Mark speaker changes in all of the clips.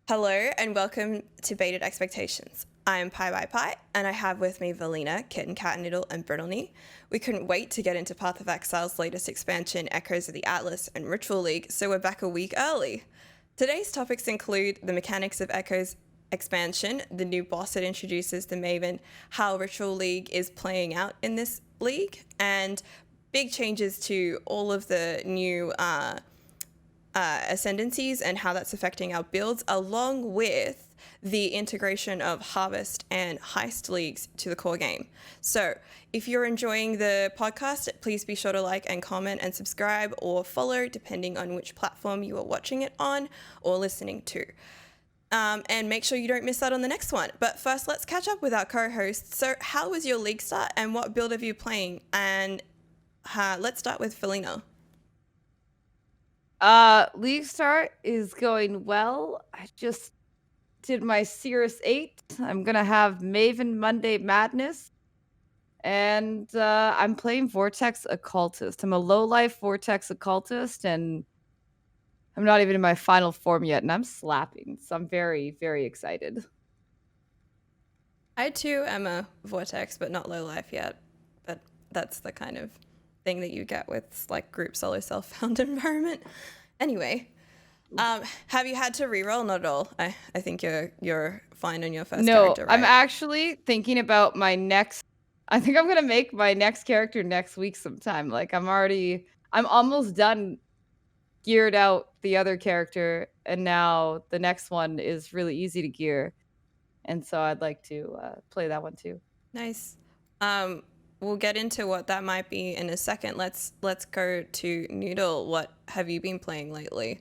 Speaker 1: Hello and welcome to Baited Expectations. I am piebypie and I have with me Velyna, KittenCatNoodle, and Brittleknee. We couldn't wait to get into Path of Exile's latest expansion, Echoes of the Atlas and Ritual League, so we're back a week early. Today's topics include the mechanics of Echoes expansion, the new boss that introduces the Maven, how Ritual League is playing out in this league, and big changes to all of the new ascendancies and how that's affecting our builds, along with the integration of Harvest and Heist leagues to the core game. So if you're enjoying the podcast, please be sure to like and comment and subscribe or follow, depending on which platform you are watching it on or listening to. And make sure you don't miss out on the next one. But first, let's catch up with our co-hosts. So how was your league start and what build are you playing? And let's start with Velyna.
Speaker 2: League start is going well. I just did my Sirus-touched. I'm gonna have Maven Monday Madness. And I'm playing Vortex Occultist. I'm a low-life Vortex Occultist, and I'm not even in my final form yet, and I'm slapping. So I'm very, very excited.
Speaker 1: I too am a Vortex, but not low life yet. But that's the kind of thing that you get with like group solo self found environment. Anyway, have you had to reroll? Not at all. I think you're fine on your first character, right?
Speaker 2: I'm actually thinking about my next. I think I'm gonna make my next character next week sometime. Like I'm almost done geared out the other character, and now the next one is really easy to gear, and so I'd like to play that one too.
Speaker 1: Nice. We'll get into what that might be in a second. Let's go to Noodle. What have you been playing lately?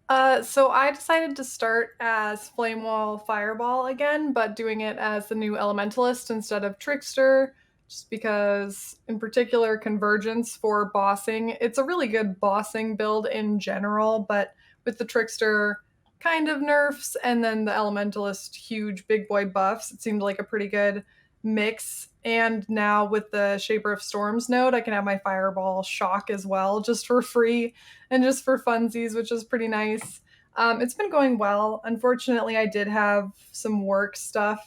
Speaker 3: So I decided to start as Flamewall Fireball again, but doing it as the new Elementalist instead of Trickster, just because, in particular, Convergence for bossing. It's a really good bossing build in general, but with the Trickster kind of nerfs and then the Elementalist huge big boy buffs, it seemed like a pretty good mix. And now with the Shaper of Storms node, I can have my Fireball Shock as well, just for free and just for funsies, which is pretty nice. It's been going well. Unfortunately, I did have some work stuff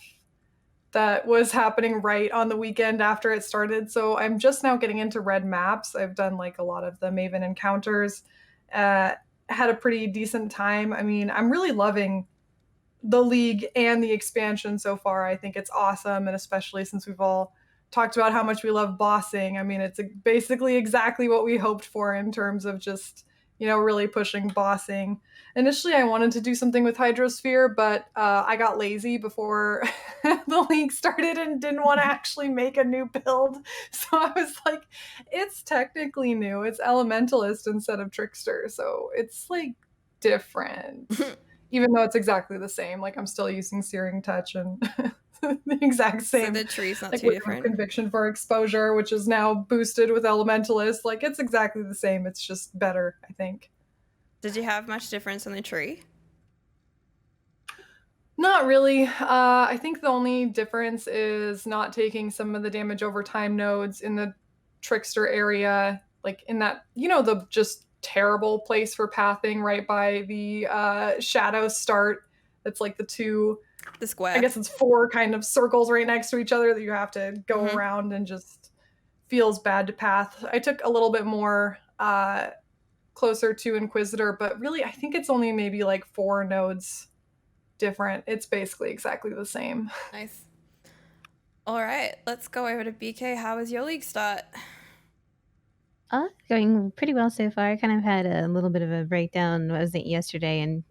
Speaker 3: that was happening right on the weekend after it started. So I'm just now getting into red maps. I've done like a lot of the Maven encounters. Had a pretty decent time. I mean, I'm really loving the league and the expansion so far. I think it's awesome, and especially since we've all talked about how much we love bossing. I mean, it's basically exactly what we hoped for in terms of just, really pushing bossing. Initially, I wanted to do something with Hydrosphere, but I got lazy before the league started and didn't want to actually make a new build. So I was like, it's technically new. It's Elementalist instead of Trickster. So it's like different. Even though it's exactly the same. Like I'm still using Searing Touch and the exact same.
Speaker 1: So the tree's not
Speaker 3: like
Speaker 1: too
Speaker 3: with
Speaker 1: different.
Speaker 3: Conviction for Exposure, which is now boosted with Elementalist. Like it's exactly the same. It's just better, I think.
Speaker 1: Did you have much difference in the tree?
Speaker 3: Not really. I think the only difference is not taking some of the damage over time nodes in the Trickster area, like in that, the just terrible place for pathing right by the shadow start. That's like the
Speaker 1: square.
Speaker 3: I guess it's 4 kind of circles right next to each other that you have to go around, and just feels bad to path. I took a little bit more closer to Inquisitor, but really I think it's only maybe like 4 nodes different. It's basically exactly the same.
Speaker 1: Nice. All right, let's go over to BK. How was your league start?
Speaker 4: Going pretty well so far. I kind of had a little bit of a breakdown, was it yesterday, and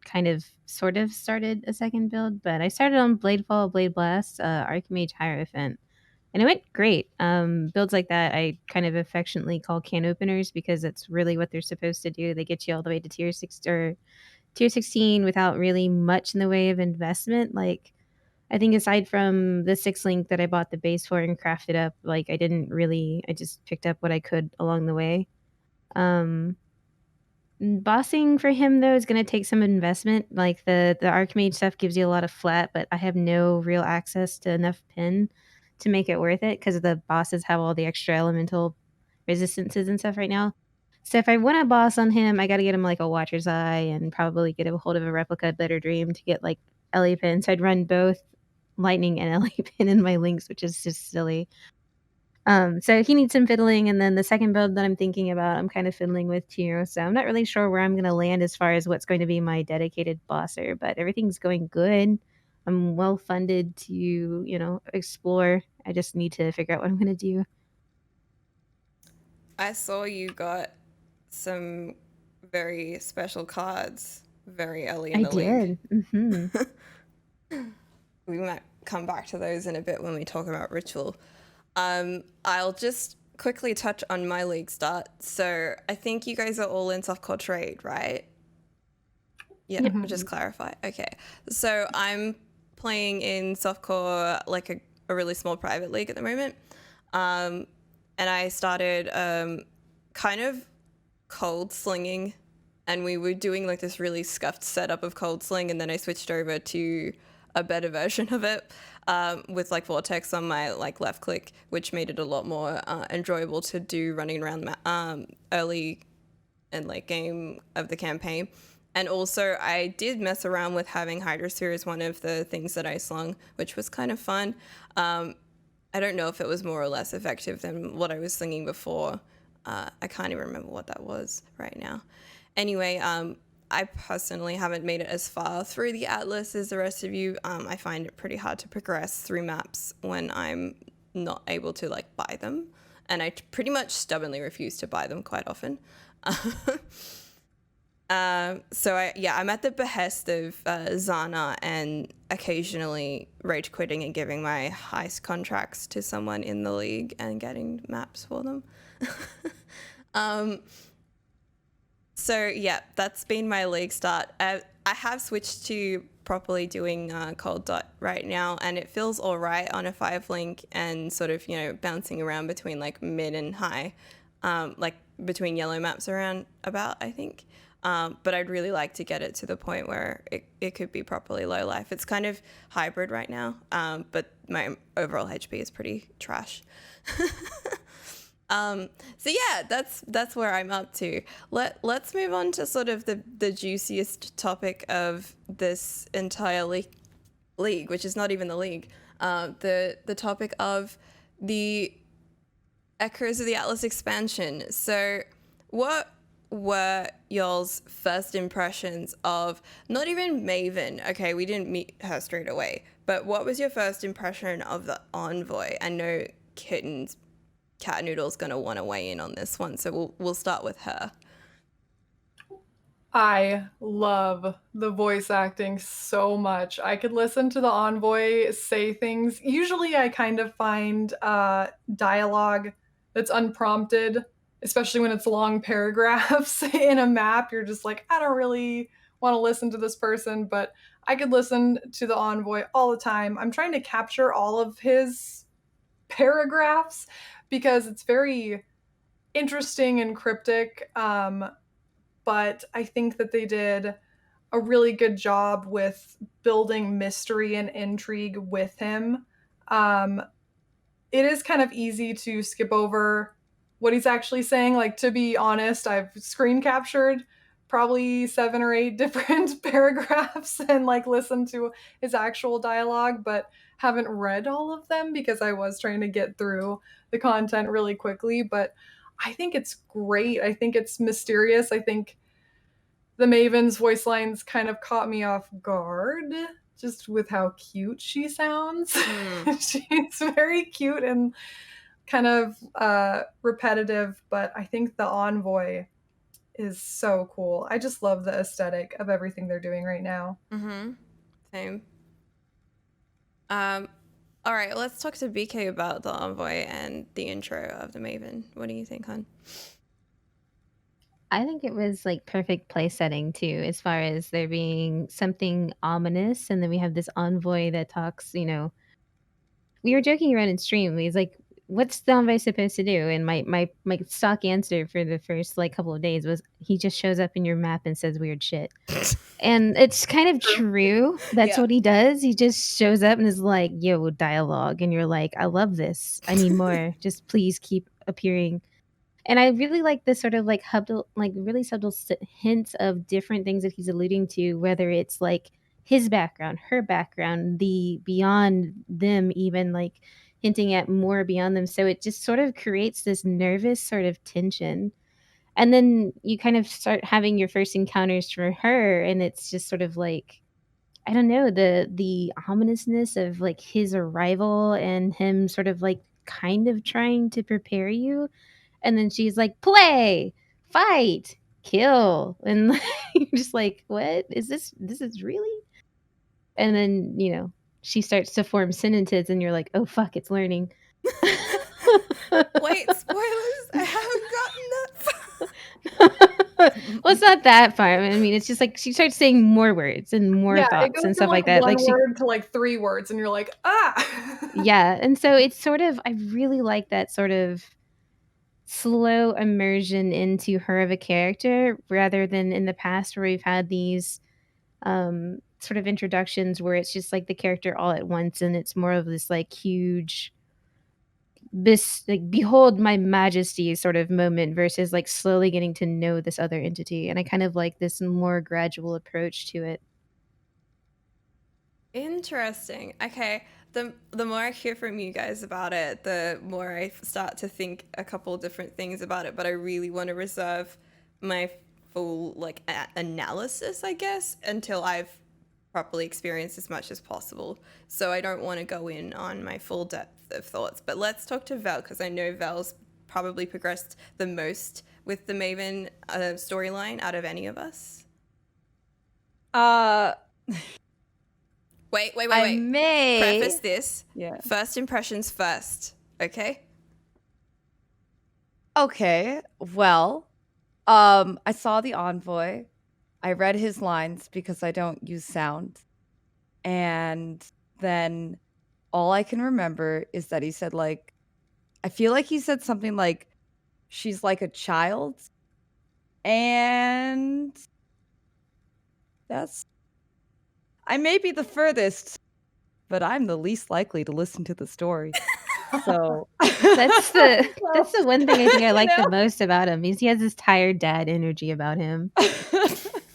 Speaker 4: sort of started a second build, but I started on Bladefall, Blade Blast, Archmage Hierophant, and it went great. Builds like that I kind of affectionately call can openers because that's really what they're supposed to do. They get you all the way to tier 6 or tier 16 without really much in the way of investment. Like, I think aside from the 6 link that I bought the base for and crafted up, like I just picked up what I could along the way. Bossing for him though is going to take some investment. Like the Archmage stuff gives you a lot of flat, but I have no real access to enough pin to make it worth it because the bosses have all the extra elemental resistances and stuff right now. So if I want a boss on him, I got to get him like a Watcher's Eye and probably get a hold of a replica Better Dream to get like LA Pin. So I'd run both Lightning and LA Pin in my links, which is just silly. So he needs some fiddling, and then the second build that I'm thinking about, I'm kind of fiddling with too. So I'm not really sure where I'm going to land as far as what's going to be my dedicated bosser, but everything's going good. I'm well funded to, explore. I just need to figure out what I'm going to do.
Speaker 1: I saw you got some very special cards very early in the league.
Speaker 4: I did. Mm-hmm.
Speaker 1: We might come back to those in a bit when we talk about ritual. I'll just quickly touch on my league start. So I think you guys are all in softcore trade, right? Yeah, just clarify. Okay. So I'm playing in softcore, like a really small private league at the moment. And I started kind of cold slinging, and we were doing like this really scuffed setup of cold sling, and then I switched over to a better version of it with like vortex on my like left click, which made it a lot more enjoyable to do running around early and late game of the campaign. And also I did mess around with having Hydrosphere as one of the things that I slung, which was kind of fun. I don't know if it was more or less effective than what I was slinging before. I can't even remember what that was right now. Anyway, I personally haven't made it as far through the Atlas as the rest of you. I find it pretty hard to progress through maps when I'm not able to like buy them. And I pretty much stubbornly refuse to buy them quite often. So I'm at the behest of Zana and occasionally rage quitting and giving my heist contracts to someone in the league and getting maps for them. So yeah, that's been my league start. I have switched to properly doing cold dot right now, and it feels all right on a 5 link and sort of, bouncing around between like mid and high, like between yellow maps around about, I think. But I'd really like to get it to the point where it could be properly low life. It's kind of hybrid right now, but my overall HP is pretty trash. So yeah, that's where I'm up to. Let's move on to sort of the juiciest topic of this entire league, which is not even the league. The topic of the Echoes of the Atlas expansion. So what were y'all's first impressions of not even Maven? Okay, we didn't meet her straight away, but what was your first impression of the Envoy? I know KittenCatNoodle's going to want to weigh in on this one, so we'll start with her.
Speaker 3: I love the voice acting so much. I could listen to the Envoy say things. Usually I kind of find dialogue that's unprompted, especially when it's long paragraphs in a map. You're just like, I don't really want to listen to this person, but I could listen to the Envoy all the time. I'm trying to capture all of his paragraphs because it's very interesting and cryptic. But I think that they did a really good job with building mystery and intrigue with him. It is kind of easy to skip over what he's actually saying. Like, to be honest, I've screen captured probably 7 or 8 different paragraphs and like listened to his actual dialogue, but haven't read all of them because I was trying to get through the content really quickly. But I think it's great. I think it's mysterious. I think the Maven's voice lines kind of caught me off guard just with how cute she sounds. She's very cute and kind of repetitive, but I think the Envoy is so cool. I just love the aesthetic of everything they're doing right now.
Speaker 1: Same. All right, let's talk to BK about the Envoy and the intro of the Maven. What do you think, hon?
Speaker 4: I think it was like perfect play setting too, as far as there being something ominous, and then we have this Envoy that talks. We were joking around in stream. He's like, "What's the Envoy supposed to do?" And my stock answer for the first like couple of days was, "He just shows up in your map and says weird shit." And it's kind of true. That's what he does. He just shows up and is like, "Yo, dialogue," and you're like, "I love this. I need more. Just please keep appearing." And I really like this sort of like really subtle hints of different things that he's alluding to, whether it's like his background, her background, the beyond them, even like hinting at more beyond them. So it just sort of creates this nervous sort of tension. And then you kind of start having your first encounters for her, and it's just sort of like, I don't know, the ominousness of like his arrival and him sort of like kind of trying to prepare you. And then she's like, play, fight, kill. And you're just like, what is this? This is really? And then, she starts to form sentences and you're like, oh, fuck, it's learning.
Speaker 1: Wait, spoilers? I haven't gotten that far.
Speaker 4: Well, it's not that far. I mean, it's just like she starts saying more words and more
Speaker 3: it
Speaker 4: thoughts
Speaker 3: goes
Speaker 4: and
Speaker 3: from
Speaker 4: stuff like that.
Speaker 3: one
Speaker 4: Like
Speaker 3: word to like 3 words, and you're like, ah.
Speaker 4: yeah. And so it's sort of, I really like that sort of slow immersion into her of a character, rather than in the past where we've had these sort of introductions where it's just like the character all at once, and it's more of this like huge, this like behold my majesty sort of moment, versus like slowly getting to know this other entity. And I kind of like this more gradual approach to it.
Speaker 1: Interesting. Okay. The more I hear from you guys about it, the more I start to think a couple different things about it, but I really want to reserve my full like analysis, I guess, until I've properly experienced as much as possible. So I don't want to go in on my full depth of thoughts. But let's talk to Vel, because I know Vel's probably progressed the most with the Maven storyline out of any of us. Wait.
Speaker 2: I may
Speaker 1: preface this.
Speaker 2: Yeah.
Speaker 1: First impressions first, okay?
Speaker 2: Okay. Well, I saw the Envoy. I read his lines because I don't use sound. And then all I can remember is that he said, like, I feel like he said something like, she's like a child. And I may be the furthest, but I'm the least likely to listen to the story. So
Speaker 4: That's the one thing I think I like the most about him, is he has this tired dad energy about him.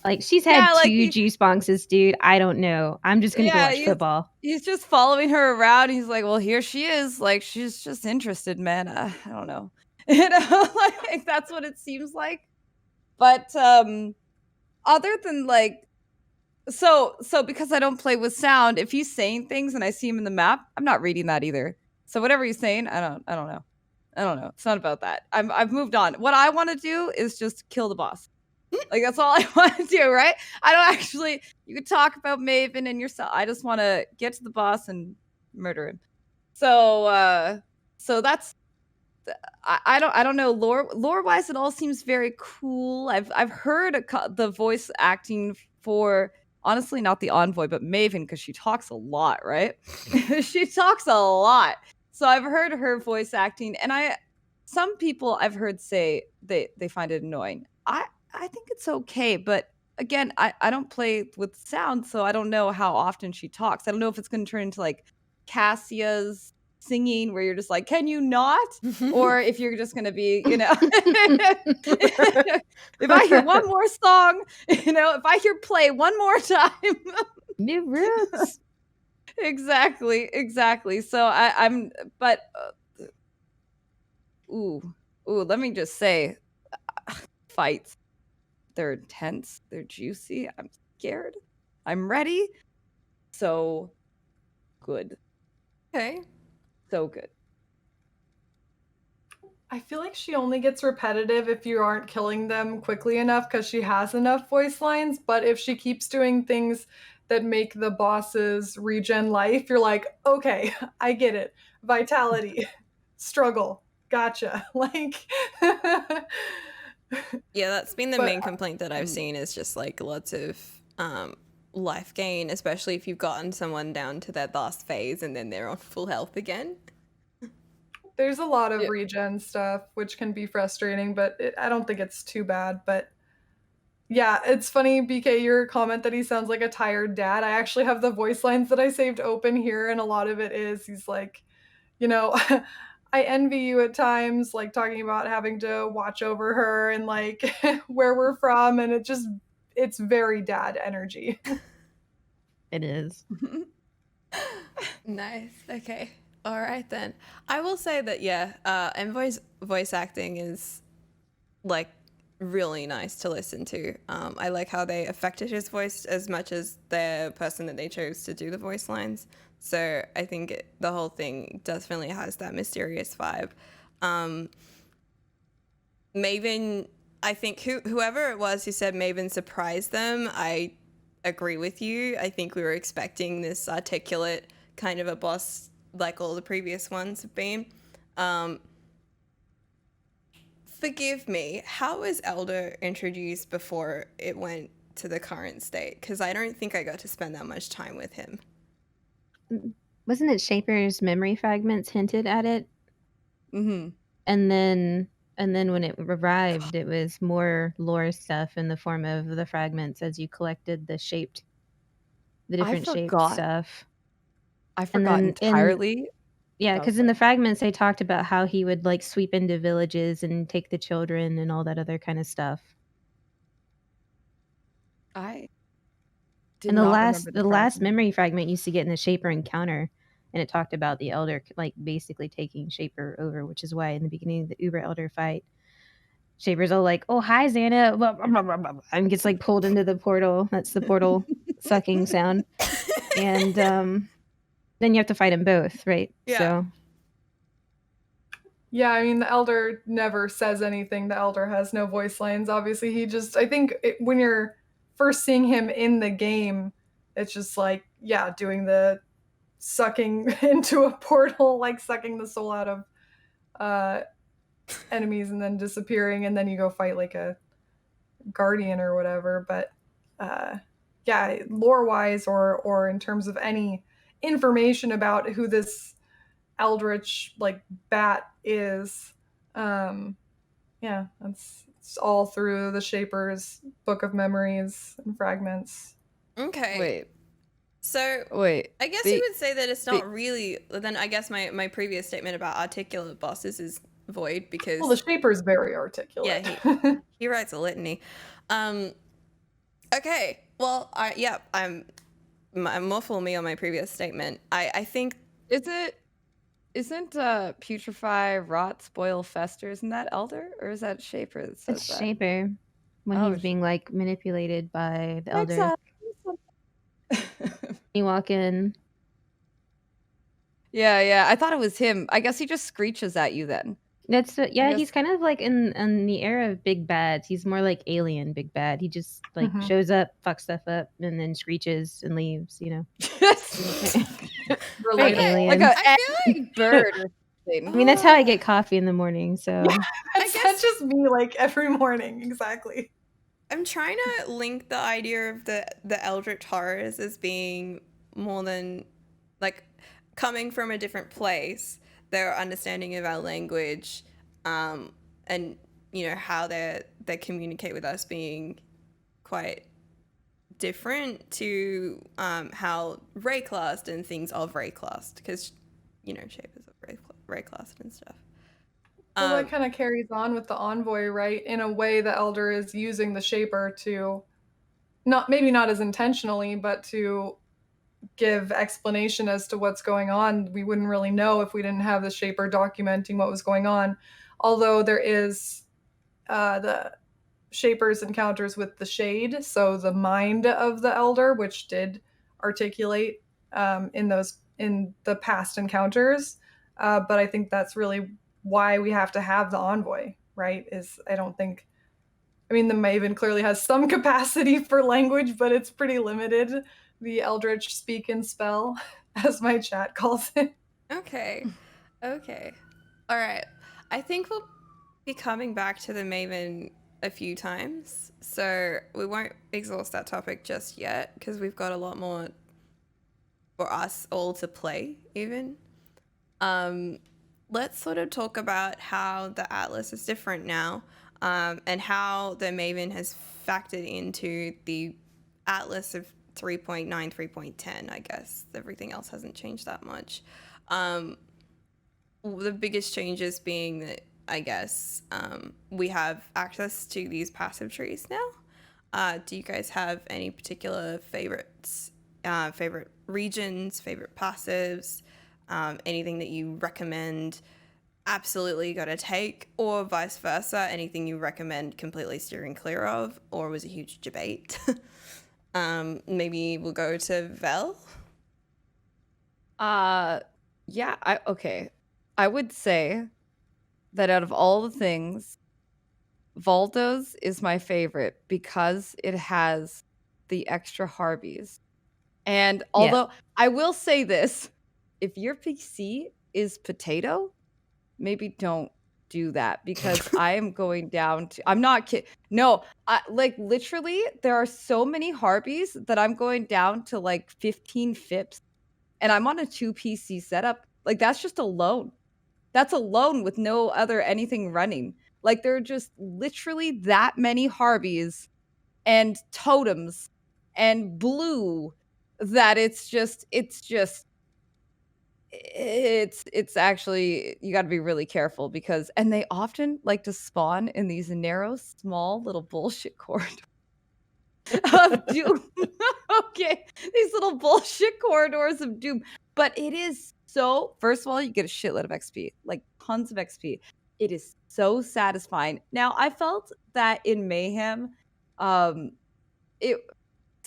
Speaker 4: Like, she's had two juice boxes, dude. I don't know. I'm just gonna go watch football.
Speaker 2: He's just following her around. He's like, well, here she is. Like, she's just interested, man. I don't know. Like, that's what it seems like. But other than like, so because I don't play with sound, if he's saying things and I see him in the map, I'm not reading that either. So whatever he's saying, I don't know. It's not about that. I've moved on. What I want to do is just kill the boss. Like, that's all I want to do, right? I don't actually, you could talk about Maven and yourself. I just want to get to the boss and murder him. So that's, I don't know, lore wise, it all seems very cool. I've heard the voice acting for, honestly, not the Envoy, but Maven, because she talks a lot, right? She talks a lot. So I've heard her voice acting, and some people I've heard say they find it annoying. I think it's okay, but again, I don't play with sound, so I don't know how often she talks. I don't know if it's going to turn into like Cassia's singing, where you're just like, can you not? Or if you're just going to be, if I hear one more song, if I hear play one more time.
Speaker 4: New roots.
Speaker 2: Exactly. So let me just say, fights. They're intense. They're juicy. I'm scared. I'm ready. So good.
Speaker 1: Okay.
Speaker 2: So good.
Speaker 3: I feel like she only gets repetitive if you aren't killing them quickly enough, because she has enough voice lines. But if she keeps doing things that make the bosses regen life, you're like, okay, I get it. Vitality, struggle, gotcha. Like,
Speaker 1: yeah, that's been the main complaint that I've seen, is just like lots of life gain, especially if you've gotten someone down to their last phase and then they're on full health again.
Speaker 3: There's a lot of regen stuff, which can be frustrating, but I don't think it's too bad. But yeah, it's funny, BK, your comment that he sounds like a tired dad. I actually have the voice lines that I saved open here, and a lot of it is, he's like, I envy you at times, like talking about having to watch over her and like where we're from, and it's very dad energy.
Speaker 4: It is.
Speaker 1: Nice. Okay. All right then. I will say that Envoy's voice acting is like really nice to listen to. I like how they affected his voice as much as the person that they chose to do the voice lines. So I think the whole thing definitely has that mysterious vibe. Maven, I think whoever it was who said Maven surprised them, I agree with you. I think we were expecting this articulate kind of a boss like all the previous ones have been. Forgive me, how was Elder introduced before it went to the current state? Because I don't think I got to spend that much time with him.
Speaker 4: Wasn't it Shaper's memory fragments hinted at it?
Speaker 2: Mm-hmm.
Speaker 4: And then when it arrived, it was more lore stuff in the form of the fragments as you collected the different shaped stuff.
Speaker 2: I forgot entirely.
Speaker 4: Yeah, because in the fragments they talked about how he would like sweep into villages and take the children and all that other kind of stuff.
Speaker 2: I did
Speaker 4: And
Speaker 2: not remember
Speaker 4: the last memory fragment used to get in the Shaper encounter, and it talked about the Elder like basically taking Shaper over, which is why in the beginning of the Uber Elder fight, Shaper's all like, "Oh hi Xana," blah, blah, blah, blah, blah, and gets like pulled into the portal. That's the portal sucking sound, and then you have to fight them both, right?
Speaker 1: Yeah.
Speaker 4: So.
Speaker 3: Yeah, I mean, the Elder never says anything. The Elder has no voice lines. Obviously, I think when you're first seeing him in the game, it's just like, yeah, doing the sucking into a portal, like sucking the soul out of enemies and then disappearing, and then you go fight like a guardian or whatever. But yeah, lore-wise or in terms of any information about who this eldritch like bat is, yeah, it's all through the Shaper's book of memories and fragments.
Speaker 1: Okay.
Speaker 2: Wait.
Speaker 1: So
Speaker 2: Wait.
Speaker 1: I guess you would say that it's not really. Then I guess my previous statement about articulate bosses is void because.
Speaker 3: Well, the Shaper's very articulate.
Speaker 1: Yeah, he writes a litany. Okay. Well, I'm more for me on my previous statement. I think
Speaker 2: Isn't putrefy, rot, spoil, fester? Isn't that Elder, or is that Shaper that says
Speaker 4: It's
Speaker 2: that?
Speaker 4: Shaper when he's being like manipulated by the Elder.
Speaker 2: Exactly.
Speaker 4: You walk in.
Speaker 2: Yeah. I thought it was him. I guess he just screeches at you then.
Speaker 4: He's kind of like in the era of big bads. He's more like alien big bad. He just like shows up, fucks stuff up, and then screeches and leaves. You know,
Speaker 3: Very
Speaker 2: like a angry bird. Or something.
Speaker 4: I mean, that's how I get coffee in the morning. So
Speaker 3: that's just me, like every morning, exactly.
Speaker 1: I'm trying to link the idea of the Eldritch horrors as being more than like coming from a different place. Their understanding of our language, and you know how they communicate with us being quite different to how Rayclassed and things of Rayclassed, because you know Shapers of Rayclassed and stuff.
Speaker 3: Well, that kind of carries on with the Envoy, right? In a way, the Elder is using the Shaper to maybe not as intentionally, but to give explanation as to what's going on. We wouldn't really know if we didn't have the Shaper documenting what was going on. Although there is the Shaper's encounters with the Shade, so the mind of the Elder, which did articulate in the past encounters. But I think that's really why we have to have the Envoy, right? I mean, the Maven clearly has some capacity for language, but it's pretty limited. The Eldritch speak and spell, as my chat calls it.
Speaker 1: Okay. All right. I think we'll be coming back to the Maven a few times, so we won't exhaust that topic just yet because we've got a lot more for us all to play even. Let's sort of talk about how the Atlas is different now, and how the Maven has factored into the Atlas of 3.9, 3.10, I guess. Everything else hasn't changed that much. the biggest changes being that I guess we have access to these passive trees now. Do you guys have any particular favorites, favorite regions, favorite passives, anything that you recommend absolutely got to take, or vice versa, anything you recommend completely steering clear of, or was a huge debate? Maybe we'll go to Vel.
Speaker 2: Yeah, I would say that out of all the things, Valdo's is my favorite because it has the extra Harbies. And although I will say this, if your PC is potato, maybe don't do that because I am going down to, I'm not kidding. No, like literally there are so many Harbies that I'm going down to like 15 FIPS and I'm on a 2 PC setup. Like that's just alone. That's alone with no other anything running. Like there are just literally that many Harbies and totems and blue that it's actually, you got to be really careful because, and they often like to spawn in these narrow, small little bullshit corridors of doom. Okay, these little bullshit corridors of doom. But it is so, first of all, you get a shitload of XP, like tons of XP. It is so satisfying. Now, I felt that in Mayhem, it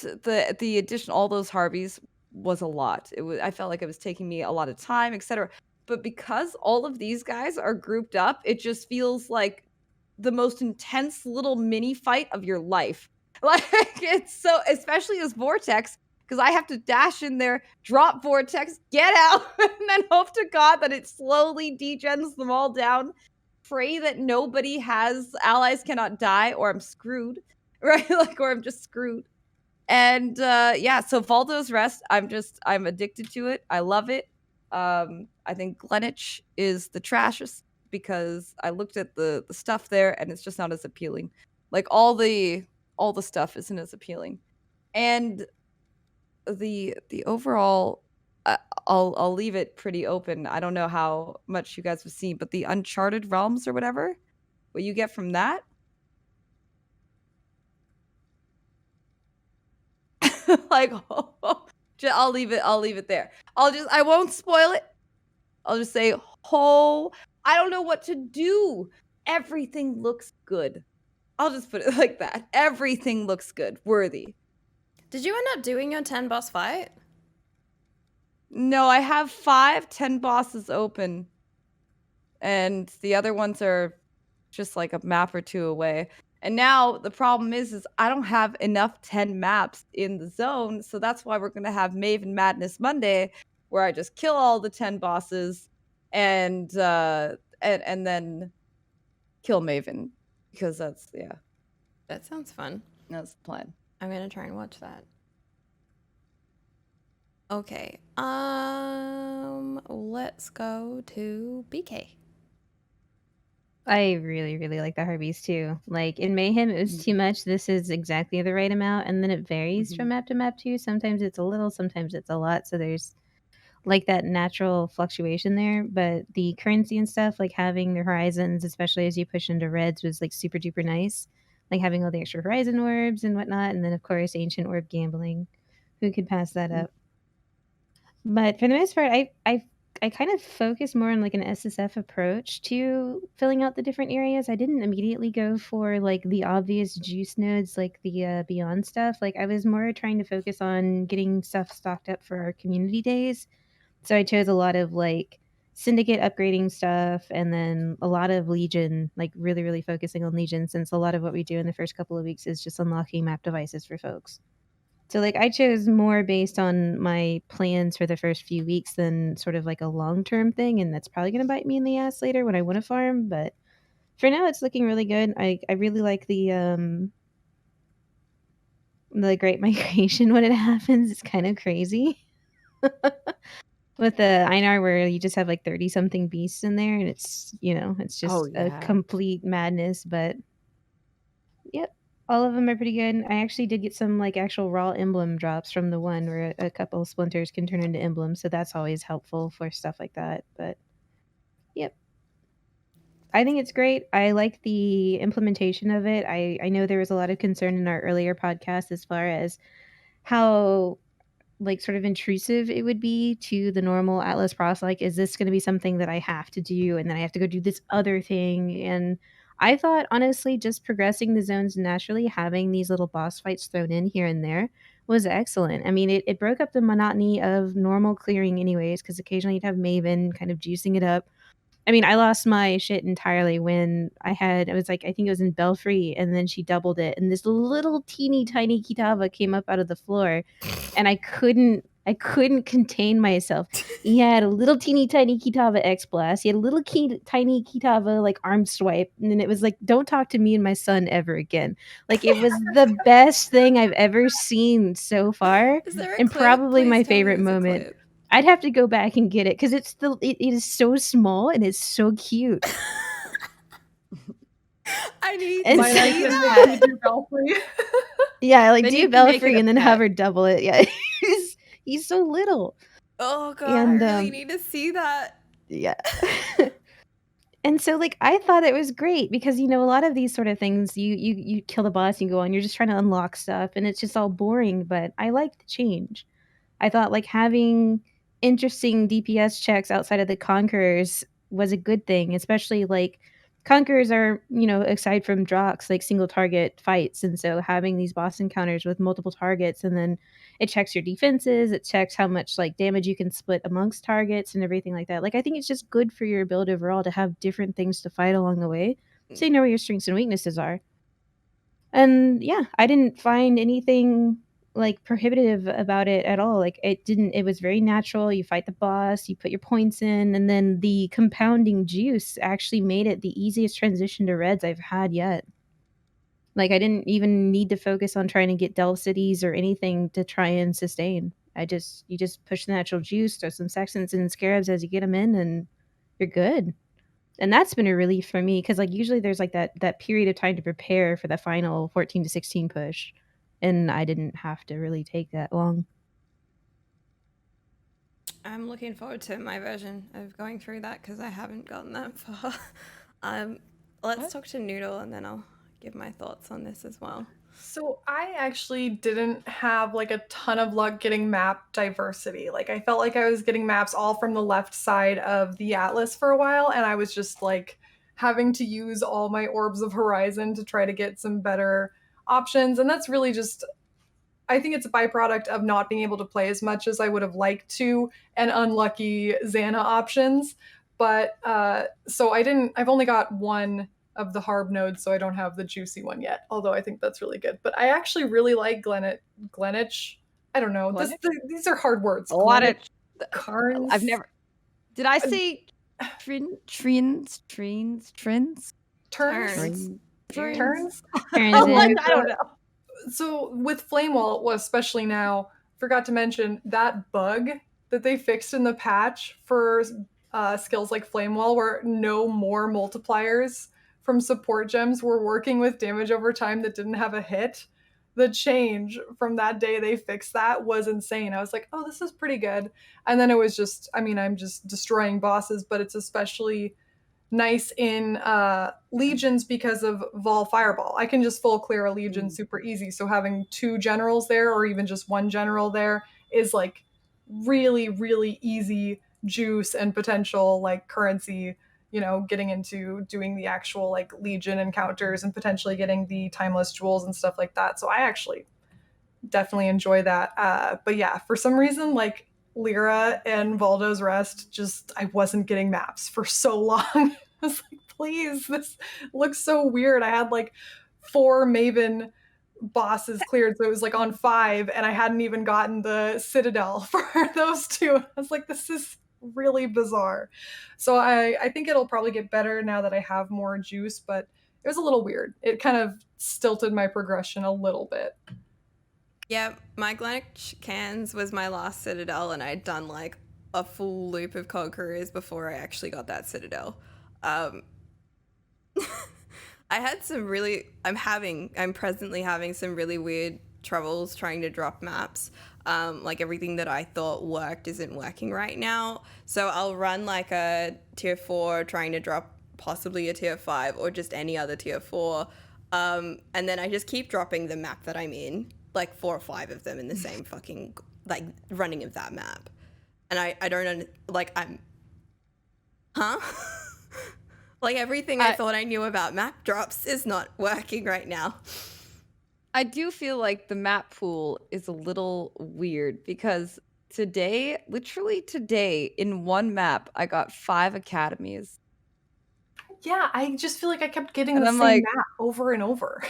Speaker 2: the addition, all those Harbies was a lot. I felt like it was taking me a lot of time, etc. But because all of these guys are grouped up, it just feels like the most intense little mini fight of your life. Like it's so, especially as Vortex, because I have to dash in there, drop Vortex, get out, and then hope to God that it slowly degens them all down. Pray that nobody has allies cannot die, or I'm screwed, right? Like, or I'm just screwed. And yeah, so Valdo's Rest, I'm addicted to it. I love it. I think Greenwich is the trashest because I looked at the stuff there and it's just not as appealing. Like all the stuff isn't as appealing. And the overall, I'll leave it pretty open. I don't know how much you guys have seen, but the Uncharted Realms or whatever, what you get from that, like, I'll leave it there. I won't spoil it. I'll just say, I don't know what to do. Everything looks good. I'll just put it like that. Everything looks good. Worthy.
Speaker 1: Did you end up doing your 10 boss fight?
Speaker 2: No, I have 10 bosses open. And the other ones are just like a map or two away. And now the problem is I don't have enough 10 maps in the zone. So that's why we're going to have Maven Madness Monday, where I just kill all the 10 bosses and then kill Maven. Because that's, yeah.
Speaker 1: That sounds fun.
Speaker 2: That's the plan.
Speaker 1: I'm going to try and watch that. Okay. Let's go to BK.
Speaker 4: I really, really like the Harbies too. Like in Mayhem, it was too much. This is exactly the right amount, and then it varies from map to map too. Sometimes it's a little, sometimes it's a lot. So there's like that natural fluctuation there. But the currency and stuff, like having the horizons, especially as you push into reds, was like super duper nice. Like having all the extra horizon orbs and whatnot, and then of course ancient orb gambling. Who could pass that up? But for the most part, I kind of focus more on like an SSF approach to filling out the different areas. I didn't immediately go for like the obvious juice nodes, like the Beyond stuff. Like I was more trying to focus on getting stuff stocked up for our community days. So I chose a lot of like Syndicate upgrading stuff and then a lot of Legion, like really, really focusing on Legion, since a lot of what we do in the first couple of weeks is just unlocking map devices for folks. So like I chose more based on my plans for the first few weeks than sort of like a long-term thing, and that's probably going to bite me in the ass later when I want to farm, but for now it's looking really good. I really like the Great Migration when it happens. It's kind of crazy. With the Einar where you just have like 30 something beasts in there and it's, it's just a complete madness, but yep. All of them are pretty good. I actually did get some like actual raw emblem drops from the one where a couple of splinters can turn into emblems, so that's always helpful for stuff like that. But I think it's great. I like the implementation of it. I know there was a lot of concern in our earlier podcast as far as how like sort of intrusive it would be to the normal Atlas Pros. Like, is this going to be something that I have to do and then I have to go do this other thing? And I thought honestly, just progressing the zones naturally, having these little boss fights thrown in here and there was excellent. I mean, it broke up the monotony of normal clearing anyways, because occasionally you'd have Maven kind of juicing it up. I mean, I lost my shit entirely when I was like, I think it was in Belfry, and then she doubled it, and this little teeny tiny Kitava came up out of the floor, and I couldn't contain myself. He had a little teeny tiny Kitava X blast. He had a little tiny Kitava like arm swipe, and then it was like, don't talk to me and my son ever again. Like, it was the best thing I've ever seen so far,
Speaker 1: Is there a
Speaker 4: and
Speaker 1: clip?
Speaker 4: probably
Speaker 1: Please
Speaker 4: my
Speaker 1: tell me
Speaker 4: favorite
Speaker 1: there's a
Speaker 4: moment.
Speaker 1: clip.
Speaker 4: I'd have to go back and get it because it is so small and it's so cute.
Speaker 1: I need
Speaker 4: And
Speaker 1: to
Speaker 3: My
Speaker 4: so-
Speaker 3: life
Speaker 1: see
Speaker 3: is
Speaker 1: that.
Speaker 3: making you Belfry.
Speaker 4: Yeah, like
Speaker 2: They
Speaker 4: do
Speaker 2: need to make
Speaker 4: Belfry
Speaker 2: it a
Speaker 4: and then
Speaker 2: pet.
Speaker 4: hover double it. Yeah, he's so little.
Speaker 1: Oh god,
Speaker 4: And,
Speaker 1: I really need to see that.
Speaker 4: Yeah. And so like I thought it was great because a lot of these sort of things you kill the boss, you go on, you're just trying to unlock stuff and it's just all boring, but I like the change. I thought like having interesting DPS checks outside of the Conquerors was a good thing, especially like Conquerors are, aside from Drox, like single target fights. And so having these boss encounters with multiple targets and then it checks your defenses, it checks how much like damage you can split amongst targets and everything like that. Like I think it's just good for your build overall to have different things to fight along the way so you know where your strengths and weaknesses are. And yeah, I didn't find anything like prohibitive about it at all. Like it was very natural. You fight the boss, you put your points in, and then the compounding juice actually made it the easiest transition to reds I've had yet. Like I didn't even need to focus on trying to get delve cities or anything to try and sustain. You just push the natural juice, throw some sextants and scarabs as you get them in, and you're good. And that's been a relief for me because like usually there's like that period of time to prepare for the final 14 to 16 push, and I didn't have to really take that long.
Speaker 1: I'm looking forward to my version of going through that because I haven't gotten that far. Let's talk to Noodle and then I'll give my thoughts on this as well.
Speaker 3: So I actually didn't have like a ton of luck getting map diversity. Like I felt like I was getting maps all from the left side of the atlas for a while, and I was just like having to use all my orbs of horizon to try to get some better options. And that's really just, I think it's a byproduct of not being able to play as much as I would have liked to and unlucky Xana options. But so I've only got one of the Harb nodes, so I don't have the juicy one yet, although I think that's really good. But I actually really like Glenitch. I don't know. These are hard words.
Speaker 2: Glenitch.
Speaker 3: Carns.
Speaker 2: I've never. Did I say trins?
Speaker 3: Turns.
Speaker 1: Turns.
Speaker 3: Turns.
Speaker 2: I'm like, I don't know.
Speaker 3: So with Flamewall, especially now, forgot to mention that bug that they fixed in the patch for skills like Flamewall, where no more multipliers from support gems were working with damage over time that didn't have a hit. The change from that day they fixed that was insane. I was like, oh, this is pretty good. And then it was just, I mean, I'm just destroying bosses, but it's especially nice in legions because of Vol Fireball. I can just full clear a legion super easy. So having two generals there or even just one general there is like really, really easy juice and potential like currency, getting into doing the actual like legion encounters and potentially getting the timeless jewels and stuff like that. So I actually definitely enjoy that. But yeah, for some reason, like Lyra and Valdo's Rest, just I wasn't getting maps for so long. I was like, please, this looks so weird. I had like 4 Maven bosses cleared, so it was like on 5, and I hadn't even gotten the Citadel for those 2. I was like, this is really bizarre. So I think it'll probably get better now that I have more juice, but it was a little weird. It kind of stilted my progression a little bit.
Speaker 1: Yeah, my Glenitch cans was my last Citadel, and I'd done like a full loop of Conquerors before I actually got that Citadel. I had some really, I'm presently having some really weird troubles trying to drop maps. Like everything that I thought worked isn't working right now. So I'll run like a tier 4 trying to drop possibly a tier 5 or just any other tier 4. And then I just keep dropping the map that I'm in, like 4 or 5 of them in the same fucking, like, running of that map. And I don't, like, I'm, huh? Like, everything I thought I knew about map drops is not working right now.
Speaker 2: I do feel like the map pool is a little weird because today, literally today, in one map, I got 5 academies.
Speaker 3: Yeah, I just feel like I kept getting
Speaker 2: And
Speaker 3: the
Speaker 2: I'm
Speaker 3: same
Speaker 2: like-
Speaker 3: map over and over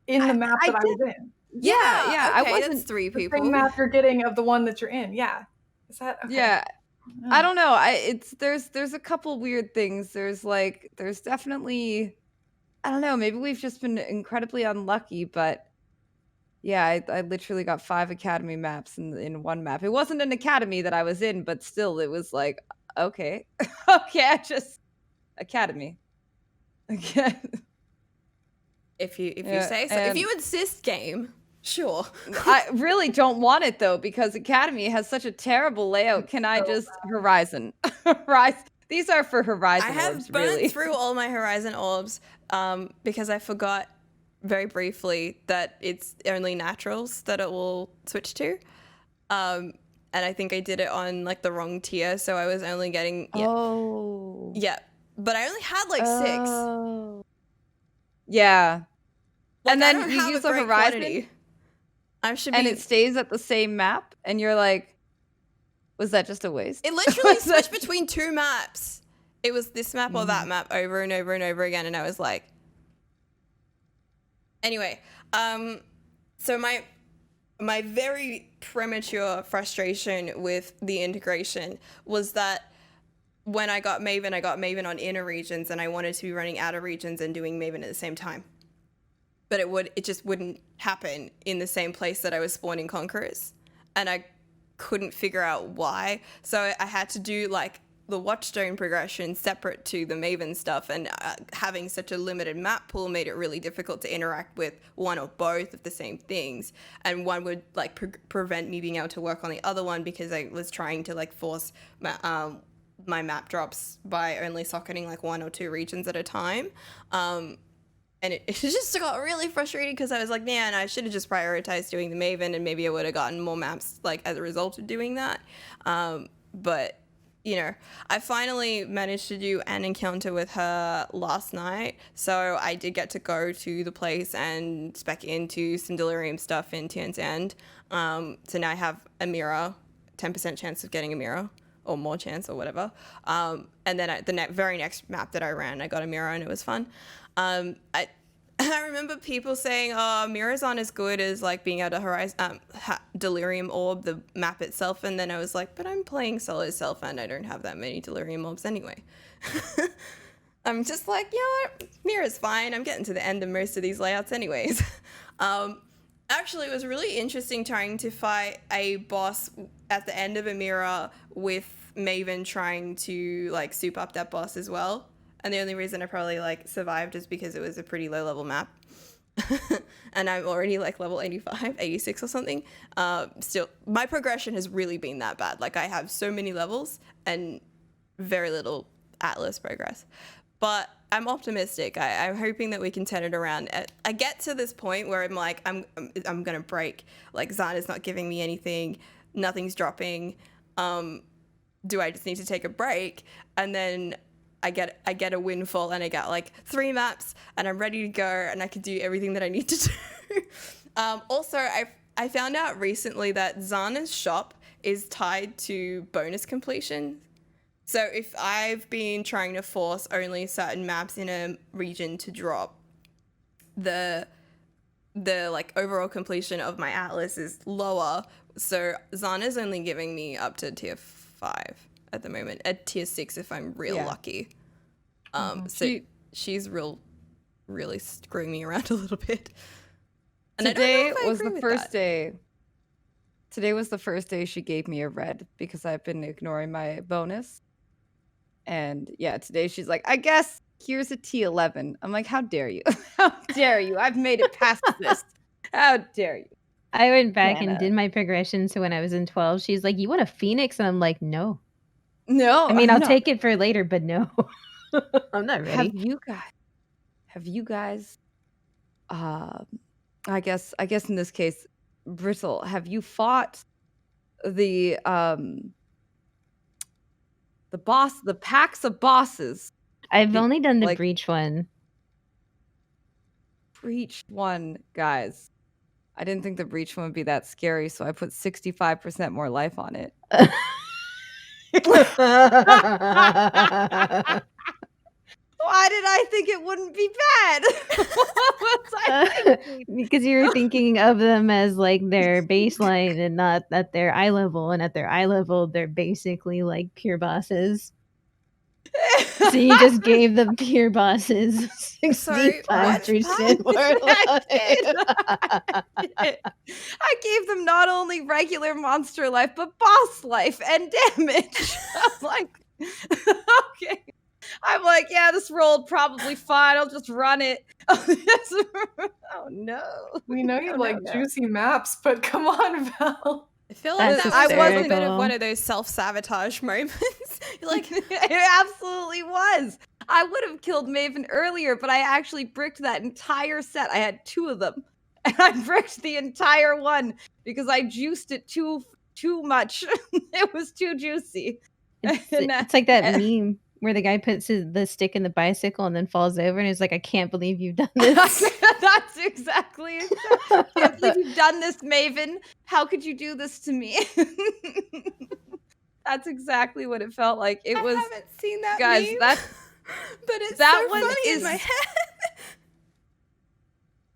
Speaker 3: in the map that I was in.
Speaker 2: Yeah, I
Speaker 1: okay,
Speaker 2: wasn't
Speaker 1: that's 3
Speaker 3: The
Speaker 1: people.
Speaker 3: same map you're getting of the one that you're in. Yeah. Is that okay?
Speaker 2: Yeah. I don't know. There's a couple weird things. There's definitely, I don't know, maybe we've just been incredibly unlucky, but yeah, I literally got 5 academy maps in one map. It wasn't an academy that I was in, but still it was like, okay. Okay, I just academy. Again.
Speaker 1: If you
Speaker 2: Yeah,
Speaker 1: say so. If you insist, game, sure.
Speaker 2: I really don't want it though, because Academy has such a terrible layout. Can I just Horizon? Horizon. These are for Horizon
Speaker 1: I have
Speaker 2: orbs,
Speaker 1: burned
Speaker 2: really.
Speaker 1: through all my Horizon orbs because I forgot very briefly that it's only naturals that it will switch to. And I think I did it on like the wrong tier, so I was only getting
Speaker 2: Oh.
Speaker 1: yeah, but I only had like 6.
Speaker 2: Oh. Yeah.
Speaker 1: Like,
Speaker 2: And
Speaker 1: I
Speaker 2: then
Speaker 1: don't
Speaker 2: you
Speaker 1: have
Speaker 2: use
Speaker 1: a
Speaker 2: the
Speaker 1: great
Speaker 2: Horizon,
Speaker 1: quantity. I should
Speaker 2: and
Speaker 1: be.
Speaker 2: it stays at the same map, and you're like, was that just a waste?
Speaker 1: It literally
Speaker 2: Was that-
Speaker 1: switched between 2 maps. It was this map or that map over and over and over again, and I was like. Anyway, so my very premature frustration with the integration was that when I got Maven on inner regions, and I wanted to be running outer regions and doing Maven at the same time. But it just wouldn't happen in the same place that I was spawning Conquerors, and I couldn't figure out why. So I had to do like the Watchstone progression separate to the Maven stuff, and having such a limited map pool made it really difficult to interact with one or both of the same things, and one would like prevent me being able to work on the other one because I was trying to like force my map drops by only socketing like 1 or 2 regions at a time. And it just got really frustrating because I was like, man, I should have just prioritized doing the Maven, and maybe I would have gotten more maps like as a result of doing that. But, you know, I finally managed to do an encounter with her last night. So I did get to go to the place and spec into some delirium stuff in Tian's End. So now I have a mirror, 10% chance of getting a mirror, or more chance or whatever. And then the very next map that I ran, I got a mirror and it was fun. I remember people saying, oh, mirrors aren't as good as like being able to delirium orb the map itself. And then I was like, but I'm playing solo self and I don't have that many delirium orbs anyway. I'm just like, you know what, mirror's fine. I'm getting to the end of most of these layouts anyways. Actually, it was really interesting trying to fight a boss at the end of a mirror with Maven trying to like soup up that boss as well. And the only reason I probably like survived is because it was a pretty low level map. And I'm already like level 85, 86 or something. Still, my progression has really been that bad. Like I have so many levels and very little Atlas progress. But I'm optimistic. I'm hoping that we can turn it around. I get to this point where I'm like, I'm gonna break. Like Zana's not giving me anything. Nothing's dropping. Do I just need to take a break? And then I get a windfall and I got like 3 maps and I'm ready to go and I can do everything that I need to do. Also, I found out recently that Zana's shop is tied to bonus completion. So if I've been trying to force only certain maps in a region to drop, the like overall completion of my Atlas is lower. So Zana's only giving me up to tier 5 at the moment, at tier 6 if I'm real lucky. So she's really screwing me around a little bit. And
Speaker 2: Today was the first day. Today was the first day she gave me a red because I've been ignoring my bonus. And yeah, today she's like, I guess here's a T11. I'm like, how dare you? How dare you? I've made it past this. How dare you?
Speaker 4: I went back and did my progression. So when I was in 12, she's like, you want a Phoenix? And I'm like, no.
Speaker 2: No.
Speaker 4: I mean, I'll take it for later, but no. I'm not
Speaker 2: Have
Speaker 4: ready.
Speaker 2: you guys I guess in this case, Brittle, have you fought the packs of bosses?
Speaker 4: I've only done the
Speaker 2: like-
Speaker 4: breach one.
Speaker 2: Breach one, guys. I didn't think the breach one would be that scary, so I put 65% more life on it. Why did I think it wouldn't be bad? What was I thinking?
Speaker 4: Because you were thinking of them as like their baseline and not at their eye level. And at their eye level, they're basically like pure bosses. So you just gave them pure bosses.
Speaker 1: Sorry,
Speaker 4: 65% more life.
Speaker 2: I gave them not only regular monster life, but boss life and damage. I'm like, okay. I'm like, yeah, this rolled probably fine. I'll just run it. Oh no.
Speaker 3: We know you
Speaker 2: No,
Speaker 3: like
Speaker 2: no.
Speaker 3: juicy maps, but come on, Val.
Speaker 1: I feel like
Speaker 4: That's
Speaker 1: that was a little bit of
Speaker 4: hysterical.
Speaker 1: one of those self-sabotage moments. You're like,
Speaker 2: it absolutely was. I would have killed Maven earlier, but I actually bricked that entire set. I had 2 of them, and I bricked the entire one because I juiced it too much. It was too juicy.
Speaker 4: It's like that meme where the guy puts the stick in the bicycle and then falls over and is like, I can't believe you've done this.
Speaker 2: That's exactly it. I can't believe you've done this, Maven. How could you do this to me? That's exactly what it felt like. It was,
Speaker 1: I haven't seen that
Speaker 2: guys,
Speaker 1: meme,
Speaker 2: that
Speaker 1: but it's
Speaker 2: that
Speaker 1: so
Speaker 2: one
Speaker 1: funny in
Speaker 2: is-
Speaker 1: my head.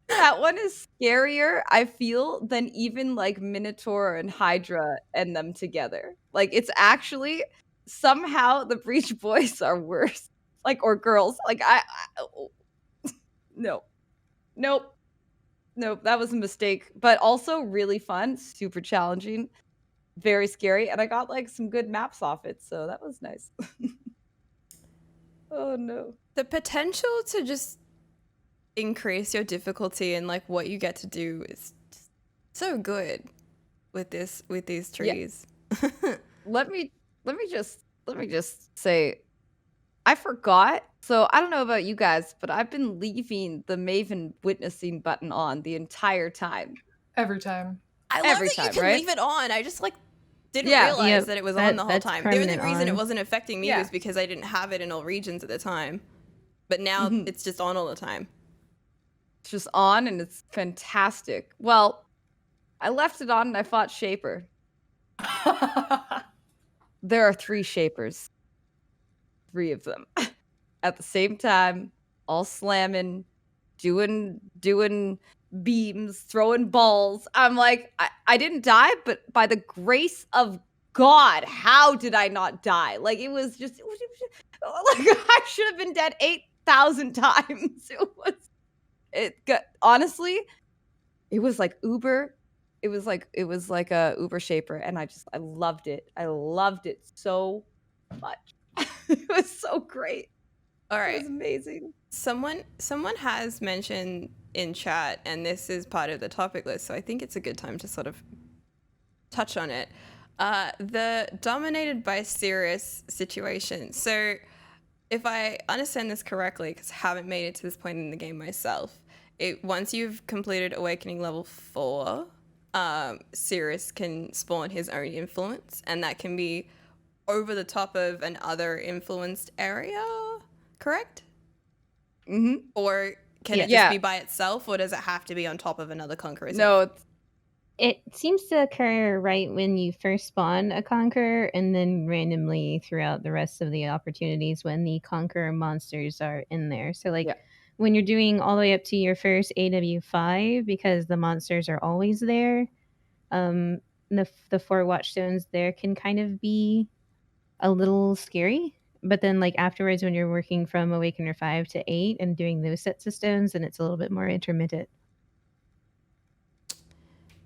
Speaker 2: that one is scarier, I feel, than even like Minotaur and Hydra and them together. Like, it's actually somehow the Breach Boys are worse, like, or girls. Like, no, nope, that was a mistake. But also really fun, super challenging, very scary, and I got like some good maps off it, so that was nice. Oh no.
Speaker 1: The potential to just increase your difficulty and like what you get to do is so good with these trees.
Speaker 2: Let me just say, I forgot. So I don't know about you guys, but I've been leaving the Maven witnessing button on the entire time.
Speaker 3: Every time.
Speaker 1: I love
Speaker 2: Every
Speaker 1: that
Speaker 2: time,
Speaker 1: you can
Speaker 2: right?
Speaker 1: leave it on. I just like didn't
Speaker 2: Yeah.
Speaker 1: realize
Speaker 4: Yep,
Speaker 1: that it was on the whole
Speaker 4: that's
Speaker 1: time. The only
Speaker 4: permanent
Speaker 1: reason it
Speaker 4: on.
Speaker 1: wasn't affecting me
Speaker 2: Yeah.
Speaker 1: was because I didn't have it in all regions at the time. But now
Speaker 2: Mhm.
Speaker 1: it's just on all the time.
Speaker 2: It's just on and it's fantastic. Well, I left it on and I fought Shaper. There are 3 Shapers. 3 of them. At the same time, all slamming, doing beams, throwing balls. I'm like, I didn't die, but by the grace of God, how did I not die? Like, it was like, I should have been dead 8,000 times. Honestly, it was like Uber. It was like a Uber Shaper, and I loved it. I loved it so much. It was so great.
Speaker 1: All
Speaker 2: It
Speaker 1: right.
Speaker 2: was amazing.
Speaker 1: Someone has mentioned in chat, and this is part of the topic list, so I think it's a good time to sort of touch on it. The dominated by Sirus situation. So if I understand this correctly, because I haven't made it to this point in the game myself, once you've completed Awakening level 4, Sirus can spawn his own influence, and that can be over the top of an other influenced area, correct?
Speaker 2: Mm-hmm.
Speaker 1: Or can it just be by itself, or does it have to be on top of another conqueror?
Speaker 2: No,
Speaker 4: It seems to occur right when you first spawn a Conqueror, and then randomly throughout the rest of the opportunities when the Conqueror monsters are in there. So, like, when you're doing all the way up to your first AW5, because the monsters are always there, the 4 Watchstones there can kind of be a little scary. But then, like, afterwards, when you're working from Awakener 5 to 8 and doing those sets of stones, then it's a little bit more intermittent.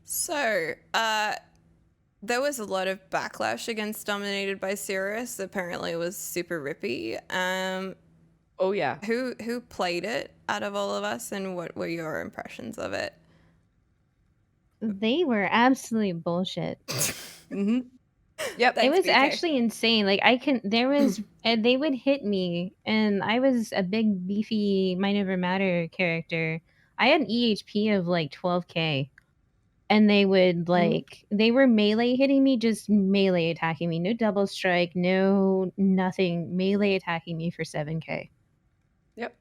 Speaker 1: So, there was a lot of backlash against Dominated by Sirus. Apparently, it was super rippy.
Speaker 2: Oh yeah.
Speaker 1: Who played it out of all of us, and what were your impressions of it?
Speaker 4: They were absolute bullshit.
Speaker 2: Mm-hmm. Yep.
Speaker 4: It was
Speaker 1: BK.
Speaker 4: actually insane. Like and they would hit me, and I was a big beefy Mind Over Matter character. I had an EHP of like 12k, and they would they were melee hitting me, just melee attacking me, no double strike, no nothing, melee attacking me for 7k.
Speaker 2: Yep.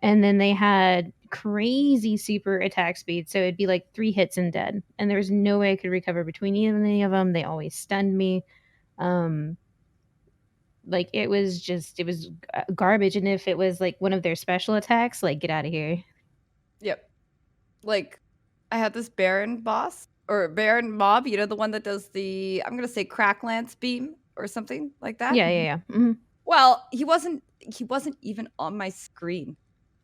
Speaker 4: And then they had crazy super attack speed, so it'd be like 3 hits and dead, and there was no way I could recover between any of them. They always stunned me. Like it was garbage. And if it was like one of their special attacks, like get out of here.
Speaker 2: Yep. Like I had this Baron boss or Baron mob, you know, the one that does the, I'm gonna say crack lance beam or something like that.
Speaker 4: Yeah. Mm-hmm.
Speaker 2: Well, he wasn't even on my screen.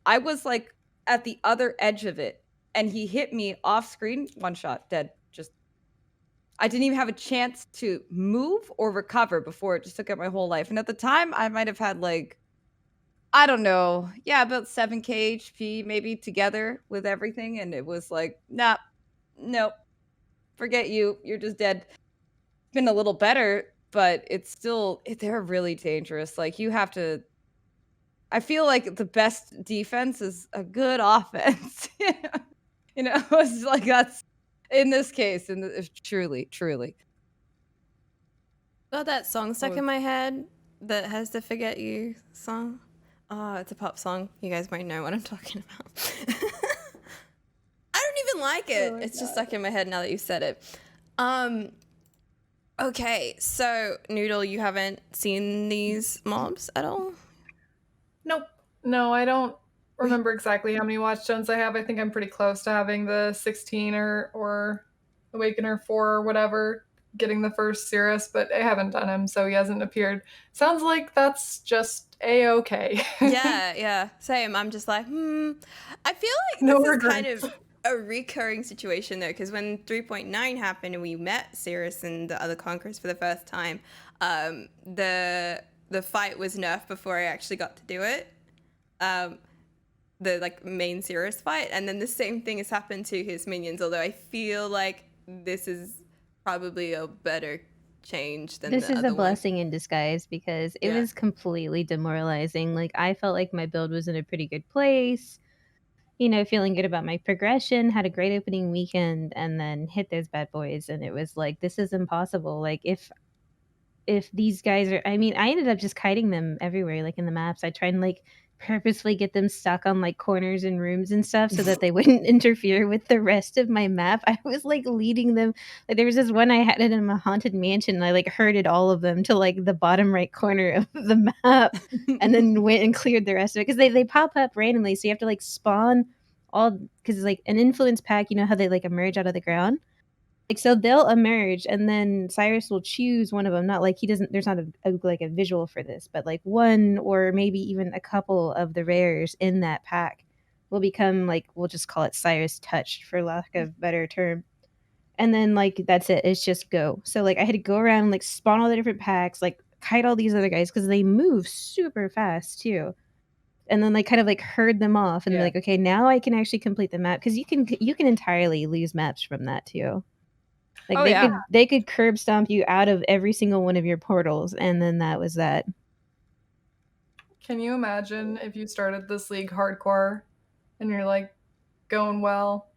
Speaker 2: I was like at the other edge of it, and he hit me off screen, one shot, dead. Just I didn't even have a chance to move or recover before it just took out my whole life. And at the time, I might have had like, I don't know, yeah, about 7k HP maybe together with everything. And it was like, nah, nope, forget you. You're just dead. It's been a little better, but it's still, they're really dangerous. Like you have to, I feel like the best defense is a good offense. You know, it's like that's in this case, and truly.
Speaker 1: Got that song stuck in my head that has the Forget You song. Oh, it's a pop song. You guys might know what I'm talking about. I don't even like it. It's just stuck in my head now that you said it. Okay, so Noodle, you haven't seen these mobs at all?
Speaker 3: Nope. No, I don't remember exactly how many watchstones I have. I think I'm pretty close to having the 16 or Awakener 4 or whatever, getting the first Sirus, but I haven't done him, so he hasn't appeared. Sounds like that's just A-okay.
Speaker 1: Yeah, same. I'm just like, I feel like
Speaker 3: No
Speaker 1: this
Speaker 3: regrets.
Speaker 1: is kind of a recurring situation though, because when 3.9 happened and we met Sirus and the other Conquerors for the first time, the fight was nerfed before I actually got to do it. The like main Sirus fight, and then the same thing has happened to his minions, although I feel like this is probably a better change than
Speaker 4: This
Speaker 1: the
Speaker 4: is
Speaker 1: other
Speaker 4: a
Speaker 1: one.
Speaker 4: blessing in disguise, because it
Speaker 1: Yeah.
Speaker 4: was completely demoralizing. Like I felt like my build was in a pretty good place, you know, feeling good about my progression, had a great opening weekend, and then hit those bad boys, and it was like, this is impossible. Like if these guys are, I mean, I ended up just kiting them everywhere, like in the maps. I tried and like purposefully get them stuck on like corners and rooms and stuff so that they wouldn't interfere with the rest of my map. I was like leading them. Like there was this one I had it in a haunted mansion, and I like herded all of them to like the bottom right corner of the map, and then went and cleared the rest of it, because they pop up randomly, so you have to like spawn all, because it's like an influence pack, you know how they like emerge out of the ground. Like, so they'll emerge, and then Sirus will choose one of them. Not like he doesn't, there's not like a visual for this, but like one or maybe even a couple of the rares in that pack will become like, we'll just call it Sirus-touched for lack of a better term. And then like, that's it. It's just go. So like I had to go around and like spawn all the different packs, like kite all these other guys, because they move super fast too. And then like kind of like herd them off, and they're like, okay, now I can actually complete the map, because you can entirely lose maps from that too. Like they could curb stomp you out of every single one of your portals, and then that was that.
Speaker 3: Can you imagine if you started this league hardcore and you're like going well,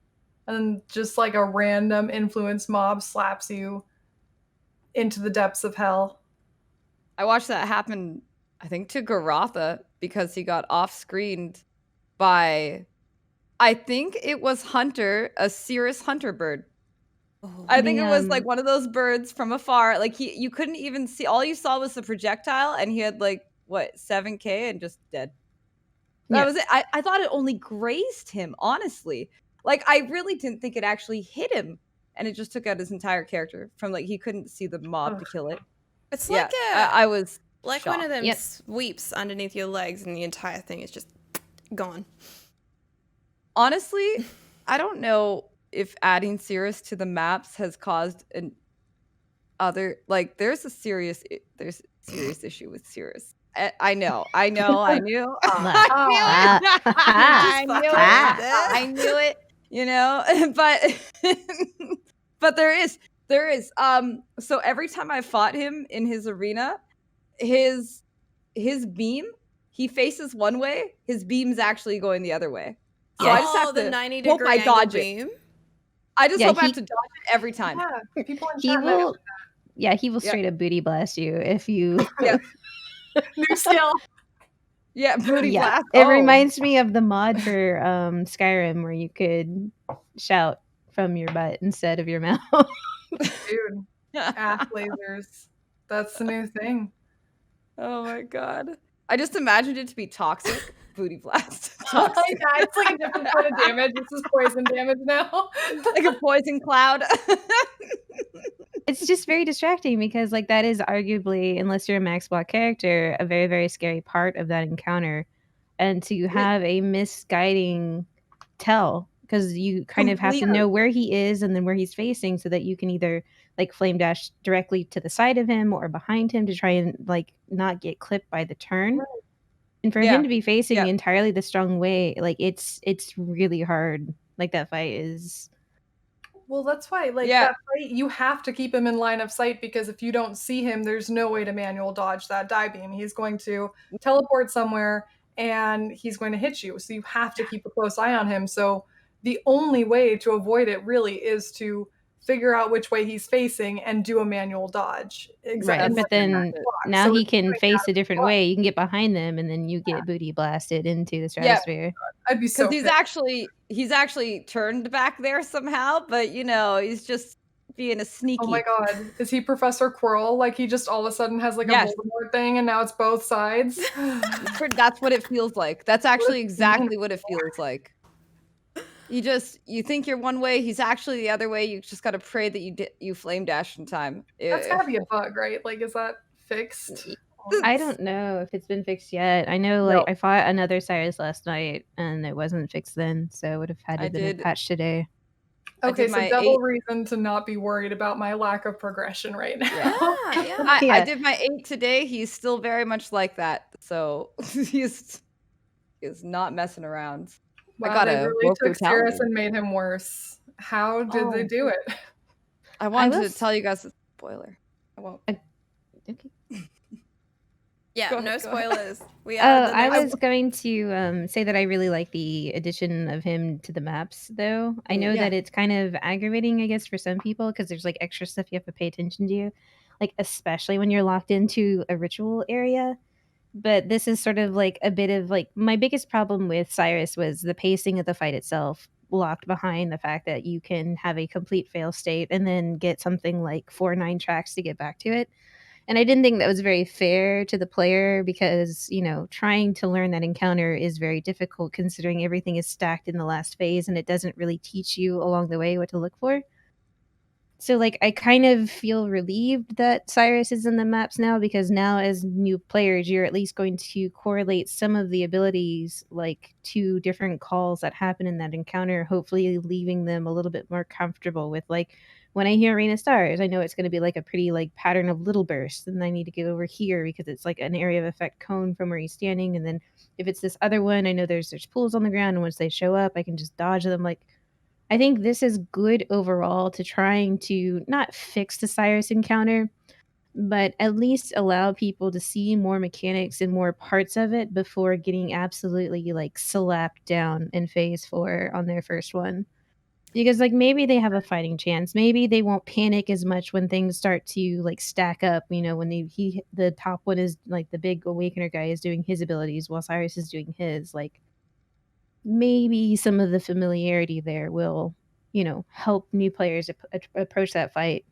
Speaker 3: and then just like a random influence mob slaps you into the depths of hell?
Speaker 2: I watched that happen, I think, to Garotha, because he got off-screened by, I think it was Hunter, a Cirrus Hunter bird. I think it was like one of those birds from afar. Like you couldn't even see. All you saw was the projectile, and he had like what 7k and just dead. That was it. I thought it only grazed him, honestly. Like I really didn't think it actually hit him, and it just took out his entire character from like he couldn't see the mob to kill it.
Speaker 1: It's like
Speaker 2: I was
Speaker 1: like
Speaker 2: shocked.
Speaker 1: one of them sweeps underneath your legs, and the entire thing is just gone.
Speaker 2: Honestly, I don't know if adding Sirus to the maps has caused an other, like there's a serious issue with Sirus. I knew. I knew it, you know, but there is. There is. So every time I fought him in his arena, his beam, he faces one way, his beam's actually going the other way. So I just have
Speaker 1: the
Speaker 2: to
Speaker 1: 90
Speaker 2: hope I
Speaker 1: degree angle
Speaker 2: dodge it.
Speaker 1: beam.
Speaker 2: I just
Speaker 4: Yeah,
Speaker 2: hope I have to dodge it every time.
Speaker 3: Yeah, people in
Speaker 4: He
Speaker 3: chat
Speaker 4: will. Yeah, he will
Speaker 2: Yep.
Speaker 4: straight up booty blast you if you.
Speaker 2: Yep.
Speaker 3: new skill.
Speaker 2: Yeah, booty
Speaker 4: Yeah,
Speaker 2: blast.
Speaker 4: it
Speaker 2: Oh.
Speaker 4: reminds me of the mod for Skyrim where you could shout from your butt instead of your mouth.
Speaker 3: Dude, ass lasers. That's the new thing.
Speaker 2: Oh my god. I just imagined it to be toxic. Booty blast.
Speaker 3: Yeah,
Speaker 2: Toxic.
Speaker 3: it's like a different kind of damage. This is poison damage now.
Speaker 2: Like a poison cloud.
Speaker 4: It's just very distracting because like that is arguably, unless you're a max block character, a very, very scary part of that encounter. And to have a misguiding tell, because you kind of have to know where he is and then where he's facing so that you can either like flame dash directly to the side of him or behind him to try and like not get clipped by the turn.
Speaker 3: Right.
Speaker 4: And for
Speaker 2: Yeah.
Speaker 4: him to be facing
Speaker 2: Yeah.
Speaker 4: entirely the strong way, like it's really hard. Like that fight is
Speaker 3: Well, that's why, like,
Speaker 2: Yeah.
Speaker 3: that fight, you have to keep him in line of sight because if you don't see him, there's no way to manual dodge that die beam. He's going to teleport somewhere and he's going to hit you. So you have to keep a close eye on him. So the only way to avoid it really is to figure out which way he's facing and do a manual dodge.
Speaker 4: right. But then now
Speaker 3: So
Speaker 4: he
Speaker 3: it's
Speaker 4: can
Speaker 3: like
Speaker 4: face
Speaker 3: that
Speaker 4: a different
Speaker 3: block.
Speaker 4: way. You can get behind them and then you get booty blasted into the stratosphere.
Speaker 3: I'd be so
Speaker 2: Because he's actually turned back there somehow, but you know, he's just being a sneaky.
Speaker 3: Oh my god. Is he Professor Quirrell? Like he just all of a sudden has like
Speaker 2: Yes.
Speaker 3: a Voldemort thing and now it's both sides?
Speaker 2: That's what it feels like. That's actually exactly what it feels like. You think you're one way, he's actually the other way. You just gotta pray that you flame dash in time.
Speaker 3: That's gotta be a bug, right? Like, is that fixed?
Speaker 4: I don't know if it's been fixed yet. I know, like, I fought another Sirus last night, and it wasn't fixed then, so I would have had to been patched today.
Speaker 3: Okay, so double reason to not be worried about my lack of progression right now.
Speaker 2: Yeah. I did my 8 today. He's still very much like that, so he's not messing around.
Speaker 3: Wow,
Speaker 2: I got
Speaker 3: they
Speaker 2: a
Speaker 3: really took
Speaker 2: Woku
Speaker 3: Sirus and made him worse. How did they do it?
Speaker 2: I wanted to tell you guys a spoiler. I won't.
Speaker 4: Okay.
Speaker 1: Yeah, no spoilers.
Speaker 4: I was going to say that I really like the addition of him to the maps, though. I know that it's kind of aggravating, I guess, for some people because there's like extra stuff you have to pay attention to, like especially when you're locked into a ritual area. But this is sort of like a bit of like my biggest problem with Sirus was the pacing of the fight itself, locked behind the fact that you can have a complete fail state and then get something like 4-9 tracks to get back to it. And I didn't think that was very fair to the player because, you know, trying to learn that encounter is very difficult considering everything is stacked in the last phase and it doesn't really teach you along the way what to look for. So, like, I kind of feel relieved that Sirus is in the maps now because now as new players, you're at least going to correlate some of the abilities, like, to different calls that happen in that encounter, hopefully leaving them a little bit more comfortable with, like, when I hear Arena Stars, I know it's going to be, like, a pretty, like, pattern of little bursts, and I need to get over here because it's, like, an area of effect cone from where he's standing, and then if it's this other one, I know there's pools on the ground, and once they show up, I can just dodge them, like, I think this is good overall to trying to not fix the Sirus encounter, but at least allow people to see more mechanics and more parts of it before getting absolutely like slapped down in phase 4 on their first one. Because like maybe they have a fighting chance. Maybe they won't panic as much when things start to like stack up, you know, when the top one is like the big awakener guy is doing his abilities while Sirus is doing his, like maybe some of the familiarity there will, you know, help new players approach that fight.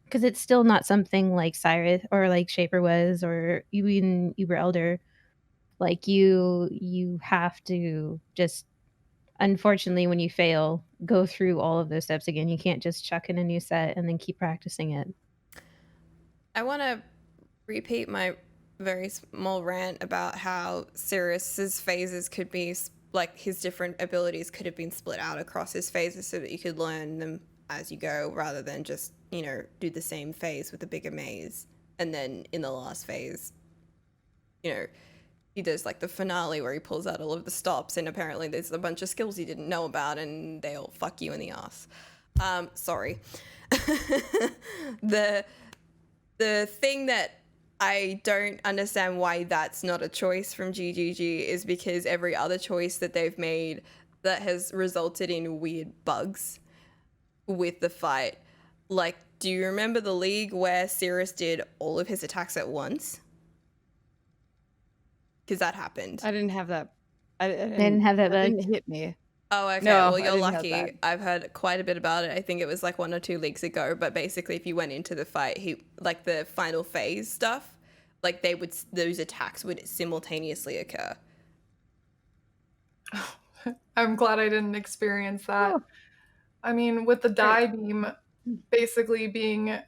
Speaker 4: Because it's still not something like Sirus or like Shaper was, or even Uber Elder. Like you have to just, unfortunately, when you fail, go through all of those steps again. You can't just chuck in a new set and then keep practicing it.
Speaker 1: I want to repeat my very small rant about how Sirus's phases could be like his different abilities could have been split out across his phases so that you could learn them as you go rather than just, you know, do the same phase with a bigger maze. And then in the last phase, you know, he does like the finale where he pulls out all of the stops and apparently there's a bunch of skills he didn't know about and they all fuck you in the ass. Sorry. the thing that I don't understand why that's not a choice from GGG is because every other choice that they've made that has resulted in weird bugs with the fight. Like, do you remember the league where Sirus did all of his attacks at once? Because that happened.
Speaker 2: I didn't have that. I
Speaker 4: didn't have that bug.
Speaker 2: didn't hit me.
Speaker 1: Oh, okay.
Speaker 2: No,
Speaker 1: Well,
Speaker 2: I
Speaker 1: you're
Speaker 2: didn't have
Speaker 1: lucky.
Speaker 2: that.
Speaker 1: I've heard quite a bit about it. I think it was like 1 or 2 leagues ago. But basically, if you went into the fight, like the final phase stuff, like those attacks would simultaneously occur.
Speaker 3: I'm glad I didn't experience that.
Speaker 2: Oh.
Speaker 3: I mean, with the die beam basically being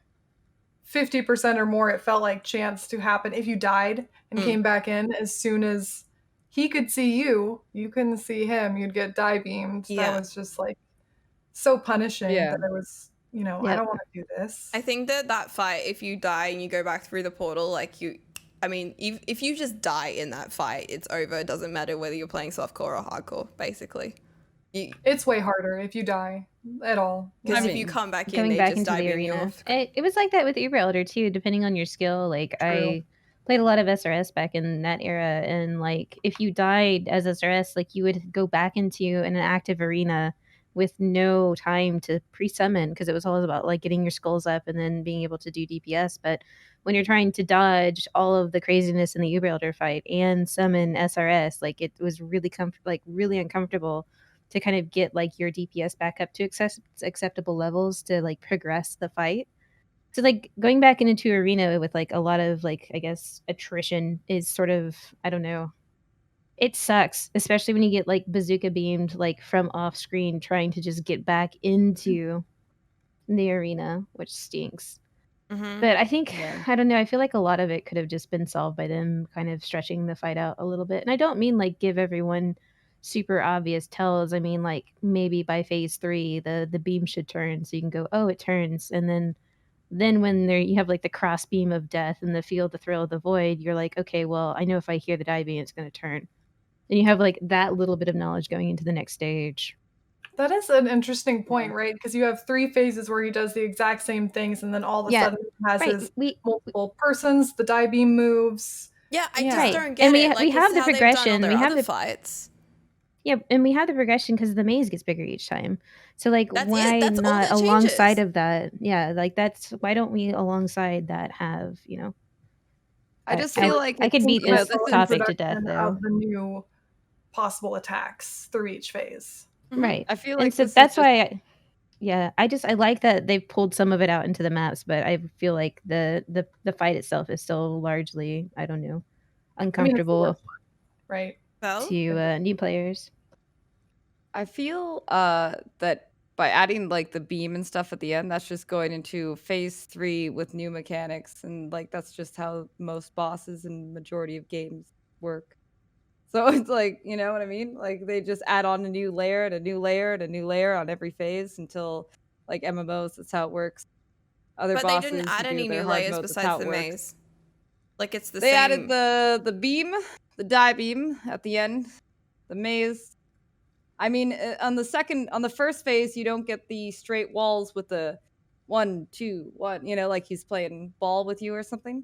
Speaker 3: 50% or more, it felt like chance to happen if you died and came back in as soon as he could see you, you couldn't see him, you'd get die beamed.
Speaker 1: Yeah.
Speaker 3: That was just like so punishing
Speaker 2: Yeah.
Speaker 3: that I was, you know, I
Speaker 4: Yep.
Speaker 3: don't want to do this.
Speaker 1: I think that fight, if you die and you go back through the portal, like I mean, if you just die in that fight, it's over. It doesn't matter whether you're playing softcore or hardcore, basically.
Speaker 3: It's way harder if you die at all.
Speaker 1: Because
Speaker 2: I
Speaker 1: if you
Speaker 2: mean,
Speaker 1: come back in,
Speaker 4: Coming
Speaker 1: they
Speaker 4: back
Speaker 1: just
Speaker 4: into
Speaker 1: dive
Speaker 4: the
Speaker 1: in you
Speaker 4: arena.
Speaker 1: off.
Speaker 4: It was like that with Uber Elder too, depending on your skill. Like I played a lot of SRS back in that era, and like if you died as SRS, like you would go back into an active arena with no time to pre-summon because it was all about like getting your skulls up and then being able to do DPS. But when you're trying to dodge all of the craziness in the Uber Elder fight and summon SRS, like it was really really uncomfortable to kind of get like your DPS back up to acceptable levels to like progress the fight. So like going back into arena with like a lot of like I guess attrition is sort of, I don't know. It sucks, especially when you get like bazooka beamed like from off screen trying to just get back into the arena, which stinks.
Speaker 1: Mm-hmm.
Speaker 4: But I think,
Speaker 2: Yeah.
Speaker 4: I don't know, I feel like a lot of it could have just been solved by them kind of stretching the fight out a little bit. And I don't mean like give everyone super obvious tells. I mean like maybe by phase 3 the beam should turn so you can go, oh, it turns. And then when there you have like the cross beam of death and the feel the thrill of the void, you're like, okay, well, I know if I hear the die beam, it's going to turn. And you have like that little bit of knowledge going into the next stage.
Speaker 3: That is an interesting point, right? Because you have 3 phases where he does the exact same things, and then all of a sudden he has
Speaker 4: right.
Speaker 3: his multiple persons, the die beam moves.
Speaker 1: Yeah, I
Speaker 3: Yeah.
Speaker 1: just
Speaker 4: Right.
Speaker 1: don't get
Speaker 4: And we-
Speaker 1: it. Like,
Speaker 4: we have
Speaker 1: it's
Speaker 4: the
Speaker 1: how they've done all
Speaker 4: progression.
Speaker 1: their
Speaker 4: We have
Speaker 1: other
Speaker 4: the-
Speaker 1: fights.
Speaker 4: Yeah, and we have the progression because the maze gets bigger each time. So like
Speaker 1: That's it.
Speaker 4: why
Speaker 1: That's all
Speaker 4: not
Speaker 1: that
Speaker 4: alongside
Speaker 1: changes.
Speaker 4: of that? Yeah, like that's why don't we alongside that have, you know,
Speaker 2: I just feel like
Speaker 4: I could beat
Speaker 2: you know,
Speaker 4: this
Speaker 2: this is
Speaker 4: topic to death
Speaker 3: introduction
Speaker 4: though.
Speaker 3: of the new possible attacks through each phase.
Speaker 4: Right.
Speaker 2: I feel
Speaker 4: And
Speaker 2: like
Speaker 4: so
Speaker 2: this is
Speaker 4: that's
Speaker 2: just-
Speaker 4: why I like that they've pulled some of it out into the maps, but I feel like the fight itself is still largely, I don't know,
Speaker 3: I mean, it's the
Speaker 4: uncomfortable
Speaker 3: worst one, right?
Speaker 1: Well,
Speaker 4: to new players.
Speaker 2: I feel that by adding like the beam and stuff at the end, that's just going into phase 3 with new mechanics, and like that's just how most bosses and majority of games work. So it's like, you know what I mean? Like they just add on a new layer and a new layer and a new layer on every phase until like MMOs, that's how it works. Other
Speaker 1: but they
Speaker 2: bosses,
Speaker 1: didn't add
Speaker 2: you do
Speaker 1: any
Speaker 2: their
Speaker 1: new
Speaker 2: hard
Speaker 1: layers
Speaker 2: mode, that's how
Speaker 1: besides
Speaker 2: it
Speaker 1: the
Speaker 2: works.
Speaker 1: maze. Like, it's the
Speaker 2: They
Speaker 1: same.
Speaker 2: added the beam, the die beam at the end, the maze. I mean, on the first phase, you don't get the straight walls with the 1, 2, 1. You know, like he's playing ball with you or something.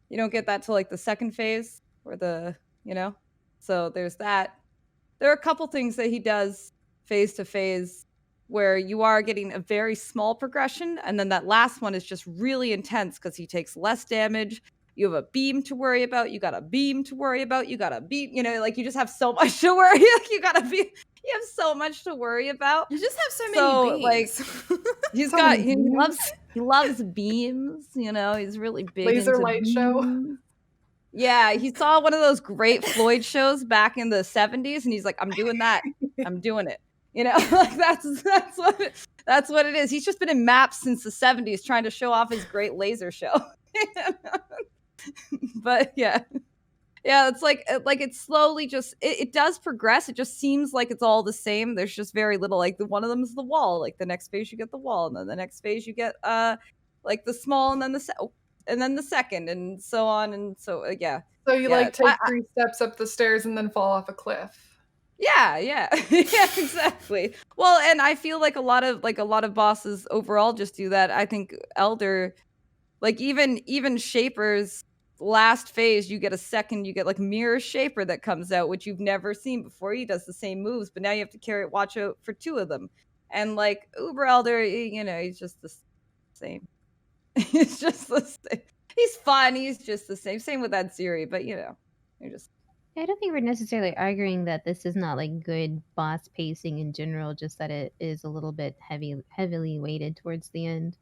Speaker 2: You don't get that till like the second phase, or So there's that. There are a couple things that he does phase to phase where you are getting a very small progression, and then that last one is just really intense because he takes less damage. You have a beam to worry about. You got a beam to worry about. You got a beam. You know, like you just have so much to worry. You have so much to worry about.
Speaker 1: You just have so
Speaker 2: So,
Speaker 1: many beams.
Speaker 2: He's
Speaker 3: So
Speaker 2: got
Speaker 3: many
Speaker 2: he loves beams. You know, he's really big
Speaker 3: Laser
Speaker 2: into
Speaker 3: light show.
Speaker 2: beams. Yeah, he saw one of those great Floyd shows back in the 70s, and he's like, I'm doing that. I'm doing it. You know, like that's what it is. He's just been in maps since the 70s trying to show off his great laser show. But yeah, it's like it's slowly just it does progress. It just seems like it's all the same. There's just very little, like one of them is the wall. Like the next phase you get the wall, and then the next phase you get like the small, and then the second, and so on, and so yeah.
Speaker 3: So you
Speaker 2: Yeah,
Speaker 3: like take 3 steps up the stairs and then fall off a cliff.
Speaker 2: Yeah, yeah, yeah, exactly. Well, and I feel like a lot of bosses overall just do that. I think Elder, like even Shaper's last phase, you get like Mirror Shaper that comes out, which you've never seen before. He does the same moves, but now you have to watch out for 2 of them. And like Uber Elder, he's just the same. He's just the same. He's fun. He's just the same. Same with that Ziri, but you're just.
Speaker 4: I don't think we're necessarily arguing that this is not like good boss pacing in general, just that it is a little bit heavily weighted towards the end.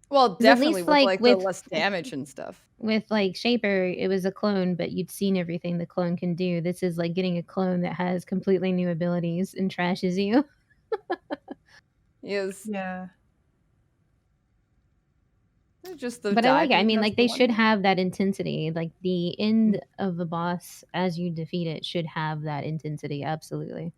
Speaker 2: Well,
Speaker 4: 'Cause at
Speaker 2: definitely
Speaker 4: least,
Speaker 2: with
Speaker 4: like,
Speaker 2: the
Speaker 4: with
Speaker 2: less damage and stuff.
Speaker 4: with like Shaper, it was a clone, but you'd seen everything the clone can do. This is like getting a clone that has completely new abilities and trashes you.
Speaker 2: Is
Speaker 3: Yeah.
Speaker 2: just the
Speaker 4: But I like it. I
Speaker 2: diving,
Speaker 4: mean,
Speaker 2: that's
Speaker 4: like
Speaker 2: the
Speaker 4: they
Speaker 2: one
Speaker 4: should
Speaker 2: thing.
Speaker 4: have that intensity. Like the end of a boss as you defeat it should have that intensity. Absolutely.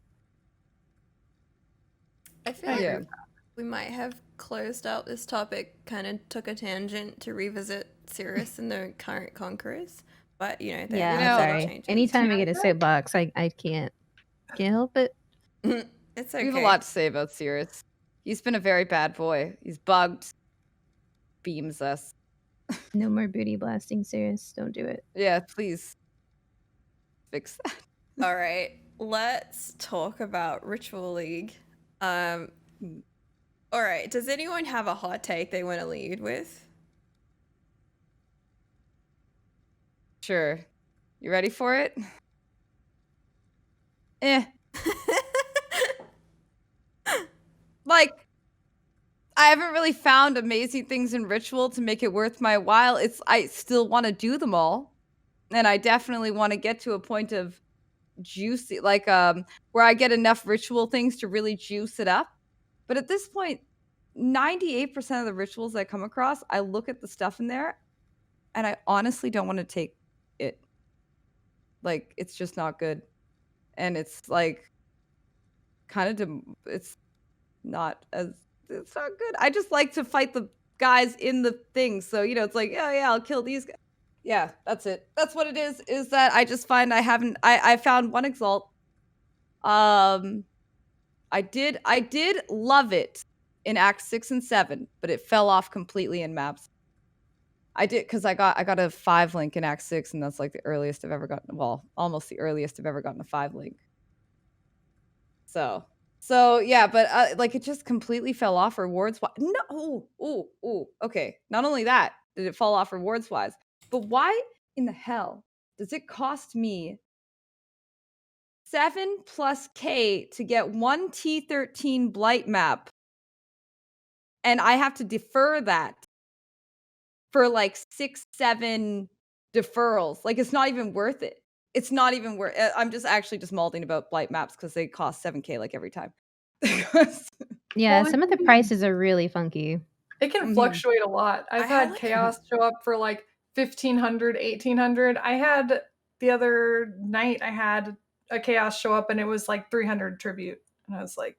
Speaker 1: I feel
Speaker 3: I
Speaker 1: like
Speaker 3: agree
Speaker 2: Yeah.
Speaker 3: with
Speaker 1: we might have closed out this topic, kind of took a tangent to revisit Sirus and the current conquerors. But, there
Speaker 4: Yeah,
Speaker 1: are
Speaker 2: know,
Speaker 1: a lot of
Speaker 4: sorry.
Speaker 1: changes.
Speaker 4: Anytime I
Speaker 3: Yeah,
Speaker 4: get a soapbox, I can't help it.
Speaker 1: It's
Speaker 2: We have a
Speaker 1: okay.
Speaker 2: lot to say about Sirus. He's been a very bad boy. He's bugged. Beams us.
Speaker 4: No more booty blasting, Sirius. Don't do it.
Speaker 2: Yeah, please fix that.
Speaker 1: All right, let's talk about Ritual League. All right, does anyone have a hot take they want to lead with?
Speaker 2: Sure. You ready for it? Like, I haven't really found amazing things in Ritual to make it worth my while. I still want to do them all. And I definitely want to get to a point of juicy, like where I get enough Ritual things to really juice it up. But at this point, 98% of the rituals I come across, I look at the stuff in there and I honestly don't want to take it. Like, it's just not good. And it's like it's not good. I just like to fight the guys in the things. So, it's like, oh yeah, I'll kill these guys. Yeah, that's it. That's what it is that I just find I found one exalt. I did love it in Act 6 and 7, but it fell off completely in maps. I did because I got a 5 link in Act 6, and that's like the earliest I've ever gotten. Well, almost the earliest I've ever gotten a 5 link. So yeah, but like it just completely fell off rewards wise. No, okay. Not only that did it fall off rewards wise, but why in the hell does it cost me 7+K to get one T13 blight map, and I have to defer that for like 6-7 deferrals? Like, it's not even worth it. It's not even worth. I'm just malding about blight maps because they cost 7K like every time.
Speaker 4: Yeah,
Speaker 3: Well,
Speaker 4: some of the prices are really funky.
Speaker 3: It can
Speaker 2: Mhm.
Speaker 3: fluctuate a lot. I've
Speaker 1: I
Speaker 3: had
Speaker 1: had,
Speaker 3: chaos show up for like 1,500, 1,800. I had the other night, I had a chaos show up and it was like 300 tribute. And I was like,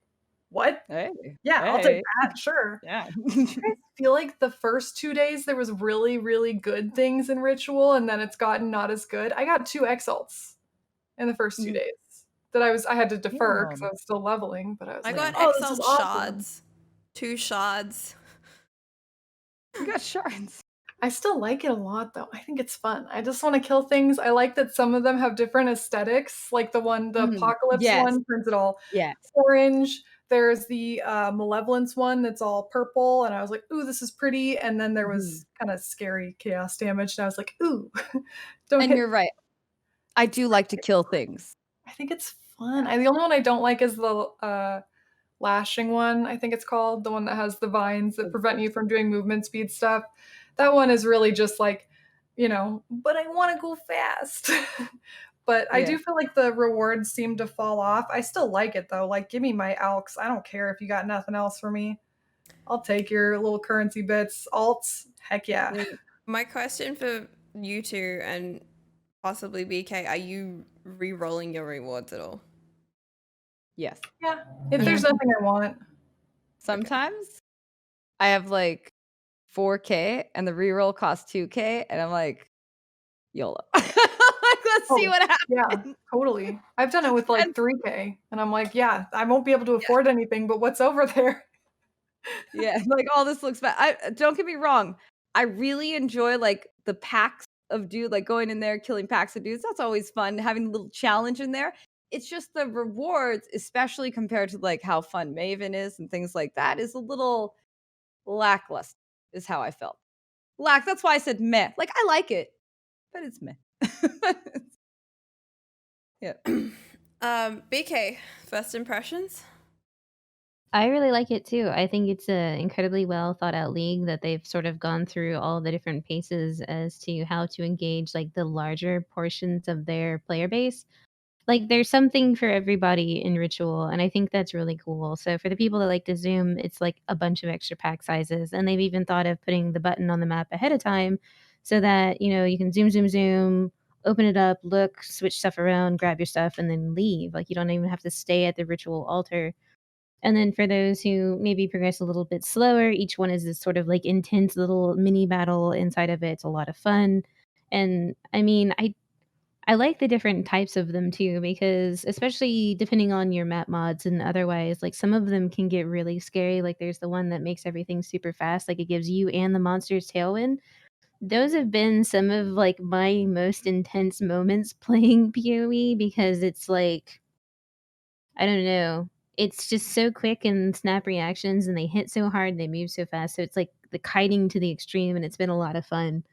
Speaker 3: what?
Speaker 2: Hey,
Speaker 3: Yeah, I'll take
Speaker 2: hey.
Speaker 3: that, sure.
Speaker 2: Yeah.
Speaker 3: I feel like the first 2 days there was really, really good things in Ritual, and then it's gotten not as good. I got 2 exalts in the first 2
Speaker 2: Mhm.
Speaker 3: days that I had to defer because
Speaker 2: Yeah.
Speaker 3: I was still leveling, but I was
Speaker 1: I
Speaker 3: like,
Speaker 1: got
Speaker 3: oh, this is
Speaker 1: Exalt
Speaker 3: awesome.
Speaker 1: shards. 2 shards.
Speaker 2: You got shards.
Speaker 3: I still like it a lot though. I think it's fun. I just want to kill things. I like that some of them have different aesthetics. Like the apocalypse
Speaker 2: Yes.
Speaker 3: one turns it all
Speaker 2: Yes.
Speaker 3: orange. There's the malevolence one that's all purple, and I was like, ooh, this is pretty. And then there was kind of scary chaos damage, and I was like, ooh, don't
Speaker 2: And
Speaker 3: hit.
Speaker 2: you're right. I do like to kill things.
Speaker 3: I think it's fun. The only one I don't like is the lashing one, I think it's called, the one that has the vines that prevent you from doing movement speed stuff. That one is really just like, but I want to go fast. But I do feel like the rewards seem to fall off. I still like it though. Like, give me my alks. I don't care if you got nothing else for me. I'll take your little currency bits. Alts, heck yeah.
Speaker 1: My question for you two and possibly BK, are you re-rolling your rewards at all?
Speaker 2: Yes.
Speaker 3: Yeah. If there's nothing I want.
Speaker 2: Sometimes I have like 4K and the reroll costs 2K, and I'm like, YOLO. Like, Let's see
Speaker 3: Oh,
Speaker 2: what happens.
Speaker 3: Yeah, totally. I've done it with like
Speaker 2: And-
Speaker 3: 3K, and I'm like, yeah, I won't be able to afford anything, but what's over there?
Speaker 2: Yeah, like all this looks bad. I don't get me wrong. I really enjoy like the packs of dude, like going in there, killing packs of dudes. That's always fun, having a little challenge in there. It's just the rewards, especially compared to like how fun Maven is and things like that, is a little lackluster, is how I felt. That's why I said meh. Like I like it, but it's meh. Yeah.
Speaker 1: BK, first impressions?
Speaker 4: I really like it too. I think it's a incredibly well thought out league that they've sort of gone through all the different paces as to how to engage like the larger portions of their player base. Like there's something for everybody in Ritual, and I think that's really cool. So for the people that like to zoom, it's like a bunch of extra pack sizes, and they've even thought of putting the button on the map ahead of time so that, you know, you can zoom, open it up, look, switch stuff around, grab your stuff, and then leave. Like you don't even have to stay at the Ritual altar. And then for those who maybe progress a little bit slower, each one is this sort of like intense little mini battle inside of it. It's a lot of fun. And I mean, I like the different types of them too, because especially depending on your map mods and otherwise, like some of them can get really scary. Like there's the one that makes everything super fast, like it gives you and the monsters tailwind. Those have been some of like my most intense moments playing PoE because it's like, I don't know. It's just so quick and snap reactions, and they hit so hard, they move so fast. So it's like the kiting to the extreme, and it's been a lot of fun.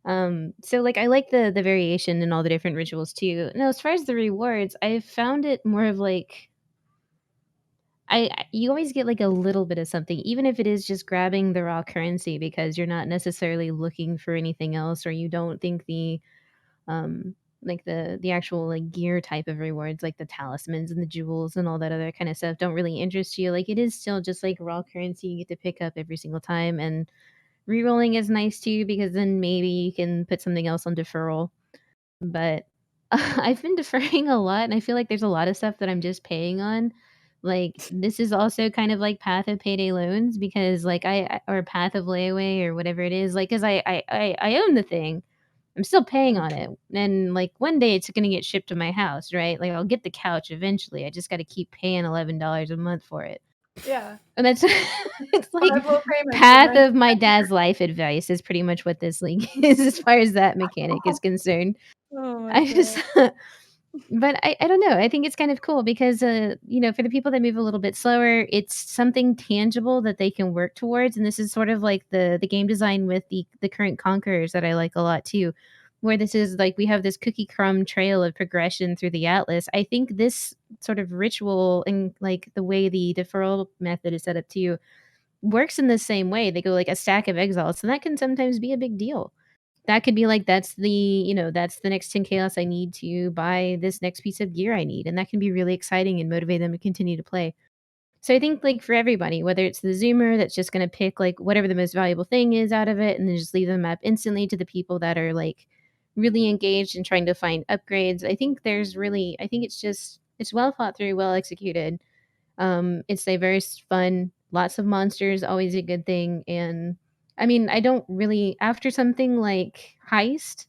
Speaker 4: So like I like the variation in all the different rituals too. Now, as far as the rewards, I've found it more of like you always get like a little bit of something, even if it is just grabbing the raw currency because you're not necessarily looking for anything else, or you don't think the like the actual like gear type of rewards like the talismans and the jewels and all that other kind of stuff don't really interest you. Like it is still just like raw currency you get to pick up every single time, and rerolling is nice too because then maybe you can put something else on deferral. But I've been deferring a lot, and I feel like there's a lot of stuff that I'm just paying on. Like this is also kind of like Path of Payday Loans because like or Path of Layaway or whatever it is. Like because I own the thing, I'm still paying on it, and like one day it's gonna get shipped to my house, right? Like I'll get the couch eventually. I just got to keep paying $11 a month for it,
Speaker 3: Yeah.
Speaker 4: and that's it's like
Speaker 3: 5 low payments, and
Speaker 4: path
Speaker 3: then
Speaker 4: of my dad's life advice is pretty much what this league is as far as that mechanic is concerned.
Speaker 2: Oh my
Speaker 4: I
Speaker 2: god.
Speaker 4: just but I don't know. I think it's kind of cool because you know, for the people that move a little bit slower, it's something tangible that they can work towards. And this is sort of like the game design with the current conquerors that I like a lot too. Where this is like we have this cookie crumb trail of progression through the atlas. I think this sort of ritual and like the way the deferral method is set up too works in the same way. They go like a stack of exiles, so that can sometimes be a big deal. That could be like, that's the, you know, that's the next 10 chaos I need to buy this next piece of gear I need. And that can be really exciting and motivate them to continue to play. So I think like for everybody, whether it's the Zoomer that's just going to pick like whatever the most valuable thing is out of it and then just leave the map instantly, to the people that are like really engaged and trying to find upgrades. I think it's well thought through, well executed. It's diverse, fun, lots of monsters, always a good thing. And I mean, I don't really, after something like Heist,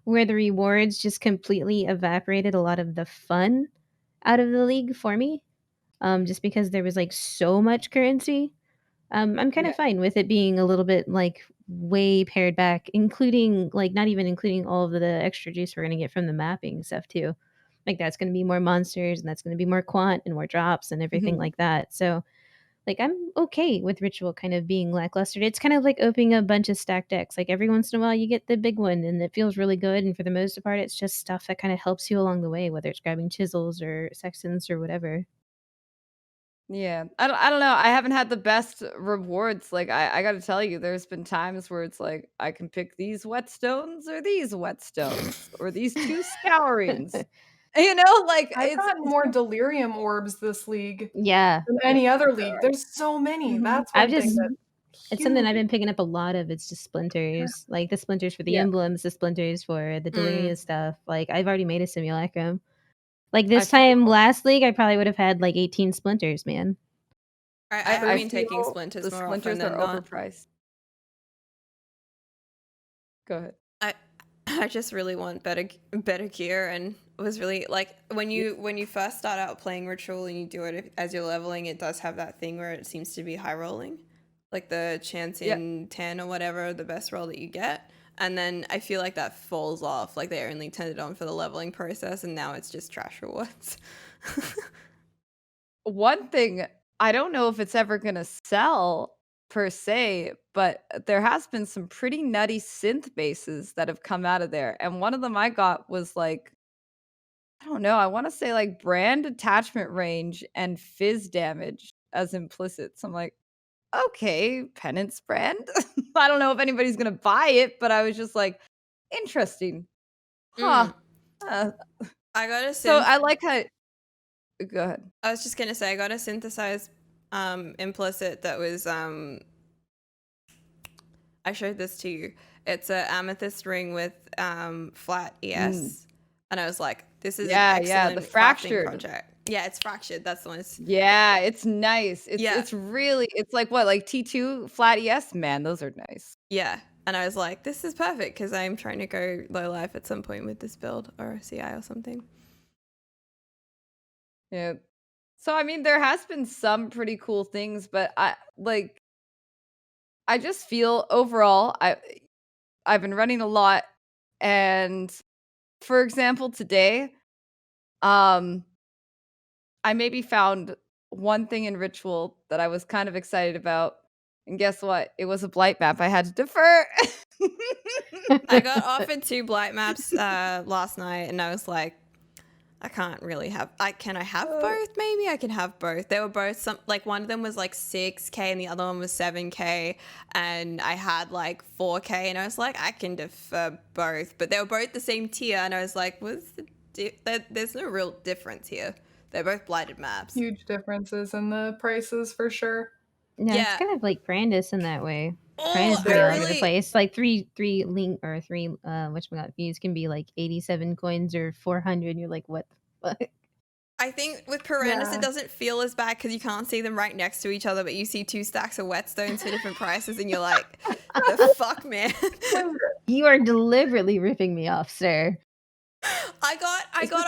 Speaker 4: where the rewards just completely evaporated a lot of the fun out of the league for me, just because there was like so much currency. I'm kind of fine with it being a little bit like way pared back, including like not even including all of the extra juice we're gonna get from the mapping stuff too. Like that's gonna be more monsters and that's gonna be more quant and more drops and everything like that. So like I'm okay with ritual kind of being lackluster. It's kind of like opening a bunch of stacked decks. Like every once in a while you get the big one and it feels really good. And for the most part, it's just stuff that kind of helps you along the way, whether it's grabbing chisels or sextants or whatever.
Speaker 2: Yeah. I don't know. I haven't had the best rewards. Like I got to tell you, there's been times where it's like I can pick these whetstones or these whetstones or these two scourings. You know, like
Speaker 3: I've gotten more delirium orbs this league
Speaker 4: Yeah.
Speaker 3: than any other league. There's so many.
Speaker 2: Mhm.
Speaker 3: That's
Speaker 4: I've
Speaker 3: one thing
Speaker 4: just
Speaker 3: that's
Speaker 4: It's something I've
Speaker 3: huge.
Speaker 4: been picking up a lot of. It's just splinters. Like the splinters for the emblems, the splinters for the delirious stuff. Like I've already made a simulacrum. Like this time last league, I probably would have had like 18 splinters, man.
Speaker 1: I have been taking
Speaker 2: feel
Speaker 1: splinters
Speaker 2: the
Speaker 1: more often
Speaker 2: splinters
Speaker 1: than
Speaker 2: are
Speaker 1: not.
Speaker 2: overpriced. Go ahead.
Speaker 1: I I just really want better gear, and it was really like when you first start out playing Ritual and you do it as you're leveling, it does have that thing where it seems to be high rolling, like the chance in 10 or whatever, the best roll that you get. And then I feel like that falls off, like they only turned it on for the leveling process, and now it's just trash rewards.
Speaker 2: One thing, I don't know if it's ever going to sell per se, but there has been some pretty nutty synth bases that have come out of there. And one of them I got was like, I don't know, I want to say like brand attachment range and fizz damage as implicit. So I'm like, okay, penance brand. I don't know if anybody's going to buy it, but I was just like, interesting. Huh.
Speaker 1: I got a
Speaker 2: So I like how. Go ahead.
Speaker 1: I was just gonna say I got a synthesized implicit that was I showed this to you. It's an amethyst ring with flat ES, and I was like, this is an excellent
Speaker 2: the
Speaker 1: crafting
Speaker 2: fractured
Speaker 1: project. Yeah, it's fractured. That's the one.
Speaker 2: Yeah, it's nice. It's really, it's like what, like T2 flat ES? Man, those are nice.
Speaker 1: Yeah, and I was like, this is perfect because I'm trying to go low life at some point with this build or CI or something.
Speaker 2: Yeah. So I mean, there has been some pretty cool things, but I just feel overall I've been running a lot, and for example, today, I maybe found one thing in Ritual that I was kind of excited about, and guess what? It was a blight map I had to defer.
Speaker 1: I got offered 2 blight maps last night, and I was like, I can't really have. Can I have both? Maybe I can have both. They were both like one of them was like 6K and the other one was 7K, and I had like 4K, and I was like, I can defer both, but they were both the same tier, and I was like, there's no real difference here. They're both blighted maps.
Speaker 3: Huge differences in the prices for sure.
Speaker 4: Yeah, it's kind of like Brandis in that way.
Speaker 1: Oh,
Speaker 4: pretty all over the place. Like three link or three whatchamacallit views can be like 87 coins or 400. You're like, what the fuck?
Speaker 1: I think with Perandus it doesn't feel as bad because you can't see them right next to each other, but you see 2 stacks of whetstones for different prices, and you're like, the fuck, man.
Speaker 4: You are deliberately ripping me off, sir.
Speaker 1: I got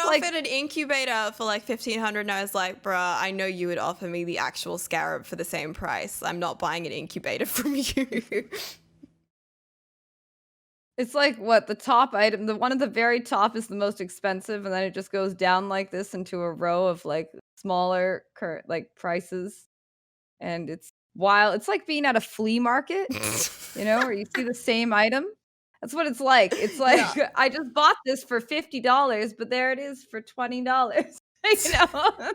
Speaker 1: offered an incubator for like 1,500, and I was like, bruh, I know you would offer me the actual scarab for the same price. I'm not buying an incubator from you.
Speaker 2: It's like what the top item, the one at the very top is the most expensive, and then it just goes down like this into a row of like smaller like prices, and it's wild. It's like being at a flea market, you know, where you see the same item. That's what it's like. It's like I just bought this for $50, but there it is for $20. You know.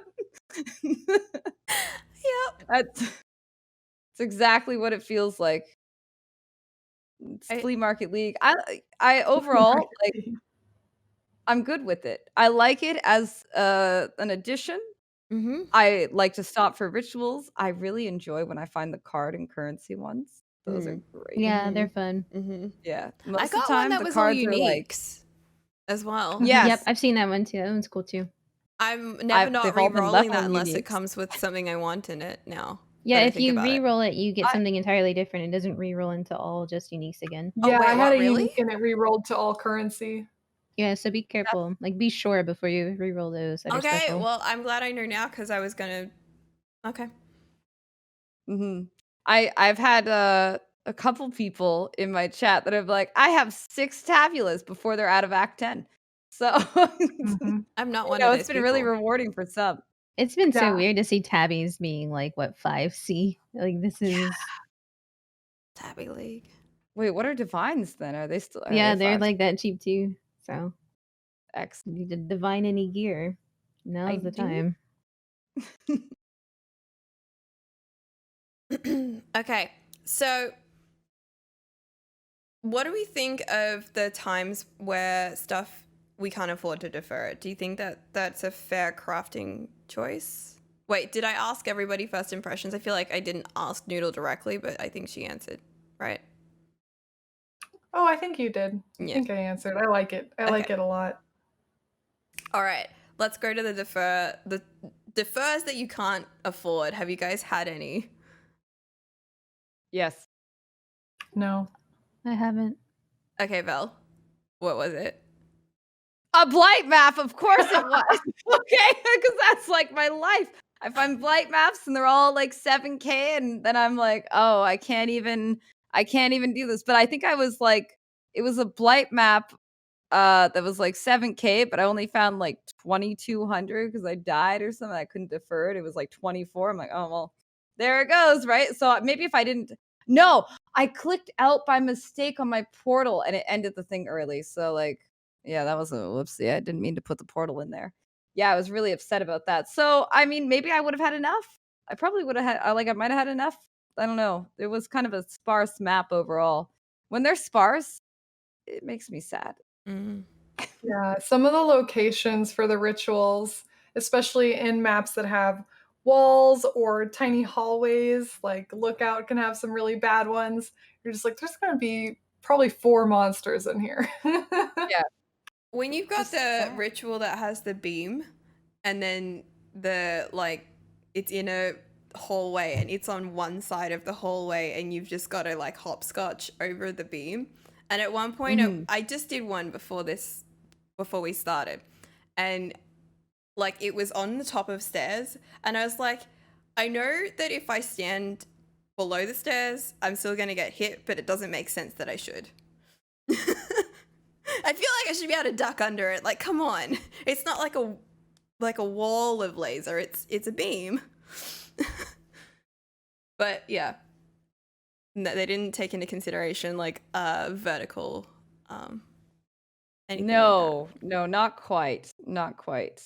Speaker 1: Yep.
Speaker 2: That's exactly what it feels like. It's flea market league. I overall like. I'm good with it. I like it as an addition.
Speaker 1: Mm-hmm.
Speaker 2: I like to stop for rituals. I really enjoy when I find the card and currency ones. Those are great.
Speaker 4: Yeah, they're fun.
Speaker 1: Mm-hmm.
Speaker 2: Yeah,
Speaker 1: I got one that was all uniques as well.
Speaker 2: Yes.
Speaker 4: Yep, I've seen that one too. That one's cool too.
Speaker 1: I'm never not re-rolling that unless it comes with something I want in it now.
Speaker 4: Yeah, if you re-roll it, you get something entirely different. It doesn't re-roll into all just uniques again.
Speaker 3: Yeah, I had a unique and it re-rolled to all currency.
Speaker 4: Yeah, so be careful. Yeah. Like, be sure before you re-roll those.
Speaker 1: Okay, well, I'm glad I know now because I was gonna. Okay.
Speaker 2: I've had a couple people in my chat that have like, I have 6 tabulas before they're out of Act 10. So
Speaker 1: I'm not one of those.
Speaker 2: It's been really rewarding for some.
Speaker 4: It's been so weird to see tabbies being like what 5C. Like this is
Speaker 1: Tabby League.
Speaker 2: Wait, what are divines then? Are they still?
Speaker 4: Yeah, they're like that cheap too. So
Speaker 2: X.
Speaker 4: You need to divine any gear. Now's the time.
Speaker 1: Okay, so what do we think of the times where stuff we can't afford to defer it? Do you think that that's a fair crafting choice? Wait, did I ask everybody first impressions? I feel like I didn't ask Noodle directly, but I think she answered, right?
Speaker 3: Oh, I think you did. I think I answered. I like it. I like it a lot.
Speaker 1: All right, let's go to the defers that you can't afford. Have you guys had any?
Speaker 2: Yes.
Speaker 3: No.
Speaker 4: I haven't.
Speaker 1: Okay, Vel. What was it?
Speaker 2: A blight map, of course it was. Okay, because that's like my life. I find blight maps and they're all like 7K, and then I'm like, oh, I can't even do this. But I think I was like, it was a blight map that was like 7K, but I only found like 2,200 because I died or something. I couldn't defer it. It was like 24. I'm like, oh well, there it goes, right? So maybe if I didn't, no, I clicked out by mistake on my portal and it ended the thing early. So like, yeah, that was a whoopsie. I didn't mean to put the portal in there. Yeah, I was really upset about that. So I mean, maybe I would have had enough. I probably would have had, I might have had enough. I don't know. It was kind of a sparse map overall. When they're sparse, it makes me sad.
Speaker 1: Mm.
Speaker 3: Yeah, some of the locations for the rituals, especially in maps that have walls or tiny hallways, like Lookout can have some really bad ones. You're just like, there's going to be probably 4 monsters in here.
Speaker 2: Yeah.
Speaker 1: When you've got
Speaker 2: Just
Speaker 1: the
Speaker 2: sad.
Speaker 1: ritual that has the beam, and then the like, it's in a hallway and it's on one side of the hallway, and you've just got to like hopscotch over the beam. And at one point, I just did one before we started, and like it was on the top of stairs, and I was like, I know that if I stand below the stairs, I'm still gonna get hit, but it doesn't make sense that I should. I feel like I should be able to duck under it. Like, come on, it's not like a wall of laser. It's a beam. But yeah, no, they didn't take into consideration like vertical. Anything like
Speaker 2: No, no, not quite. Not quite.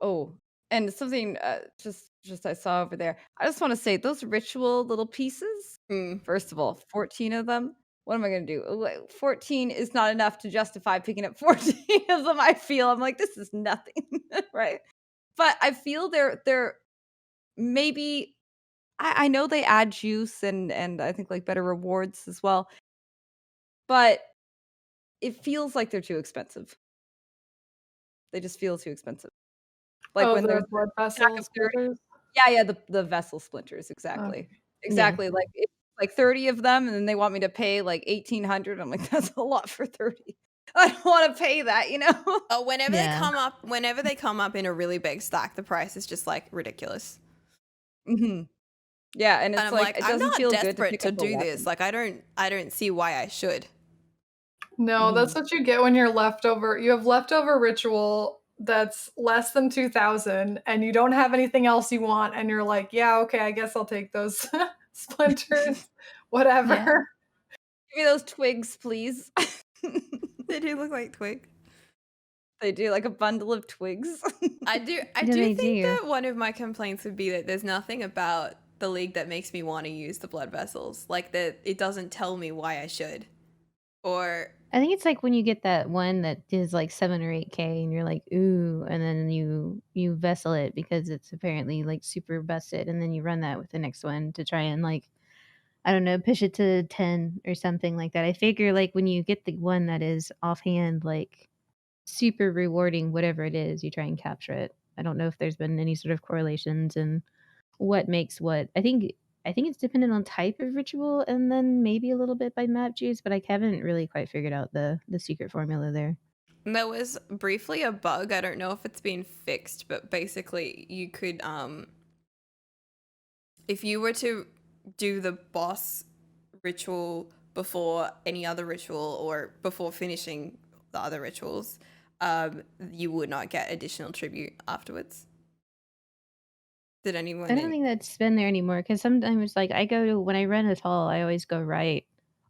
Speaker 2: Oh, and something just I saw over there. I just want to say those ritual little pieces.
Speaker 1: that.
Speaker 2: First of all, 14 of them. What am I going to do? 14 is not enough to justify picking up 14 of them. I feel I'm like, this is nothing, right? But I feel they're maybe I know they add juice and I think like better rewards as well. But it feels like they're too expensive. They just feel too expensive. Like
Speaker 3: Oh,
Speaker 2: when
Speaker 3: the
Speaker 2: there's
Speaker 3: blood
Speaker 2: a
Speaker 3: vessel
Speaker 2: stack of 30.
Speaker 3: splitters?
Speaker 2: Yeah, the vessel splinters, exactly.
Speaker 3: Okay.
Speaker 2: Exactly, like, it's like 30 of them, and then they want me to pay, like, 1,800. I'm like, "That's a lot for 30." I don't wanna pay that, you know?
Speaker 1: Oh, whenever
Speaker 4: Yeah.
Speaker 1: they come up in a really big stack, the price is just like ridiculous.
Speaker 2: Mhm. Yeah, and
Speaker 1: And
Speaker 2: it's
Speaker 1: I'm
Speaker 2: like,
Speaker 1: like,
Speaker 2: it
Speaker 1: I'm
Speaker 2: doesn't
Speaker 1: not
Speaker 2: feel good to
Speaker 1: desperate
Speaker 2: pick
Speaker 1: to
Speaker 2: up a
Speaker 1: do this.
Speaker 2: weapon.
Speaker 1: Like, I don't see why I should.
Speaker 3: No, that's what you get when you're leftover. You have leftover ritual that's less than 2,000 and you don't have anything else you want and you're like, "Yeah, okay, I guess I'll take those splinters, whatever."
Speaker 4: Yeah.
Speaker 2: Give me those twigs, please.
Speaker 1: They do look like twig.
Speaker 2: They do, like a bundle of twigs.
Speaker 1: I do
Speaker 4: Yeah, they
Speaker 1: think
Speaker 4: do.
Speaker 1: that one of my complaints would be that there's nothing about the league that makes me want to use the blood vessels. Like that it doesn't tell me why I should. Or
Speaker 4: I think it's like when you get that one that is like 7 or 8K and you're like, ooh, and then you vessel it because it's apparently like super busted, and then you run that with the next one to try and like, I don't know, push it to 10 or something like that. I figure like when you get the one that is offhand like super rewarding, whatever it is, you try and capture it. I don't know if there's been any sort of correlations in what makes what. I think it's dependent on type of ritual and then maybe a little bit by map juice, but I haven't really quite figured out the secret formula there.
Speaker 1: there was briefly a bug. I don't know if it's been fixed, but basically you could if you were to do the boss ritual before any other ritual or before finishing the other rituals, you would not get additional tribute afterwards. Did anyone?
Speaker 4: I don't think that's been there anymore because sometimes like when I run a toll, I always go right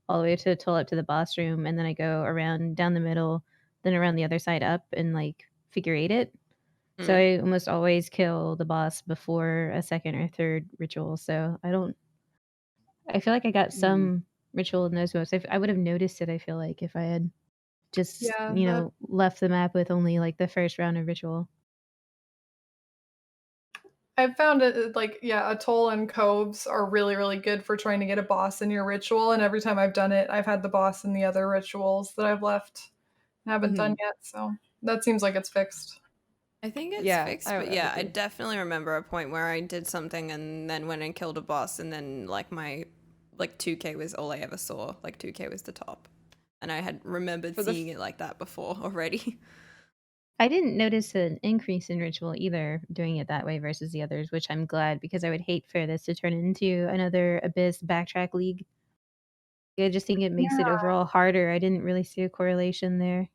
Speaker 4: all the way to the toll up to the boss room, and then I go around down the middle, then around the other side up and like figure eight it. So I almost always kill the boss before a second or third ritual. So I feel like I got some ritual in those modes. I would have noticed it, I feel like, if I had just,
Speaker 3: Yeah,
Speaker 4: left the map with only like the first round of ritual.
Speaker 3: I've found it like, yeah, atoll and coves are really, really good for trying to get a boss in your ritual. And every time I've done it, I've had the boss in the other rituals that I've left and haven't done yet. So that seems like it's fixed.
Speaker 1: I think it's
Speaker 2: Yeah,
Speaker 1: fixed,
Speaker 2: I
Speaker 1: but
Speaker 2: would
Speaker 1: yeah, I
Speaker 2: agree.
Speaker 1: definitely remember a point where I did something and then went and killed a boss, and then like my 2K was all I ever saw. Like 2K was the top. and I had remembered
Speaker 2: For the
Speaker 1: seeing it like that before already.
Speaker 4: I didn't notice an increase in ritual either doing it that way versus the others, which I'm glad because I would hate for this to turn into another Abyss backtrack league. I just think it makes it overall harder. I didn't really see a correlation there.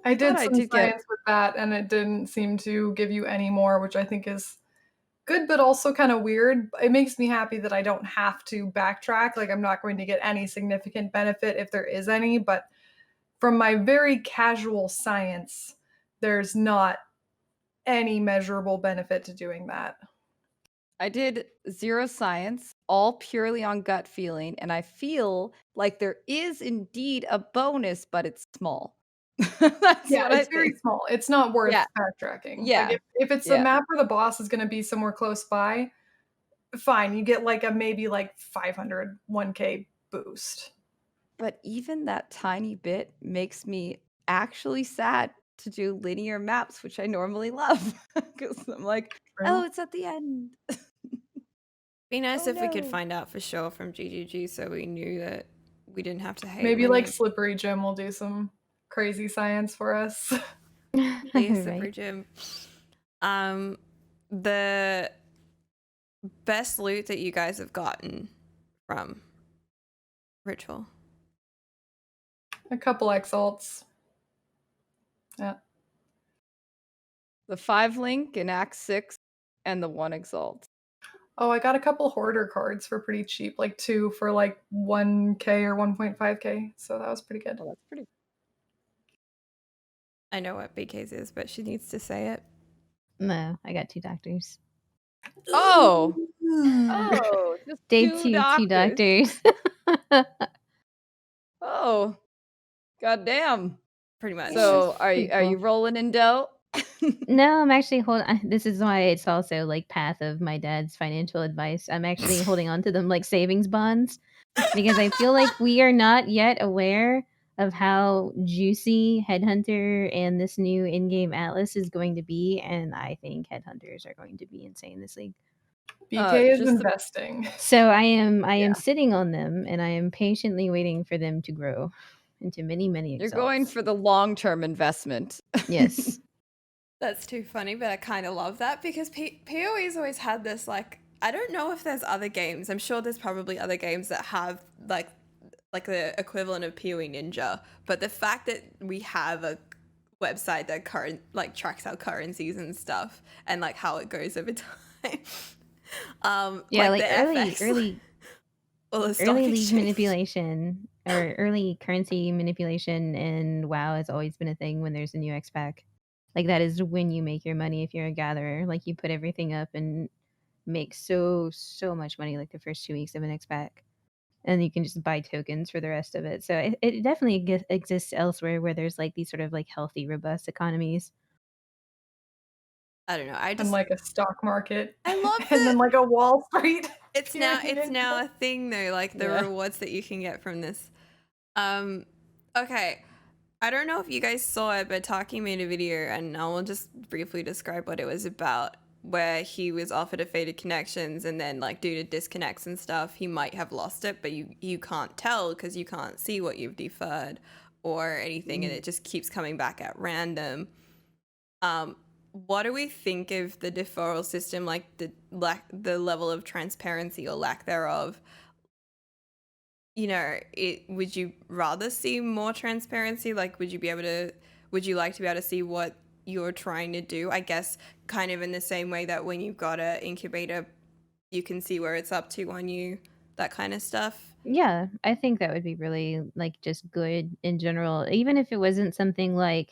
Speaker 3: I did
Speaker 2: Thought I
Speaker 3: some
Speaker 2: did get-
Speaker 3: science with that, and it didn't seem to give you any more, which I think is good, but also kind of weird. It makes me happy that I don't have to backtrack. Like, I'm not going to get any significant benefit if there is any, but from my very casual science, there's not any measurable benefit to doing that.
Speaker 2: I did 0 science, all purely on gut feeling, and I feel like there is indeed a bonus, but it's small. That's
Speaker 3: Yeah,
Speaker 2: what I
Speaker 3: it's very
Speaker 2: think.
Speaker 3: small. It's not worth
Speaker 2: Yeah.
Speaker 3: backtracking.
Speaker 2: Yeah.
Speaker 3: Like if it's
Speaker 2: Yeah.
Speaker 3: the map where the boss is going to be somewhere close by, fine, you get like a maybe like 500 1k boost.
Speaker 2: But even that tiny bit makes me actually sad to do linear maps, which I normally love. Because I'm like, oh, it's at the end.
Speaker 1: Be nice
Speaker 2: Oh,
Speaker 1: if we could
Speaker 2: no.
Speaker 1: find out for sure from GGG so we knew that we didn't have to hate.
Speaker 3: Maybe like
Speaker 1: linear.
Speaker 3: Slippery Jim will do some crazy science for us.
Speaker 1: Please, Slippery
Speaker 4: Right.
Speaker 1: Jim. The best loot that you guys have gotten from Ritual.
Speaker 3: A couple exalts. Yeah.
Speaker 2: The 5 link in Act 6 and the 1 exalt.
Speaker 3: Oh, I got a couple hoarder cards for pretty cheap, like 2 for like 1k or 1.5k. So that was pretty good.
Speaker 2: Oh, that's pretty.
Speaker 1: I know what BK's is, but she needs to say it.
Speaker 4: No, I got 2 doctors.
Speaker 2: Oh. Oh, just
Speaker 4: Day
Speaker 2: 2
Speaker 4: 2, 2
Speaker 2: doctors.
Speaker 4: doctors.
Speaker 2: Oh. Goddamn.
Speaker 1: Pretty much.
Speaker 2: So are
Speaker 4: pretty
Speaker 2: you
Speaker 4: cool.
Speaker 2: rolling in dough?
Speaker 4: No, I'm actually this is why it's also like path of my dad's financial advice. I'm actually holding on to them like savings bonds because I feel like we are not yet aware of how juicy Headhunter and this new in-game Atlas is going to be, and I think Headhunters are going to be insane this league.
Speaker 3: BK is
Speaker 2: just the-
Speaker 3: investing.
Speaker 4: So I am sitting on them, and I am patiently waiting for them to grow into many, many
Speaker 2: You're
Speaker 4: exalts.
Speaker 2: going for the long-term investment.
Speaker 4: Yes.
Speaker 1: That's too funny, but I kind of love that because PoE's always had this, like, I don't know if there's other games. I'm sure there's probably other games that have like the equivalent of PoE Ninja, but the fact that we have a website that tracks our currencies and stuff and like how it goes over time.
Speaker 4: Yeah, like
Speaker 1: the FX,
Speaker 4: early
Speaker 1: or the stock
Speaker 4: league
Speaker 1: exchange.
Speaker 4: manipulation or early currency manipulation in WoW has always been a thing when there's a new X pack. Like that is when you make your money if you're a gatherer. Like you put everything up and make so much money like the first 2 weeks of an X pack. And you can just buy tokens for the rest of it. So it definitely exists elsewhere where there's like these sort of like healthy, robust economies.
Speaker 1: I don't know.
Speaker 3: And like a stock market.
Speaker 1: I love
Speaker 3: and then
Speaker 1: that-
Speaker 3: like a Wall Street.
Speaker 1: It's now a thing though, like the
Speaker 2: Yeah.
Speaker 1: rewards that you can get from this. Okay. I don't know if you guys saw it, but Taki made a video and I will just briefly describe what it was about, where he was offered a faded connections and then like due to disconnects and stuff, he might have lost it, but you can't tell because you can't see what you've deferred or anything and it just keeps coming back at random. What do we think of the deferral system, like the level of transparency or lack thereof? You know, would you rather see more transparency? Like, would you like to be able to see what you're trying to do? I guess kind of in the same way that when you've got an incubator, you can see where it's up to on you, that kind of stuff.
Speaker 4: Yeah, I think that would be really like just good in general. Even if it wasn't something like,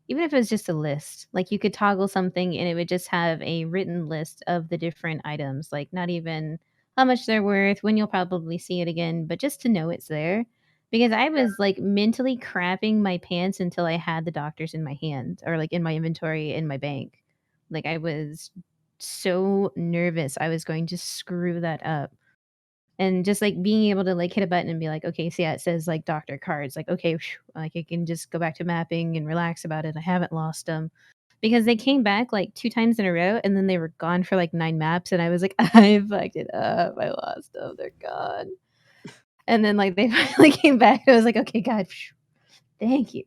Speaker 4: even if it was just a list, like you could toggle something and it would just have a written list of the different items, like not even how much they're worth, when you'll probably see it again, but just to know it's there. Because I was like mentally crapping my pants until I had the doctors in my hand or like in my inventory in my bank. Like I was so nervous I was going to screw that up. And just like being able to like hit a button and be like, okay, see, it says like doctor cards, like, okay, like I can just go back to mapping and relax about it. I haven't lost them because they came back like 2 times in a row and then they were gone for like 9 maps. And I was like, I fucked it up. I lost them. They're gone. And then like they finally came back. I was like, okay, God, Thank you.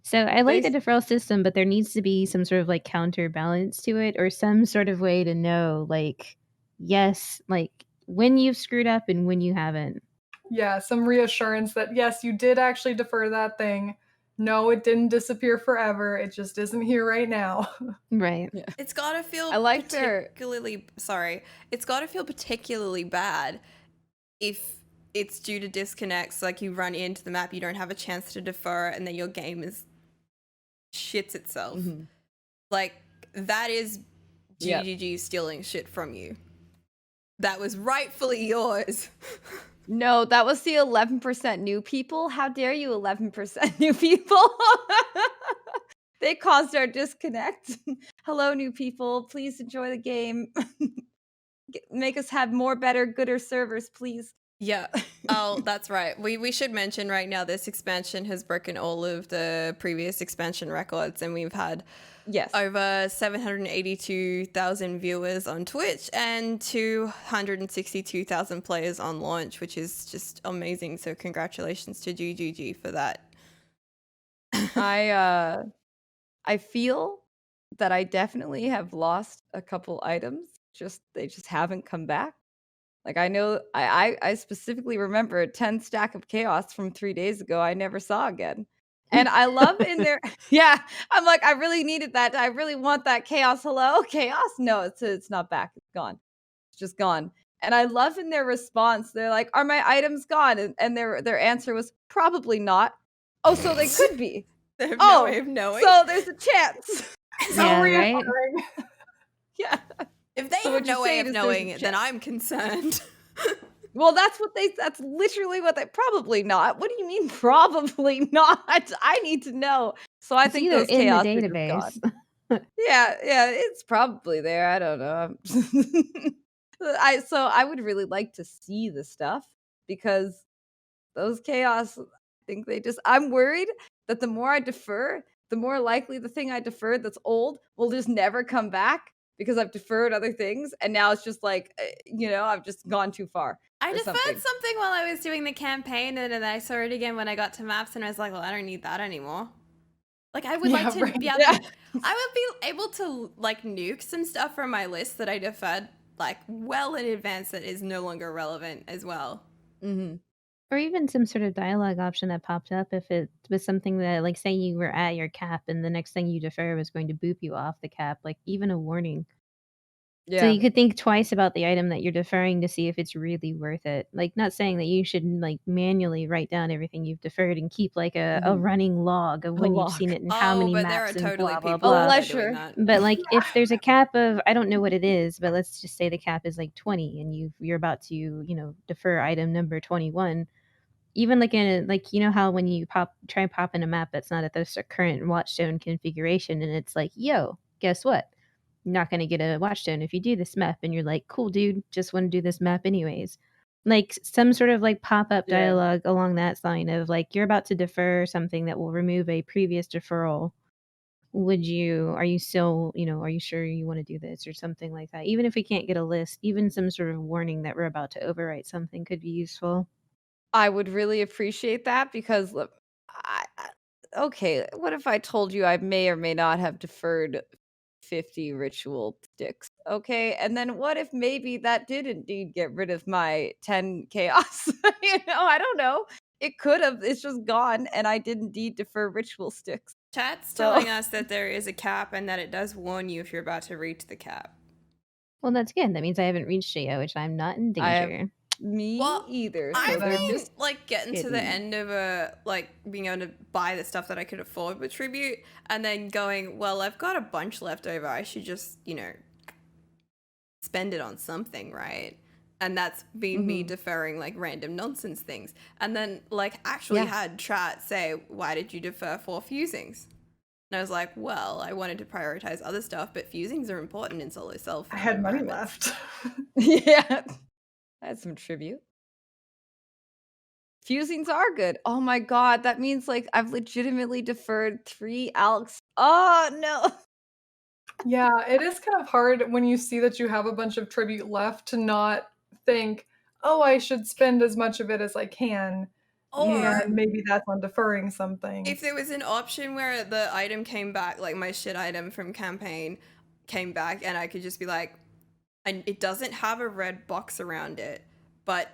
Speaker 4: So I like the
Speaker 2: They-
Speaker 4: deferral system, but there needs to be some sort of like counterbalance to it, or some sort of way to know, like, yes, like when you've screwed up and when you haven't.
Speaker 3: Yeah, some reassurance that yes, you did actually defer that thing. No, it didn't disappear forever. It just isn't here right now.
Speaker 4: Right.
Speaker 2: Yeah.
Speaker 1: It's gotta feel
Speaker 2: I like their-
Speaker 1: particularly sorry. It's gotta feel particularly bad if it's due to disconnects, like you run into the map, you don't have a chance to defer, and then your game is shits itself.
Speaker 2: Mhm.
Speaker 1: Like that is
Speaker 2: Yep.
Speaker 1: GGG stealing shit from you. That was rightfully yours.
Speaker 2: No, that was the 11% new people. How dare you, 11% new people? They caused our disconnect. Hello, new people. Please enjoy the game. Make us have more, better, gooder servers, please.
Speaker 1: Yeah. Oh, that's right. We should mention right now this expansion has broken all of the previous expansion records, and we've had
Speaker 2: Yes.
Speaker 1: over 782,000 viewers on Twitch and 262,000 players on launch, which is just amazing. So congratulations to GGG for that.
Speaker 2: I feel that I definitely have lost a couple items. They just haven't come back. Like I know I specifically remember a 10 stack of chaos from 3 days ago I never saw again. And I love in there yeah, I'm like, I really needed that. I really want that chaos. Hello, chaos? No, it's not back. It's gone. It's just gone. And I love in their response, they're like, are my items gone? And their answer was probably not. Oh, so they could be.
Speaker 1: They have no way of
Speaker 2: Oh,
Speaker 1: knowing.
Speaker 2: so there's a chance.
Speaker 3: So
Speaker 4: Yeah, right?
Speaker 3: reassuring.
Speaker 2: Yeah.
Speaker 1: If they
Speaker 2: So
Speaker 1: have
Speaker 2: what you're
Speaker 1: no way
Speaker 2: saying
Speaker 1: of
Speaker 2: is there's a
Speaker 1: knowing it, then
Speaker 2: chance.
Speaker 1: I'm concerned.
Speaker 2: Well, that's literally what they probably not. What do you mean probably not? I need to know. So I
Speaker 4: It's
Speaker 2: think
Speaker 4: either
Speaker 2: those
Speaker 4: in the
Speaker 2: chaos are just
Speaker 4: database.
Speaker 2: gone. Yeah, it's probably there. I don't know. I would really like to see the stuff because those chaos, I think I'm worried that the more I defer, the more likely the thing I deferred that's old will just never come back because I've deferred other things and now it's just like I've just gone too far.
Speaker 1: I
Speaker 2: or
Speaker 1: deferred
Speaker 2: something.
Speaker 1: something while I was doing the campaign, and then I saw it again when I got to maps, and I was like, well, I don't need that anymore. Like, I would
Speaker 3: Yeah,
Speaker 1: like to
Speaker 3: right.
Speaker 1: be able
Speaker 2: Yeah.
Speaker 1: to, I would be able to, like, nuke some stuff from my list that I deferred, like, well in advance that is no longer relevant as well.
Speaker 2: Mm-hmm.
Speaker 4: Or even some sort of dialogue option that popped up if it was something that, like, say you were at your cap and the next thing you defer was going to boop you off the cap, like, even a warning.
Speaker 2: Yeah.
Speaker 4: So you could think twice about the item that you're deferring to see if it's really worth it. Like, not saying that you should, like, manually write down everything you've deferred and keep, like, a
Speaker 2: Mhm.
Speaker 4: running log of
Speaker 2: A
Speaker 4: when you've
Speaker 2: log.
Speaker 4: seen it and how
Speaker 1: Oh,
Speaker 4: many
Speaker 1: but there are
Speaker 4: maps and
Speaker 1: totally
Speaker 4: blah, blah,
Speaker 1: people
Speaker 4: blah.
Speaker 1: out there
Speaker 2: leisure.
Speaker 1: doing that.
Speaker 4: But, like, if there's a cap of, I don't know what it is, but let's just say the cap is, like, 20 and you're about to, defer item number 21. Even, like, how when you try and pop in a map that's not at the current watchstone configuration and it's like, yo, guess what? You're not going to get a watchstone if you do this map. And you're like, cool, dude, just want to do this map anyways. Like, some sort of, like, pop-up
Speaker 2: Yeah.
Speaker 4: dialogue along that line of, like, you're about to defer something that will remove a previous deferral. Are you still, are you sure you want to do this or something like that? Even if we can't get a list, even some sort of warning that we're about to overwrite something could be useful.
Speaker 2: I would really appreciate that because look, okay, what if I told you I may or may not have deferred 50 ritual sticks? Okay, and then what if maybe that did indeed get rid of my 10 chaos? I don't know. It could have. It's just gone, and I did indeed defer ritual sticks.
Speaker 1: Chat's
Speaker 2: So-
Speaker 1: telling us that there is a cap and that it does warn you if you're about to reach the cap.
Speaker 4: Well, that's good. That means I haven't reached it yet, which I'm not in
Speaker 2: I have-
Speaker 4: danger.
Speaker 2: Me
Speaker 1: Well,
Speaker 2: either. So
Speaker 1: I've
Speaker 2: they're
Speaker 1: been
Speaker 2: just
Speaker 1: like getting to the
Speaker 2: hidden.
Speaker 1: end of being able to buy the stuff that I could afford with tribute, and then going, well, I've got a bunch left over. I should just spend it on something, right? And that's been me deferring like random nonsense things, and then like actually
Speaker 2: Yeah.
Speaker 1: had chat say, why did you defer 4 fusings? And I was like, well, I wanted to prioritize other stuff, but fusings are important in solo self.
Speaker 3: I had money
Speaker 1: environments.
Speaker 3: left.
Speaker 2: Yeah. I had some tribute. Fusings are good. Oh my god, that means like I've legitimately deferred 3 Alex. Oh no.
Speaker 3: Yeah, it is kind of hard when you see that you have a bunch of tribute left to not think, oh, I should spend as much of it as I can.
Speaker 1: Or
Speaker 3: And maybe that's on deferring something.
Speaker 1: if there was an option where the item came back, like my shit item from campaign came back, and I could just be like, and it doesn't have a red box around it, but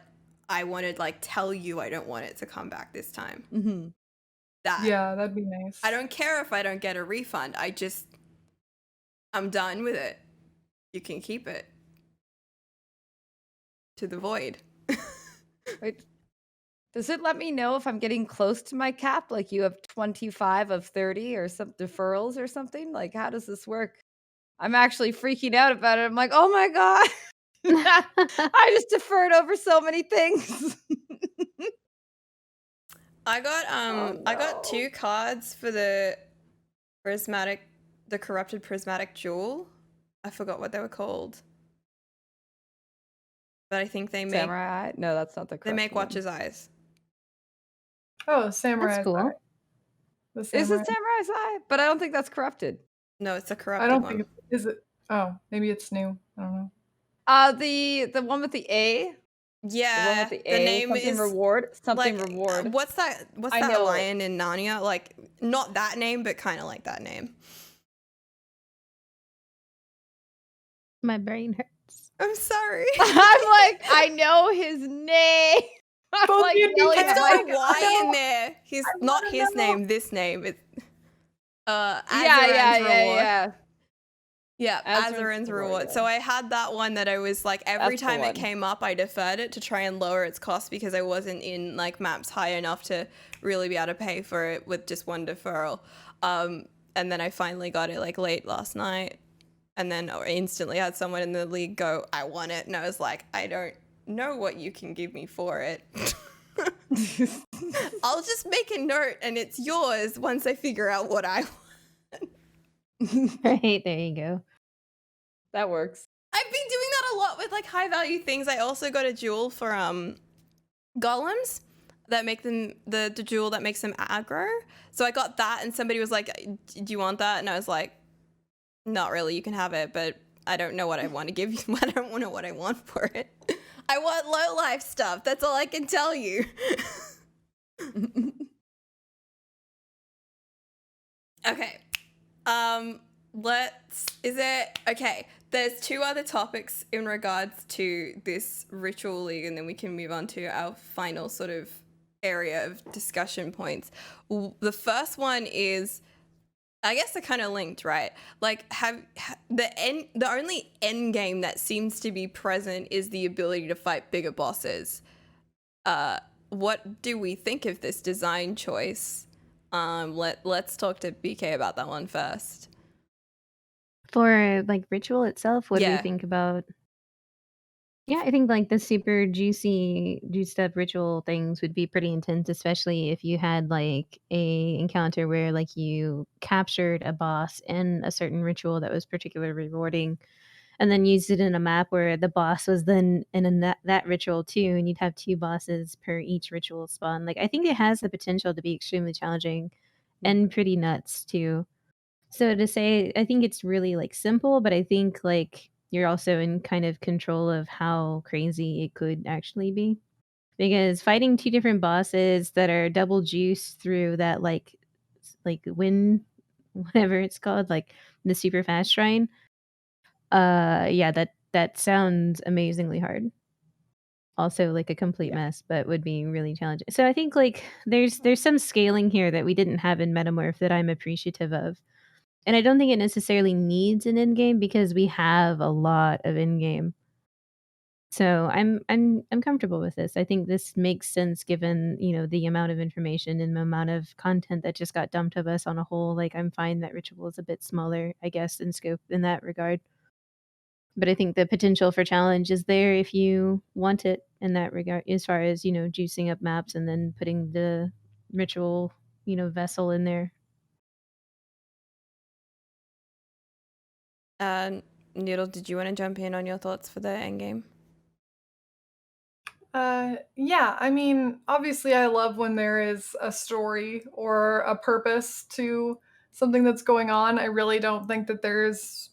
Speaker 1: I want to like tell you I don't want it to come back this time.
Speaker 2: Mm-hmm.
Speaker 1: That
Speaker 3: Yeah, that'd be nice.
Speaker 1: I don't care if I don't get a refund. I'm done with it. You can keep it. To the void.
Speaker 2: Wait, does it let me know if I'm getting close to my cap? Like you have 25 of 30 or some deferrals or something? Like, how does this work? I'm actually freaking out about it. I'm like, oh my God. I just deferred over so many things.
Speaker 1: I got I got
Speaker 2: no.
Speaker 1: 2 cards for the corrupted prismatic jewel. I forgot what they were called. But I think they make
Speaker 2: Samurai Eye? No, that's not the correct
Speaker 1: they make
Speaker 2: one.
Speaker 1: Watcher's Eyes.
Speaker 3: Oh, Samurai.
Speaker 4: That's cool.
Speaker 3: The
Speaker 2: Is
Speaker 3: Samurai.
Speaker 2: it Samurai's Eye? But I don't think that's corrupted.
Speaker 1: No, it's a
Speaker 3: I
Speaker 1: corrupted
Speaker 3: don't
Speaker 1: one.
Speaker 3: think is it. Oh, maybe it's new. I don't know.
Speaker 2: The one with the A.
Speaker 1: Yeah,
Speaker 2: The one with the
Speaker 1: the
Speaker 2: A.
Speaker 1: name
Speaker 2: Something
Speaker 1: is
Speaker 2: reward. Something
Speaker 1: like,
Speaker 2: reward.
Speaker 1: What's that
Speaker 2: I know.
Speaker 1: lion in Narnia? Like, not that name, but kind of like that name.
Speaker 4: My brain hurts.
Speaker 1: I'm sorry.
Speaker 2: I'm like, I know his name. I'm
Speaker 3: Both
Speaker 2: like
Speaker 3: D&D
Speaker 2: yelling
Speaker 1: It's
Speaker 2: at
Speaker 1: got
Speaker 2: my
Speaker 1: a Y
Speaker 3: know.
Speaker 1: in there. He's
Speaker 3: I
Speaker 1: not
Speaker 3: wanna
Speaker 1: his
Speaker 3: know.
Speaker 1: name. This name. It's
Speaker 2: yeah,
Speaker 1: Azaren's Reward. Yeah,
Speaker 2: Azaren's
Speaker 1: Azaren's
Speaker 2: Reward,
Speaker 1: Reward.
Speaker 2: yeah.
Speaker 1: So I had that one that I was like, every
Speaker 2: That's the
Speaker 1: time it
Speaker 2: one.
Speaker 1: came up, I deferred it to try and lower its cost because I wasn't in like maps high enough to really be able to pay for it with just one deferral. And then I finally got it like late last night, and then instantly had someone in the league go, "I want it," and I was like, "I don't know what you can give me for it." I'll just make a note and it's yours once I figure out what I want.
Speaker 4: Right, there you go.
Speaker 2: That works.
Speaker 1: I've been doing that a lot with like high value things. I also got a jewel for golems that make them the jewel that makes them aggro. So I got that and somebody was like, "Do you want that?" And I was like, "Not really, you can have it, but I don't know what I want to give you. I don't know what I want for it. I want low life stuff. That's all I can tell you." Okay. There's 2 other topics in regards to this ritual league, and then we can move on to our final sort of area of discussion points. The first one is, I guess they're kind of linked, right? Like, the only end game that seems to be present is the ability to fight bigger bosses. What do we think of this design choice? Let's talk to BK about that one first.
Speaker 4: For like ritual itself, what do we
Speaker 1: Yeah.
Speaker 4: think about? Yeah, I think like the super juiced up ritual things would be pretty intense, especially if you had like a encounter where like you captured a boss in a certain ritual that was particularly rewarding, and then used it in a map where the boss was then in that ritual too, and you'd have 2 bosses per each ritual spawn. Like I think it has the potential to be extremely challenging and pretty nuts too. So to say, I think it's really like simple, but I think like you're also in kind of control of how crazy it could actually be. Because fighting 2 different bosses that are double juice through that like win whatever it's called, like the super fast shrine. Yeah, that sounds amazingly hard. Also like a complete mess, but would be really challenging. So I think like there's some scaling here that we didn't have in Metamorph that I'm appreciative of. And I don't think it necessarily needs an end game because we have a lot of end game. So I'm comfortable with this. I think this makes sense given, the amount of information and the amount of content that just got dumped of us on a whole. Like I'm fine that ritual is a bit smaller, I guess, in scope in that regard. But I think the potential for challenge is there if you want it in that regard, as far as, juicing up maps and then putting the ritual, vessel in there.
Speaker 1: Noodle, did you want to jump in on your thoughts for the endgame?
Speaker 3: Yeah, I mean, obviously I love when there is a story or a purpose to something that's going on. I really don't think that there's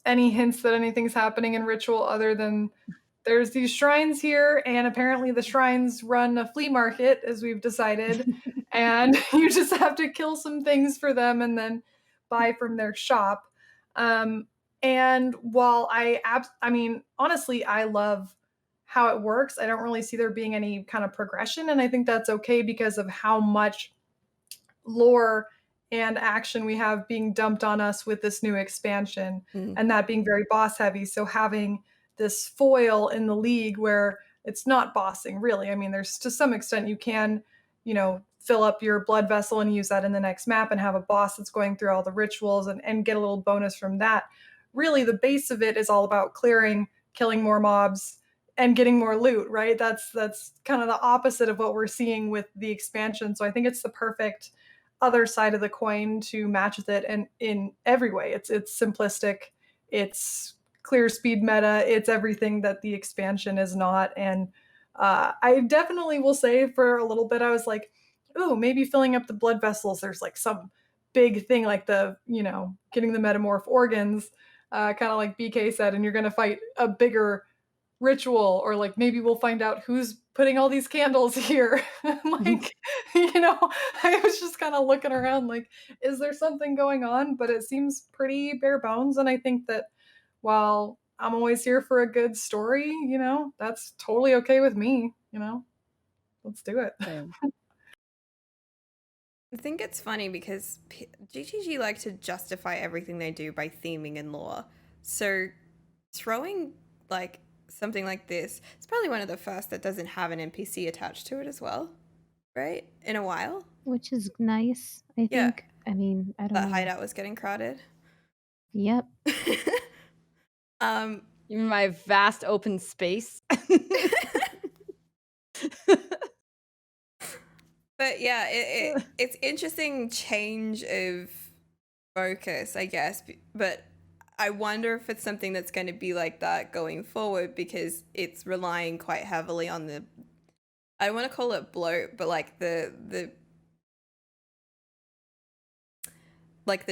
Speaker 3: any hints that anything's happening in ritual other than there's these shrines here, and apparently the shrines run a flea market, as we've decided, and you just have to kill some things for them and then buy from their shop. And while I mean, honestly, I love how it works. I don't really see there being any kind of progression, and I think that's okay because of how much lore and action we have being dumped on us with this new expansion, and that being very boss heavy. So having this foil in the league where it's not bossing really. I mean, there's to some extent you can, fill up your blood vessel and use that in the next map and have a boss that's going through all the rituals and get a little bonus from that. Really, the base of it is all about clearing, killing more mobs, and getting more loot, right? That's kind of the opposite of what we're seeing with the expansion. So I think it's the perfect other side of the coin to match with it, and in every way. It's simplistic, it's clear speed meta, it's everything that the expansion is not. And I definitely will say for a little bit I was like, ooh, maybe filling up the blood vessels, there's like some big thing like the getting the metamorph organs, kind of like BK said, and you're going to fight a bigger ritual, or like maybe we'll find out who's putting all these candles here. Like, I was just kind of looking around like, is there something going on? But it seems pretty bare bones, and I think that while I'm always here for a good story, that's totally okay with me. Let's do it.
Speaker 1: I think it's funny because GGG like to justify everything they do by theming and lore. So throwing like something like this, it's probably one of the first that doesn't have an NPC attached to it as well, right? In a while.
Speaker 4: Which is nice, I
Speaker 1: Yeah.
Speaker 4: think. I mean, I don't
Speaker 1: That
Speaker 4: know.
Speaker 1: hideout was getting crowded.
Speaker 4: Yep.
Speaker 2: You mean my vast open space?
Speaker 1: But yeah, it's interesting change of focus, I guess. But I wonder if it's something that's going to be like that going forward, because it's relying quite heavily on the, I don't want to call it bloat, but like the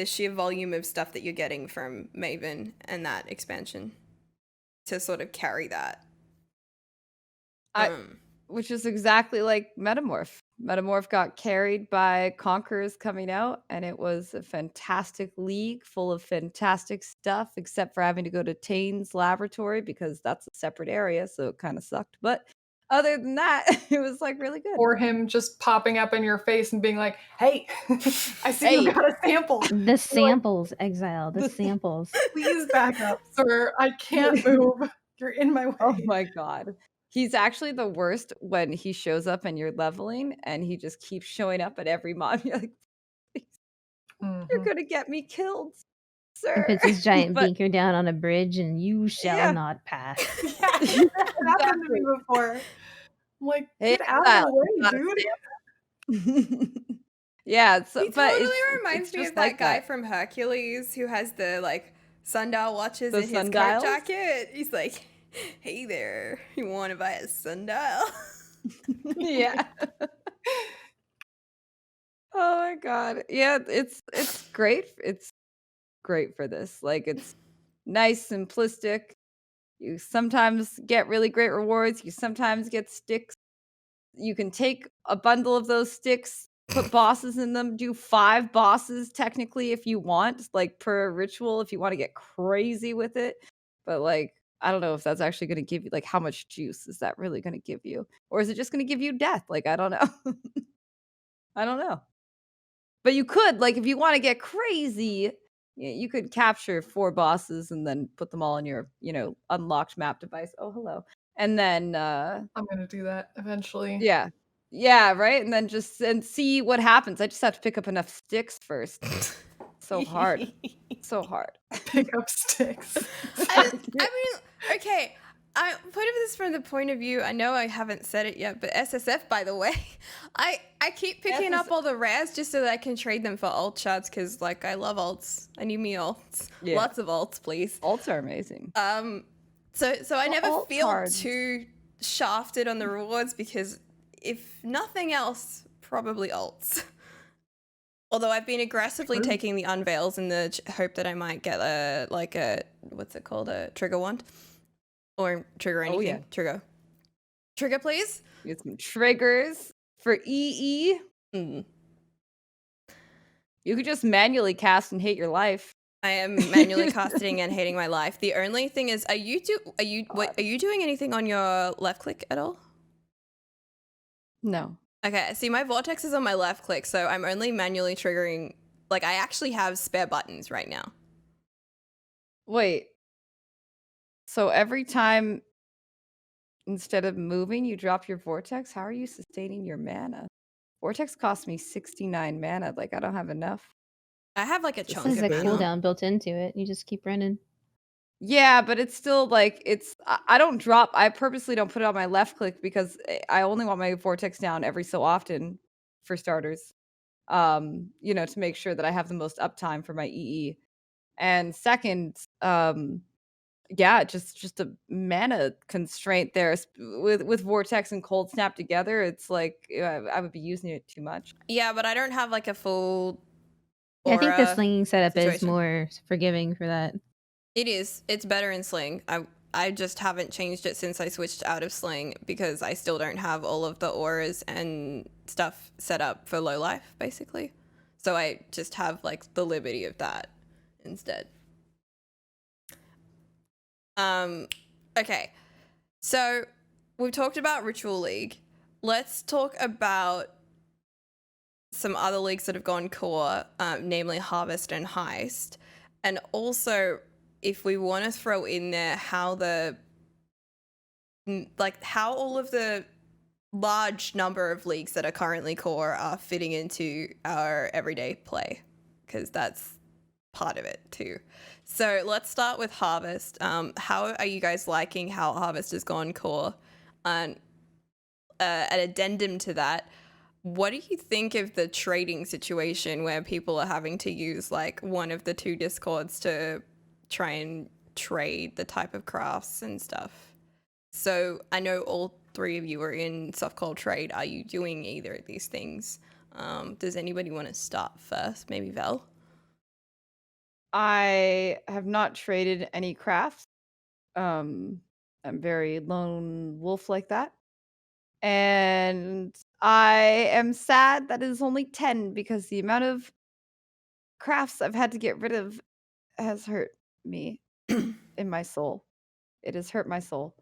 Speaker 1: sheer volume of stuff that you're getting from Maven and that expansion to sort of carry that.
Speaker 2: Which is exactly like Metamorph. Metamorph got carried by Conquerors coming out, and it was a fantastic league full of fantastic stuff, except for having to go to Tane's laboratory because that's a separate area, so it kind of sucked. But other than that, it was like really good.
Speaker 3: Or him just popping up in your face and being like, hey, I see you got a sample.
Speaker 4: The samples, Exile. The samples.
Speaker 3: Please back up, sir. I can't move. You're in my way.
Speaker 2: Oh my god. He's actually the worst when he shows up and you're leveling and he just keeps showing up at every mob. You're like, you're gonna get me killed, sir.
Speaker 4: Puts his giant beaker down on a bridge and you shall not pass.
Speaker 3: Yeah, that happened to me before. I'm like, get out of the way, dude.
Speaker 2: Yeah, so,
Speaker 1: he totally
Speaker 2: but
Speaker 1: reminds me of that guy from Hercules who has the like sundial watches in his coat jacket. He's like, hey there, you want to buy a sundial?
Speaker 2: Yeah. Oh my god. Yeah, it's great. It's great for this. Like, it's nice, simplistic. You sometimes get really great rewards. You sometimes get sticks. You can take a bundle of those sticks, put bosses in them, do 5 bosses technically if you want, like per ritual, if you want to get crazy with it. But like, I don't know if that's actually going to give you, like, how much juice is that really going to give you? Or is it just going to give you death? Like, I don't know. I don't know. But you could, like, if you want to get crazy, you could capture 4 bosses and then put them all in your, unlocked map device. Oh, hello. And then
Speaker 3: I'm gonna do that eventually.
Speaker 2: Yeah. Yeah, right? And then just see what happens. I just have to pick up enough sticks first. So hard. So hard.
Speaker 3: Pick up sticks.
Speaker 1: I mean, okay. I put this from the point of view, I know I haven't said it yet, but SSF, by the way, I keep picking up all the rares just so that I can trade them for alt shards, because like I love alts. I need me alts. Yeah. Lots of alts, please.
Speaker 2: Alts are amazing.
Speaker 1: So I never feel too shafted on the rewards, because if nothing else, probably alts. Although I've been aggressively taking the unveils in the hope that I might get a what's it called, a trigger wand. Or trigger anything.
Speaker 2: Oh, yeah.
Speaker 1: Trigger, please.
Speaker 2: Get some triggers for EE.
Speaker 1: Mm.
Speaker 2: You could just manually cast and hate your life.
Speaker 1: I am manually casting and hating my life. The only thing is, are you doing anything on your left click at all?
Speaker 2: No.
Speaker 1: Okay, see, my vortex is on my left click, so I'm only manually triggering. Like, I actually have spare buttons right now.
Speaker 2: Wait. So every time, instead of moving, you drop your vortex? How are you sustaining your mana? Vortex costs me 69 mana. Like, I don't have enough.
Speaker 1: I have like a
Speaker 2: This
Speaker 1: chunk
Speaker 4: There's
Speaker 1: of
Speaker 4: a
Speaker 1: mana.
Speaker 4: cooldown built into it. You just keep running.
Speaker 2: Yeah, but it's still like I don't drop. I purposely don't put it on my left click because I only want my vortex down every so often, for starters. To make sure that I have the most uptime for my EE. And second, yeah, just a mana constraint there with vortex and cold snap together. It's like I would be using it too much.
Speaker 1: Yeah, but I don't have like a full
Speaker 4: Yeah, I think the
Speaker 1: aura
Speaker 4: slinging setup is
Speaker 1: situation.
Speaker 4: more forgiving for that.
Speaker 1: It is. It's better in Sling. I just haven't changed it since I switched out of Sling because I still don't have all of the auras and stuff set up for low life, basically. So I just have like the liberty of that instead. Okay. So we've talked about Ritual League. Let's talk about some other leagues that have gone core, namely Harvest and Heist. And also, if we want to throw in there how all of the large number of leagues that are currently core are fitting into our everyday play, because that's part of it too. So let's start with Harvest. How are you guys liking how Harvest has gone core? And an addendum to that, what do you think of the trading situation where people are having to use like one of the two discords to try and trade the type of crafts and stuff? So I know all three of you are in soft cold trade. Are you doing either of these things? Does anybody want to start first? Maybe Vel?
Speaker 2: I have not traded any crafts. I'm very lone wolf like that. And I am sad that it is only 10 because the amount of crafts I've had to get rid of has hurt me in my soul. It has hurt my soul.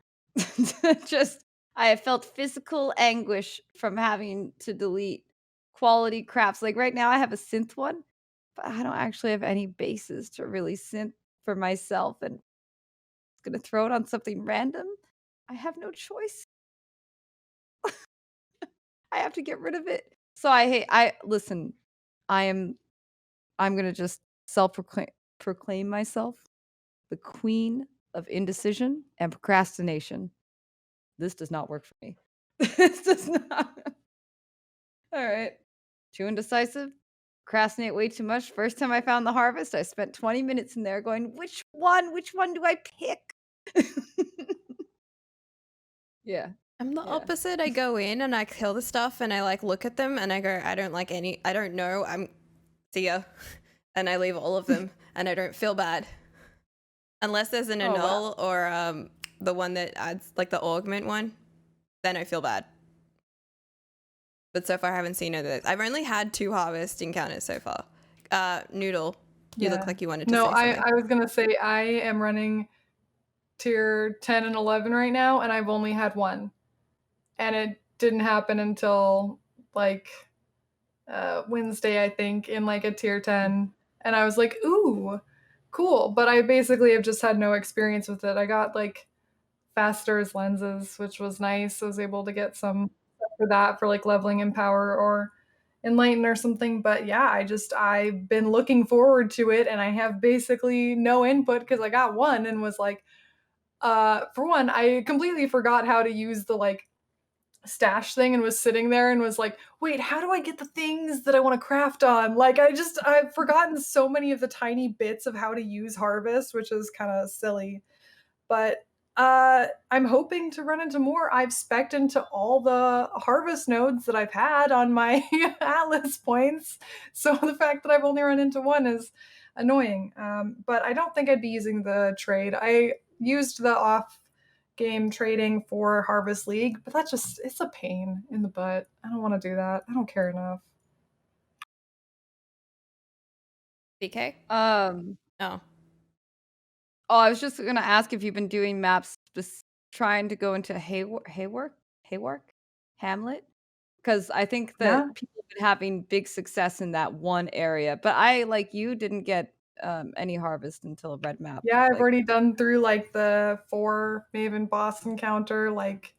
Speaker 2: I have felt physical anguish from having to delete quality crafts. Like right now, I have a synth one, but I don't actually have any bases to really synth for myself. And I'm going to throw it on something random. I have no choice. I have to get rid of it. So listen, I'm going to just proclaim myself the queen of indecision and procrastination. This does not work for me. This does not. All right. Too indecisive. Procrastinate way too much. First time I found the harvest, I spent 20 minutes in there going, which one do I pick? Yeah.
Speaker 1: I'm the
Speaker 2: Yeah.
Speaker 1: opposite. I go in and I kill the stuff and I like look at them and I go, I don't like any, I don't know, see ya. And I leave all of them and I don't feel bad. Unless there's an annul or the one that adds like the augment one, then I feel bad. But so far I haven't seen either. I've only had 2 harvest encounters so far. Noodle, you look like you wanted to say something.
Speaker 3: No, I was going to say I am running tier 10 and 11 right now, and I've only had 1. And it didn't happen until like Wednesday, I think, in like a tier 10. And I was like, ooh, cool. But I basically have just had no experience with it. I got like faster lenses, which was nice. I was able to get some for that for like leveling in power or enlighten or something. But yeah, I've been looking forward to it, and I have basically no input because I got 1 and was like, for one, I completely forgot how to use the like stash thing and was sitting there and was like, wait, how do I get the things that I want to craft on? Like I've forgotten so many of the tiny bits of how to use harvest, which is kind of silly. But I'm hoping to run into more. I've spec'd into all the harvest nodes that I've had on my Atlas points. So the fact that I've only run into 1 is annoying. But I don't think I'd be using the trade. I used the off game trading for Harvest League, but it's a pain in the butt. I don't want to do that. I don't care enough.
Speaker 1: BK?
Speaker 2: Oh,
Speaker 1: Oh.
Speaker 2: I was just gonna ask if you've been doing maps just trying to go into Haywark, Hamlet, because I think
Speaker 3: Yeah.
Speaker 2: that people have been having big success in that one area. But I, like you, didn't get any harvest until red map.
Speaker 3: Yeah, I've
Speaker 2: Like,
Speaker 3: already done through like the 4 Maven boss encounter, like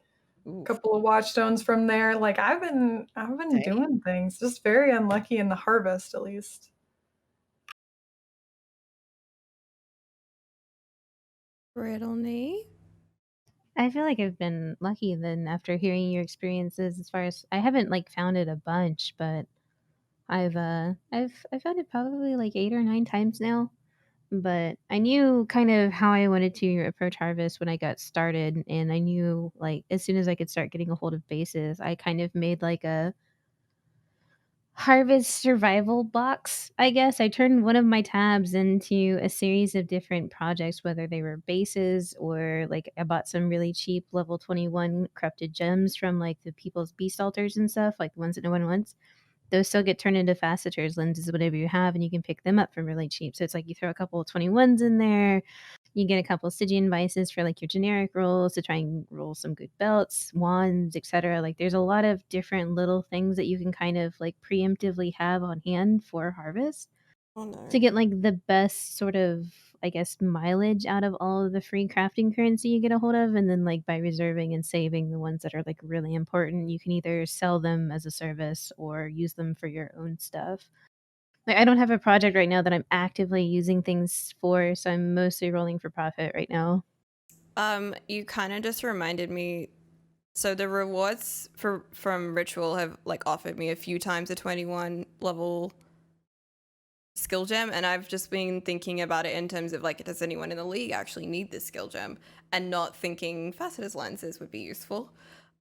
Speaker 2: oof.
Speaker 3: couple of watchstones from there. Like I've been
Speaker 1: Dang.
Speaker 3: doing things. Just very unlucky in the harvest, at least.
Speaker 1: Brittleknee?
Speaker 4: I feel like I've been lucky then after hearing your experiences as far as I haven't like found it a bunch, but I've found it probably like 8 or 9 times now. But I knew kind of how I wanted to approach harvest when I got started, and I knew like as soon as I could start getting a hold of bases, I kind of made like a harvest survival box, I guess. I turned one of my tabs into a series of different projects, whether they were bases or like I bought some really cheap level 21 corrupted gems from like the people's beast altars and stuff, like the ones that no one wants. Those still get turned into facetors, lenses, whatever you have, and you can pick them up for really cheap. So it's like you throw a couple of 21s in there, you get a couple of Stygian vices for like your generic rolls to try and roll some good belts, wands, etc. Like there's a lot of different little things that you can kind of like preemptively have on hand for harvest
Speaker 1: Oh no.
Speaker 4: to get like the best sort of, I guess, mileage out of all of the free crafting currency you get a hold of. And then like by reserving and saving the ones that are like really important, you can either sell them as a service or use them for your own stuff. Like I don't have a project right now that I'm actively using things for, so I'm mostly rolling for profit right now.
Speaker 1: You kind of just reminded me. So the rewards from Ritual have like offered me a few times a 21 level skill gem, and I've just been thinking about it in terms of like, does anyone in the league actually need this skill gem, and not thinking facetors lenses would be useful.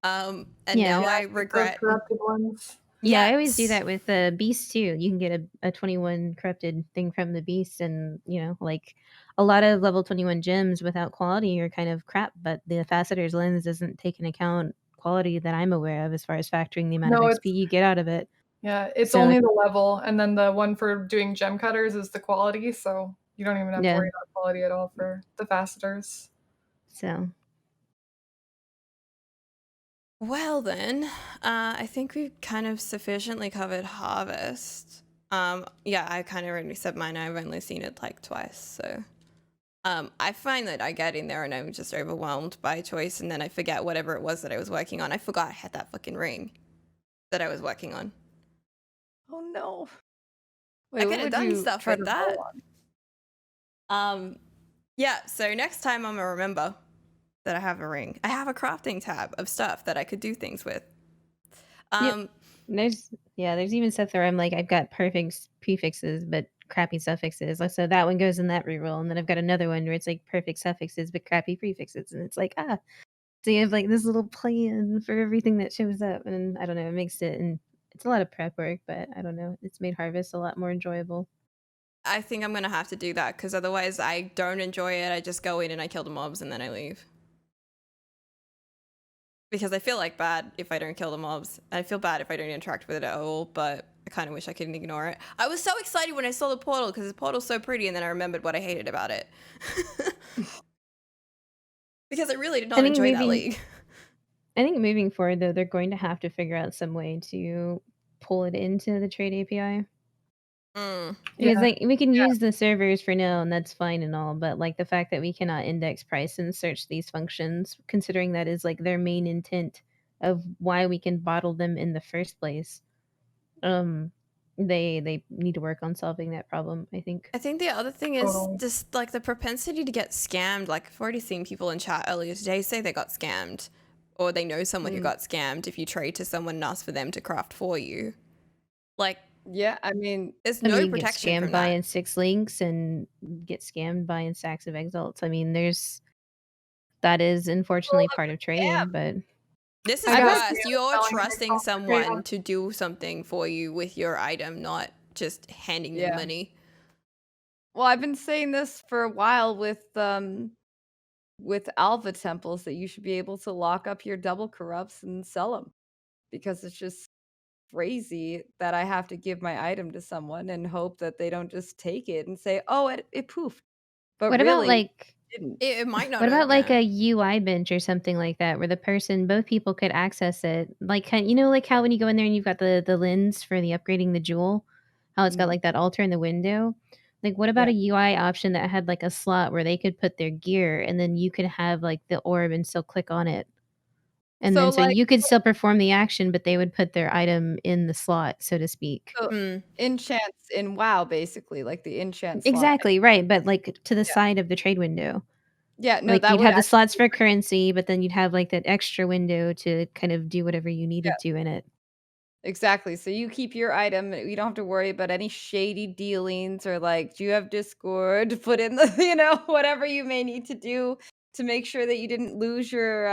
Speaker 1: And
Speaker 4: Yeah.
Speaker 1: now
Speaker 3: Yeah,
Speaker 1: I
Speaker 3: those
Speaker 1: regret.
Speaker 3: corrupted ones.
Speaker 4: Yeah, I always do
Speaker 1: Yes.
Speaker 4: that with the beast too. You can get a 21 corrupted thing from the beast, and like a lot of level 21 gems without quality are kind of crap, but the facetors lens doesn't take into account quality that I'm aware of as far as factoring the amount
Speaker 3: No,
Speaker 4: of
Speaker 3: it's
Speaker 4: XP you get out of it.
Speaker 3: it's
Speaker 4: So
Speaker 3: only the level, and then the one for doing gem cutters is the quality, so you don't even have to
Speaker 4: yeah,
Speaker 3: worry about quality at all for the facetors.
Speaker 4: so
Speaker 1: Well then, I think we've kind of sufficiently covered Harvest. Yeah, I kind of already said mine. I've only seen it like twice, so I find that I get in there and I'm just overwhelmed by choice, and then I forget whatever it was that I was working on. I forgot I had that fucking ring that I was working on.
Speaker 2: Oh no.
Speaker 1: I
Speaker 2: Wait,
Speaker 1: could
Speaker 2: what
Speaker 1: have
Speaker 2: would
Speaker 1: done
Speaker 2: you
Speaker 1: stuff
Speaker 2: try
Speaker 1: with
Speaker 2: to
Speaker 1: that.
Speaker 2: roll on?
Speaker 1: Yeah. So next time I'm gonna remember that I have a ring. I have a crafting tab of stuff that I could do things with.
Speaker 4: yep. There's even stuff where I'm like I've got perfect prefixes but crappy suffixes. Like so that one goes in that reroll, and then I've got another one where it's like perfect suffixes but crappy prefixes, and it's like so you have like this little plan for everything that shows up, and I don't know, it makes it, and it's a lot of prep work, but I don't know, it's made harvest a lot more enjoyable.
Speaker 1: I think I'm gonna have to do that because otherwise I don't enjoy it. I just go in and I kill the mobs and then I leave. Because I feel like bad if I don't kill the mobs. I feel bad if I don't interact with it at all, but I kind of wish I could ignore it. I was so excited when I saw the portal because the portal's so pretty, and then I remembered what I hated about it. Because I really did not enjoy that league.
Speaker 4: I think moving forward though, they're going to have to figure out some way to pull it into the trade API.
Speaker 1: Mm.
Speaker 4: Because
Speaker 3: Yeah.
Speaker 4: like we can use the servers for now, and that's fine and all, but like the fact that we cannot index price and search these functions, considering that is like their main intent of why we can bottle them in the first place, they need to work on solving that problem, I think.
Speaker 1: I think the other thing is
Speaker 3: Totally.
Speaker 1: just like the propensity to get scammed. Like I've already seen people in chat earlier today say they got scammed, or they know someone who got scammed if you trade to someone and ask for them to craft for you. Like,
Speaker 2: Yeah, I mean,
Speaker 1: there's
Speaker 4: I mean,
Speaker 1: no
Speaker 4: you can get
Speaker 1: protection
Speaker 4: scammed
Speaker 1: from
Speaker 4: buying
Speaker 1: that.
Speaker 4: 6 links and get scammed buying stacks of exalts. I mean, that is unfortunately part of trading, but
Speaker 1: This is
Speaker 3: I got
Speaker 1: worse.
Speaker 3: scammed
Speaker 1: You're
Speaker 3: selling
Speaker 1: trusting
Speaker 3: TikTok
Speaker 1: someone
Speaker 3: videos.
Speaker 1: to do something for you with your item, not just handing them
Speaker 2: Yeah.
Speaker 1: money.
Speaker 2: well, I've been saying this for a while with with Alva temples that you should be able to lock up your double corrupts and sell them, because it's just crazy that I have to give my item to someone and hope that they don't just take it and say, "Oh, it poofed," but
Speaker 4: What about
Speaker 2: really
Speaker 4: like
Speaker 2: it didn't.
Speaker 1: It might not
Speaker 4: what
Speaker 1: have,
Speaker 4: about like
Speaker 1: yeah.
Speaker 4: a UI bench or something like that, where both people could access it? Like, like how when you go in there and you've got the lens for the upgrading the jewel, how it's got
Speaker 2: Mhm.
Speaker 4: like that altar in the window. Like, what about
Speaker 2: Yeah.
Speaker 4: a UI option that had like a slot where they could put their gear and then you could have like the orb and still click on it, and
Speaker 2: So
Speaker 4: then so
Speaker 2: like
Speaker 4: you could still perform the action, but they would put their item in the slot, so to speak.
Speaker 2: so
Speaker 1: Mm.
Speaker 2: enchants in WoW, basically, like the enchant slot.
Speaker 4: Exactly right, but like to the
Speaker 2: Yeah.
Speaker 4: side of the trade window.
Speaker 2: Yeah, no,
Speaker 4: Like,
Speaker 2: that
Speaker 4: you'd
Speaker 2: would
Speaker 4: have the
Speaker 2: actually
Speaker 4: slots
Speaker 2: be
Speaker 4: for
Speaker 2: great.
Speaker 4: currency, but then you'd have, like, that extra window to kind of do whatever you
Speaker 2: Yeah,
Speaker 4: needed to in it.
Speaker 2: exactly. So you keep your item. You don't have to worry about any shady dealings or like, do you have Discord to put in the, whatever you may need to do to make sure that you didn't lose your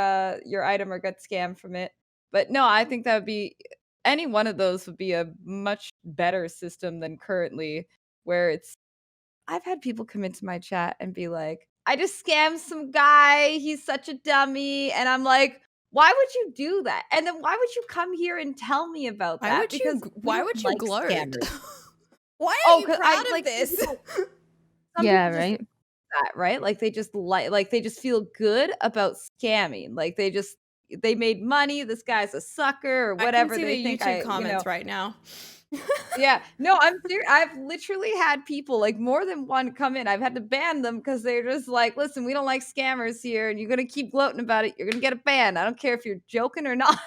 Speaker 2: item or get scammed from it. But no, I think that would be any one of those would be a much better system than currently, where I've had people come into my chat and be like, "I just scammed some guy. He's such a dummy." And I'm like, "Why would you do that? And then why would you come here and tell me about
Speaker 1: Why
Speaker 2: that?
Speaker 1: would you
Speaker 2: Because we
Speaker 1: why
Speaker 2: don't
Speaker 1: would you
Speaker 2: like
Speaker 1: gloat?
Speaker 2: scammers."
Speaker 1: Why
Speaker 2: Oh,
Speaker 1: are you
Speaker 2: cause I
Speaker 1: proud of
Speaker 2: like
Speaker 1: this?
Speaker 2: some
Speaker 4: Yeah,
Speaker 2: people just
Speaker 4: right?
Speaker 2: like that, right? Like they just like they just feel good about scamming. Like they made money. This guy's a sucker or
Speaker 1: I can
Speaker 2: whatever.
Speaker 1: see
Speaker 2: They
Speaker 1: the
Speaker 2: think
Speaker 1: YouTube comments right now.
Speaker 2: Yeah. No, I'm serious. I've literally had people, like more than one, come in. I've had to ban them because they're just like, "Listen, we don't like scammers here, and you're gonna keep gloating about it. You're gonna get a ban. I don't care if you're joking or not,"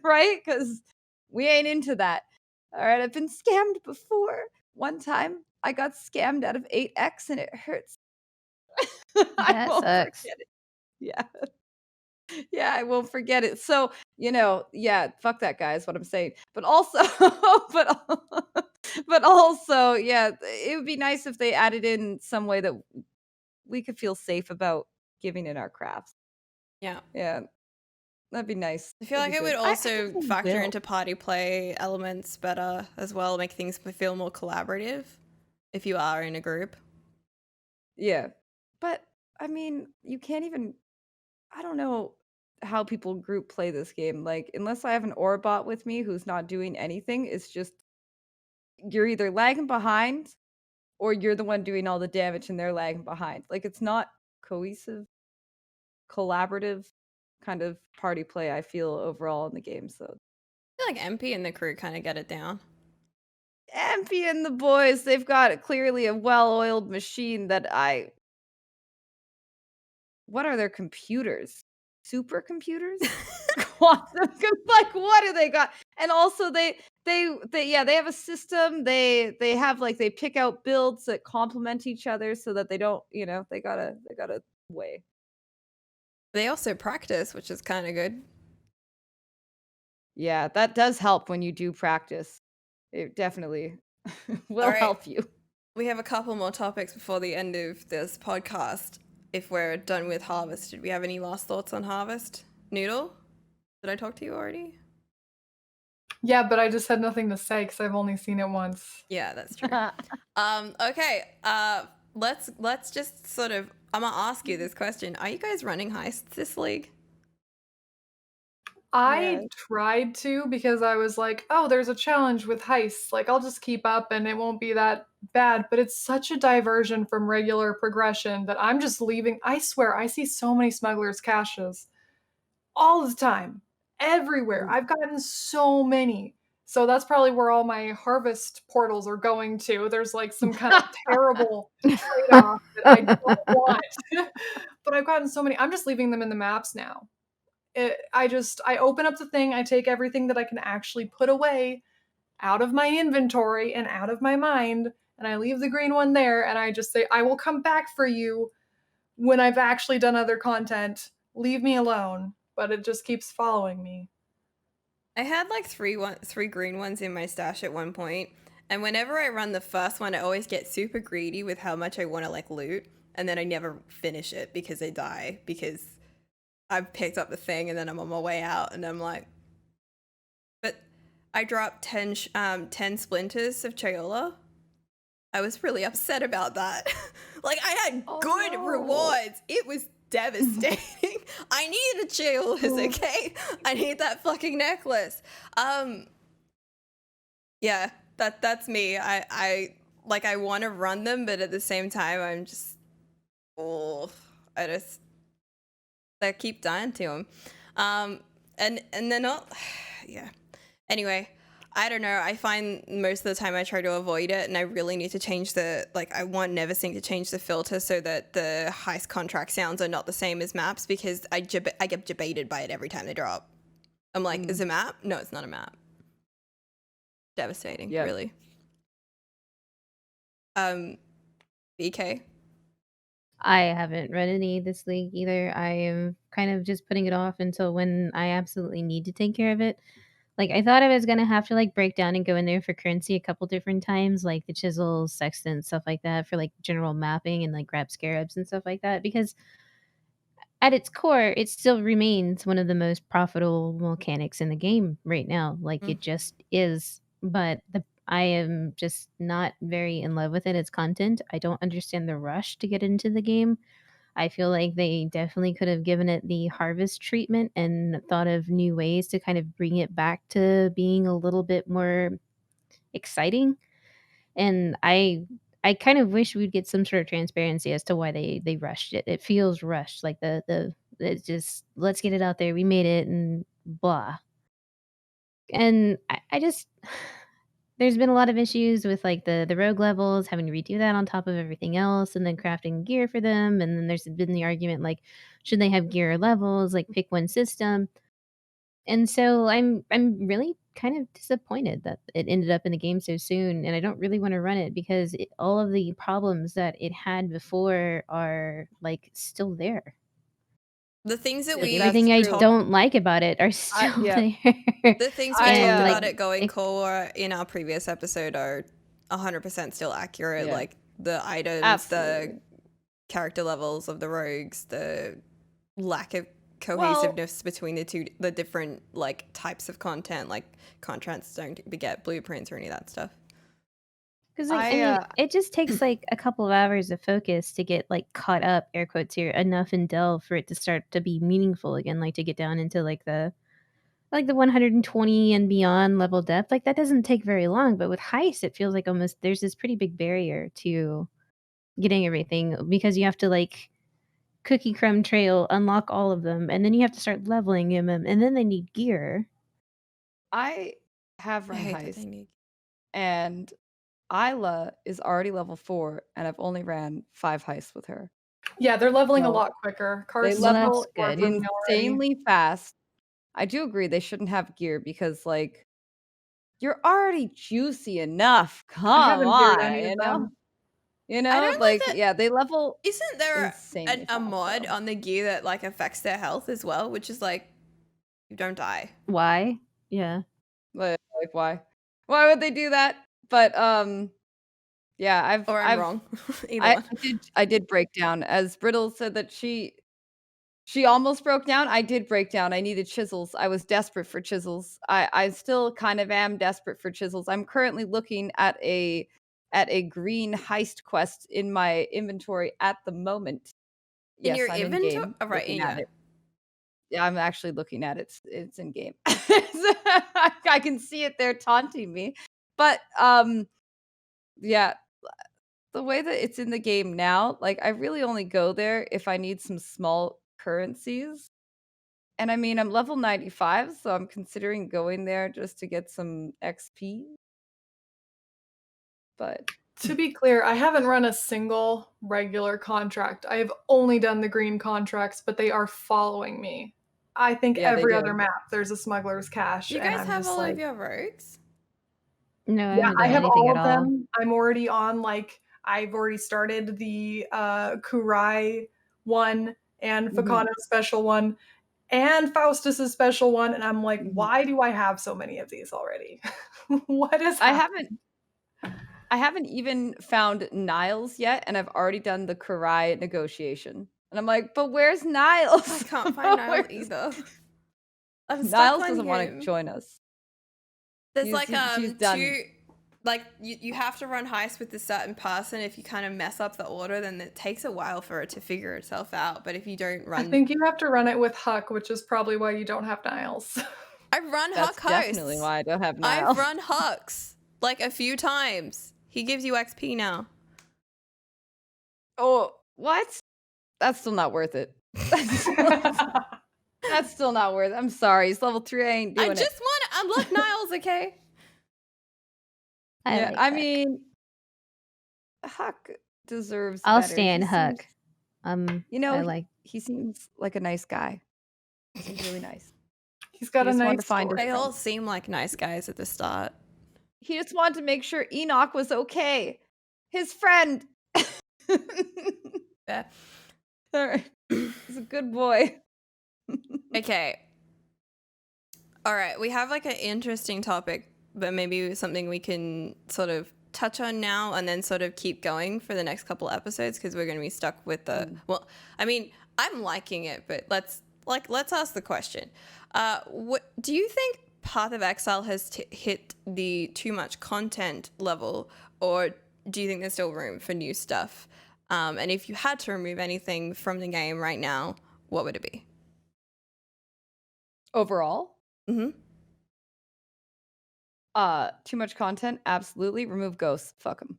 Speaker 2: right? Because we ain't into that. All right. I've been scammed before. One time I got scammed out of 8x and it hurts. I
Speaker 4: That
Speaker 2: won't
Speaker 4: sucks.
Speaker 2: forget it. Yeah. Yeah, I won't forget it. So, yeah, fuck that guy is what I'm saying. But also, but but also, yeah, it would be nice if they added in some way that we could feel safe about giving in our crafts.
Speaker 1: Yeah.
Speaker 2: Yeah, that'd be nice.
Speaker 1: I feel
Speaker 2: That'd
Speaker 1: like
Speaker 2: be
Speaker 1: it would
Speaker 2: good. I
Speaker 1: also
Speaker 2: think they
Speaker 1: factor
Speaker 2: will.
Speaker 1: into party play elements better as well, make things feel more collaborative if you are in a group.
Speaker 2: Yeah, but I mean, you can't even. I don't know how people group play this game. Like, unless I have an Orbot with me who's not doing anything, it's just you're either lagging behind or you're the one doing all the damage and they're lagging behind. Like, it's not cohesive, collaborative kind of party play, I feel, overall in the game. So
Speaker 1: I feel like MP and the crew kind of get it down.
Speaker 2: MP and the boys, they've got clearly a well-oiled machine that what are their computers? Supercomputers? Quantum like what do they got? And also they yeah, they have a system. They have like they pick out builds that complement each other so that they don't, they got a way.
Speaker 1: They also practice, which is kind of good.
Speaker 2: Yeah, that does help when you do practice. It definitely will
Speaker 1: All right.
Speaker 2: help you.
Speaker 1: We have a couple more topics before the end of this podcast. If we're done with Harvest, did we have any last thoughts on Harvest? Noodle? Did I talk to you already?
Speaker 3: Yeah, but I just had nothing to say because I've only seen it once.
Speaker 1: Yeah, that's true. Okay. Let's just sort of. I'm gonna ask you this question: are you guys running heists this league?
Speaker 3: I tried to because I was like, oh, there's a challenge with heists. Like, I'll just keep up and it won't be that bad. But it's such a diversion from regular progression that I'm just leaving. I swear, I see so many smugglers' caches all the time, everywhere. I've gotten so many. So that's probably where all my harvest portals are going to. There's like some kind of terrible trade-off that I don't want. But I've gotten so many. I'm just leaving them in the maps now. I open up the thing, I take everything that I can actually put away out of my inventory and out of my mind, and I leave the green one there, and I just say, I will come back for you when I've actually done other content. Leave me alone. But it just keeps following me.
Speaker 1: I had like three green ones in my stash at one point, and whenever I run the first one, I always get super greedy with how much I want to like loot, and then I never finish it because I die because I've picked up the thing and then I'm on my way out and I'm like, but I dropped 10 splinters of Chayola. I was really upset about that. Like I had good rewards. It was devastating. I need a chills, okay? I need that fucking necklace. Yeah, that's me. I want to run them, but at the same time, I'm just, I keep dying to them. And then yeah. Anyway, I don't know. I find most of the time I try to avoid it, and I really need to change I want Neversink to change the filter so that the heist contract sounds are not the same as maps, because I get debated by it every time they drop. I'm like, is it a map? No, it's not a map. Devastating, really. BK?
Speaker 4: I haven't read any this league either. I am kind of just putting it off until when I absolutely need to take care of it. Like, I thought I was gonna have to, like, break down and go in there for currency a couple different times, like the chisels, sextant, stuff like that, for, like, general mapping and, like, grab scarabs and stuff like that, because at its core, it still remains one of the most profitable mechanics in the game right now. Like, it just is. But I am just not very in love with it as content. I don't understand the rush to get into the game. I feel like they definitely could have given it the harvest treatment and thought of new ways to kind of bring it back to being a little bit more exciting. And I kind of wish we'd get some sort of transparency as to why they rushed it. It feels rushed, like it's just, let's get it out there. We made it and blah. And I just there's been a lot of issues with, like, the rogue levels, having to redo that on top of everything else, and then crafting gear for them, and then there's been the argument, like, should they have gear levels, like, pick one system? And so I'm really kind of disappointed that it ended up in the game so soon, and I don't really wanna run it because all of the problems that it had before are, like, still there.
Speaker 1: The things that
Speaker 2: Yeah,
Speaker 1: we
Speaker 4: Everything I
Speaker 2: true.
Speaker 4: don't like about it are still
Speaker 2: yeah.
Speaker 4: there.
Speaker 1: The things we
Speaker 2: I,
Speaker 1: talked
Speaker 2: like,
Speaker 1: about it going core in our previous episode are 100% still accurate.
Speaker 2: Yeah.
Speaker 1: Like the items,
Speaker 2: Absolutely.
Speaker 1: the character levels of the rogues, the lack of
Speaker 2: Well,
Speaker 1: cohesiveness between the different like types of content, like contracts don't beget blueprints or any of that stuff.
Speaker 4: Because, like, I
Speaker 2: I,
Speaker 4: mean, it just takes, like, a couple of hours of focus to get, like, caught up, air quotes here, enough in delve for it to start to be meaningful again, like, to get down into, like, the 120 and beyond level depth. Like, that doesn't take very long, but with Heist, it feels like almost there's this pretty big barrier to getting everything, because you have to, like, cookie crumb trail, unlock all of them, and then you have to start leveling them, and then they need gear.
Speaker 2: I have
Speaker 1: I
Speaker 2: run
Speaker 1: hate that
Speaker 2: Heist,
Speaker 1: technique.
Speaker 2: and Isla is already level 4, and I've only ran 5 heists with her.
Speaker 3: Yeah, they're leveling a
Speaker 2: So
Speaker 3: lot quicker.
Speaker 2: they
Speaker 3: Cars
Speaker 4: Well,
Speaker 2: level
Speaker 4: that's good.
Speaker 2: insanely fast. I do agree they shouldn't have gear because, like, you're already juicy enough.
Speaker 3: I
Speaker 2: Come
Speaker 3: haven't geared any
Speaker 2: on,
Speaker 3: of
Speaker 2: you know?
Speaker 3: them.
Speaker 2: You
Speaker 1: I
Speaker 2: know,
Speaker 1: don't like
Speaker 2: like,
Speaker 1: that.
Speaker 2: yeah, they level
Speaker 1: Isn't there
Speaker 2: insanely
Speaker 1: a
Speaker 2: fast,
Speaker 1: mod
Speaker 2: though.
Speaker 1: on the gear that like affects their health as well, which is like you don't die?
Speaker 4: Why? Yeah.
Speaker 2: Like, why? Why would they do that? But, yeah,
Speaker 1: Or I'm wrong. Either
Speaker 2: I
Speaker 1: one.
Speaker 2: did break down. As Brittle said that she almost broke down. I did break down. I needed chisels. I was desperate for chisels. I still kind of am desperate for chisels. I'm currently looking at a green heist quest in my inventory at the moment.
Speaker 1: In
Speaker 2: Yes,
Speaker 1: your
Speaker 2: I'm in
Speaker 1: inventory?
Speaker 2: game
Speaker 1: Oh, right,
Speaker 2: looking at
Speaker 1: yeah.
Speaker 2: it. Yeah, I'm actually looking at it. It's in game. I can see it there taunting me. But yeah, the way that it's in the game now, like, I really only go there if I need some small currencies. And I mean, I'm level 95, so I'm considering going there just to get some XP. But
Speaker 3: To be clear, I haven't run a single regular contract. I have only done the green contracts, but they are following me. I think
Speaker 2: yeah, they
Speaker 3: every
Speaker 2: do.
Speaker 3: other map there's a smuggler's cache,
Speaker 1: Do you
Speaker 3: and
Speaker 1: guys
Speaker 3: I'm
Speaker 1: have
Speaker 3: just
Speaker 1: all
Speaker 3: like,
Speaker 1: of your rogues?
Speaker 4: No, I
Speaker 3: yeah,
Speaker 4: haven't
Speaker 3: I
Speaker 4: done
Speaker 3: have
Speaker 4: anything
Speaker 3: all
Speaker 4: at
Speaker 3: of
Speaker 4: all.
Speaker 3: them. I'm already on, like, I've already started the Kurai one and Fakano's special one and Faustus's special one, and I'm like, why do I have so many of these already? What is happening?
Speaker 2: I haven't even found Niles yet, and I've already done the Kurai negotiation. And I'm like, but where's Niles?
Speaker 1: I can't find Niall
Speaker 2: Where's-
Speaker 1: either. I'm stuck
Speaker 2: Niles
Speaker 1: on
Speaker 2: doesn't want to
Speaker 1: him.
Speaker 2: join us.
Speaker 1: There's
Speaker 2: She's
Speaker 1: like
Speaker 2: done.
Speaker 1: two like you have to run heist with this certain person. If you kind of mess up the order, then it takes a while for it to figure itself out. But if you don't
Speaker 3: I
Speaker 1: run,
Speaker 3: think you have to run it with Huck, which is probably why you don't have Niles.
Speaker 1: I've run
Speaker 2: That's
Speaker 1: Huck
Speaker 2: definitely
Speaker 1: hosts.
Speaker 2: why I don't have
Speaker 1: I've
Speaker 2: Niles.
Speaker 1: run Hucks like a few times. He gives you XP now.
Speaker 2: Oh, what? That's still not worth it. That's still not worth it. I'm sorry. It's level 3. I ain't doing
Speaker 1: I
Speaker 2: it.
Speaker 1: just want to unlock Niles, okay?
Speaker 2: Yeah,
Speaker 4: like
Speaker 2: I
Speaker 4: Huck.
Speaker 2: mean, Huck deserves
Speaker 4: I'll
Speaker 2: better.
Speaker 4: stand
Speaker 2: He
Speaker 4: Huck.
Speaker 2: seems-
Speaker 4: I like.
Speaker 2: he seems like a nice guy. He seems really nice.
Speaker 3: He's got
Speaker 2: He
Speaker 3: a
Speaker 2: just wanted
Speaker 3: nice
Speaker 2: to find
Speaker 3: story.
Speaker 1: They all
Speaker 2: friends.
Speaker 1: seem like nice guys at the start.
Speaker 2: He just wanted to make sure Enoch was okay. His friend.
Speaker 1: Yeah.
Speaker 2: All right. He's a good boy.
Speaker 1: Okay. All right. We have like an interesting topic, but maybe something we can sort of touch on now and then sort of keep going for the next couple episodes because we're going to be stuck with the. Well, I mean, I'm liking it, but let's ask the question. What do you think Path of Exile has hit the too much content level, or do you think there's still room for new stuff? And if you had to remove anything from the game right now, what would it be?
Speaker 2: Overall,
Speaker 1: Mm-hmm.
Speaker 2: too much content. Absolutely. Remove ghosts. Fuck them.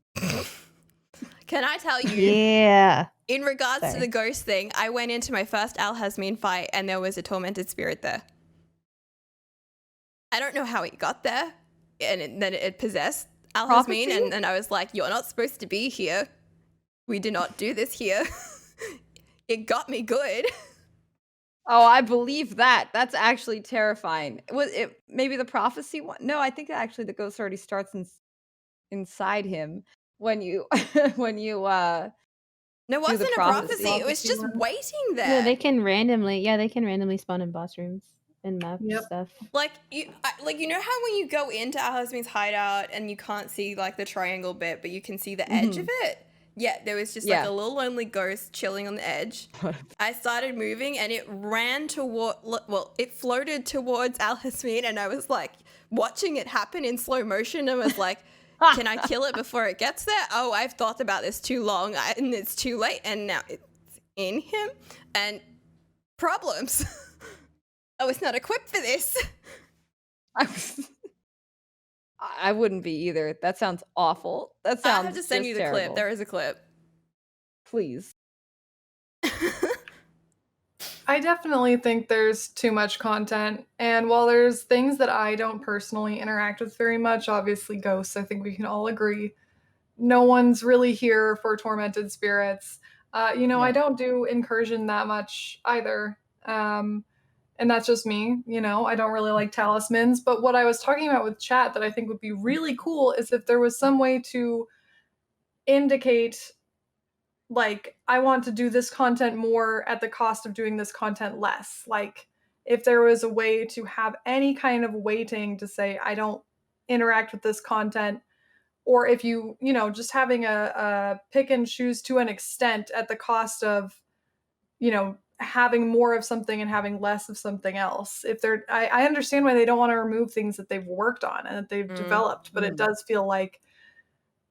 Speaker 1: Can I tell you,
Speaker 4: Yeah.
Speaker 1: in regards to
Speaker 4: Sorry.
Speaker 1: the ghost thing, I went into my first Al-Hasmin fight and there was a tormented spirit there. I don't know how it got there, and then it possessed Al-Hasmin,
Speaker 2: Prophecy?
Speaker 1: and I was like, you're not supposed to be here. We do not do this here. It got me good.
Speaker 2: Oh, I believe that. That's actually terrifying. Was it maybe the prophecy one? No, I think actually the ghost already starts inside him when you when you
Speaker 1: No, it
Speaker 2: Do the
Speaker 1: wasn't a
Speaker 2: prophecy.
Speaker 1: prophecy. It was just
Speaker 3: Prophecy one.
Speaker 1: waiting there.
Speaker 4: Yeah, they can randomly spawn in boss rooms and map
Speaker 3: Yep.
Speaker 4: stuff.
Speaker 1: Like you know how when you go into Al-Hasmin's hideout and you can't see like the triangle bit, but you can see the edge of it? Yeah, there was just like
Speaker 2: Yeah.
Speaker 1: a little lonely ghost chilling on the edge. I started moving and it ran toward, well, it floated towards Al-Hasmin, and I was like watching it happen in slow motion and was like, can I kill it before it gets there? Oh, I've thought about this too long and it's too late, and now it's in him and problems. I was not equipped for this.
Speaker 2: I wouldn't be either. That sounds awful. That sounds
Speaker 1: I have to send
Speaker 2: just
Speaker 1: you the
Speaker 2: terrible.
Speaker 1: clip. There is a clip.
Speaker 2: Please.
Speaker 3: I definitely think there's too much content. And while there's things that I don't personally interact with very much, obviously ghosts, I think we can all agree. No one's really here for tormented spirits. I
Speaker 2: Yeah.
Speaker 3: don't do incursion that much either. And that's just me, I don't really like talismans. But what I was talking about with chat that I think would be really cool is if there was some way to indicate, like, I want to do this content more at the cost of doing this content less. Like, if there was a way to have any kind of weighting to say, I don't interact with this content, or if just having a pick and choose to an extent at the cost of, having more of something and having less of something else. If they're, I understand why they don't want to remove things that they've worked on and that they've developed, but it does feel like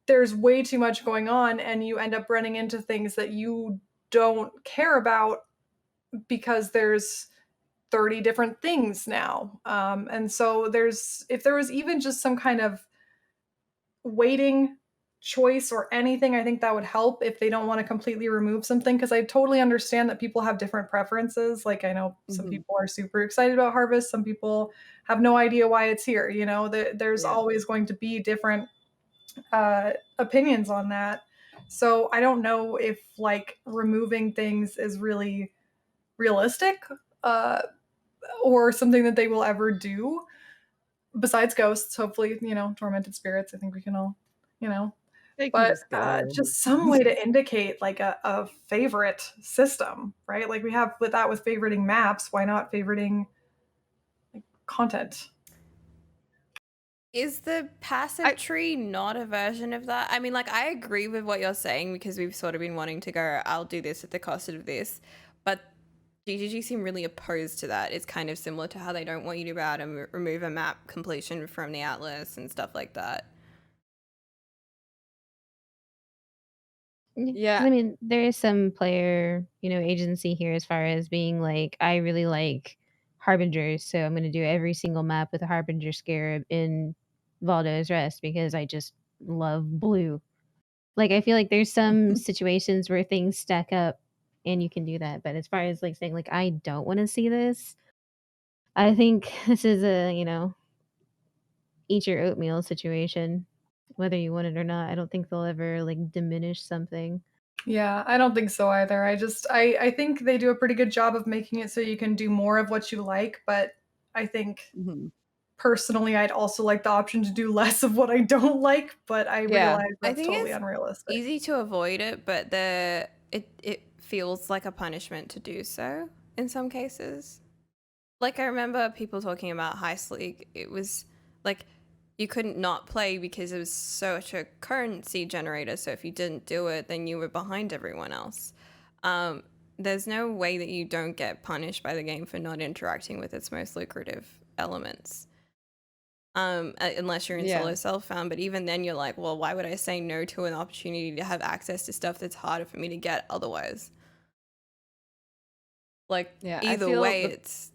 Speaker 3: there's way too much going on and you end up running into things that you don't care about because there's 30 different things now. And so if there was even just some kind of weighting choice or anything, I think that would help if they don't want to completely remove something, because I totally understand that people have different preferences. Like, I know some people are super excited about Harvest, some people have no idea why it's here. There's always going to be different opinions on that. So I don't know if like removing things is really realistic, or something that they will ever do. Besides ghosts, hopefully, tormented spirits. I think we can all,
Speaker 2: They can
Speaker 3: but
Speaker 2: just go.
Speaker 3: just some way to indicate like a favorite system, right? Like we have with favoriting maps. Why not favoriting like content?
Speaker 1: Is the passive tree not a version of that? I mean, like, I agree with what you're saying because we've sort of been wanting to go, I'll do this at the cost of this. But GGG seem really opposed to that. It's kind of similar to how they don't want you to be able to remove a map completion from the atlas and stuff like that.
Speaker 2: Yeah.
Speaker 4: I mean, there is some player, agency here as far as being like, I really like Harbingers, so I'm going to do every single map with a Harbinger Scarab in Valdo's Rest because I just love blue. Like, I feel like there's some situations where things stack up and you can do that. But as far as like saying, like, I don't want to see this, I think this is a, eat your oatmeal situation, whether you want it or not. I don't think they'll ever like diminish something.
Speaker 3: Yeah, I don't think so either. I think they do a pretty good job of making it so you can do more of what you like, but I think
Speaker 2: Mhm.
Speaker 3: personally I'd also like the option to do less of what I don't like, but I
Speaker 2: Yeah.
Speaker 3: realize
Speaker 1: I
Speaker 3: that's
Speaker 1: think
Speaker 3: totally
Speaker 1: it's
Speaker 3: unrealistic.
Speaker 1: easy to avoid it, but it feels like a punishment to do so in some cases. Like I remember people talking about Heist League. It was like you couldn't not play because it was such a currency generator. So if you didn't do it, then you were behind everyone else. There's no way that you don't get punished by the game for not interacting with its most lucrative elements. Unless you're in
Speaker 2: Yeah.
Speaker 1: solo self-found, but even then you're like, well, why would I say no to an opportunity to have access to stuff that's harder for me to get otherwise? Like
Speaker 2: Yeah. I
Speaker 1: either
Speaker 2: feel
Speaker 1: way,
Speaker 2: the
Speaker 1: it's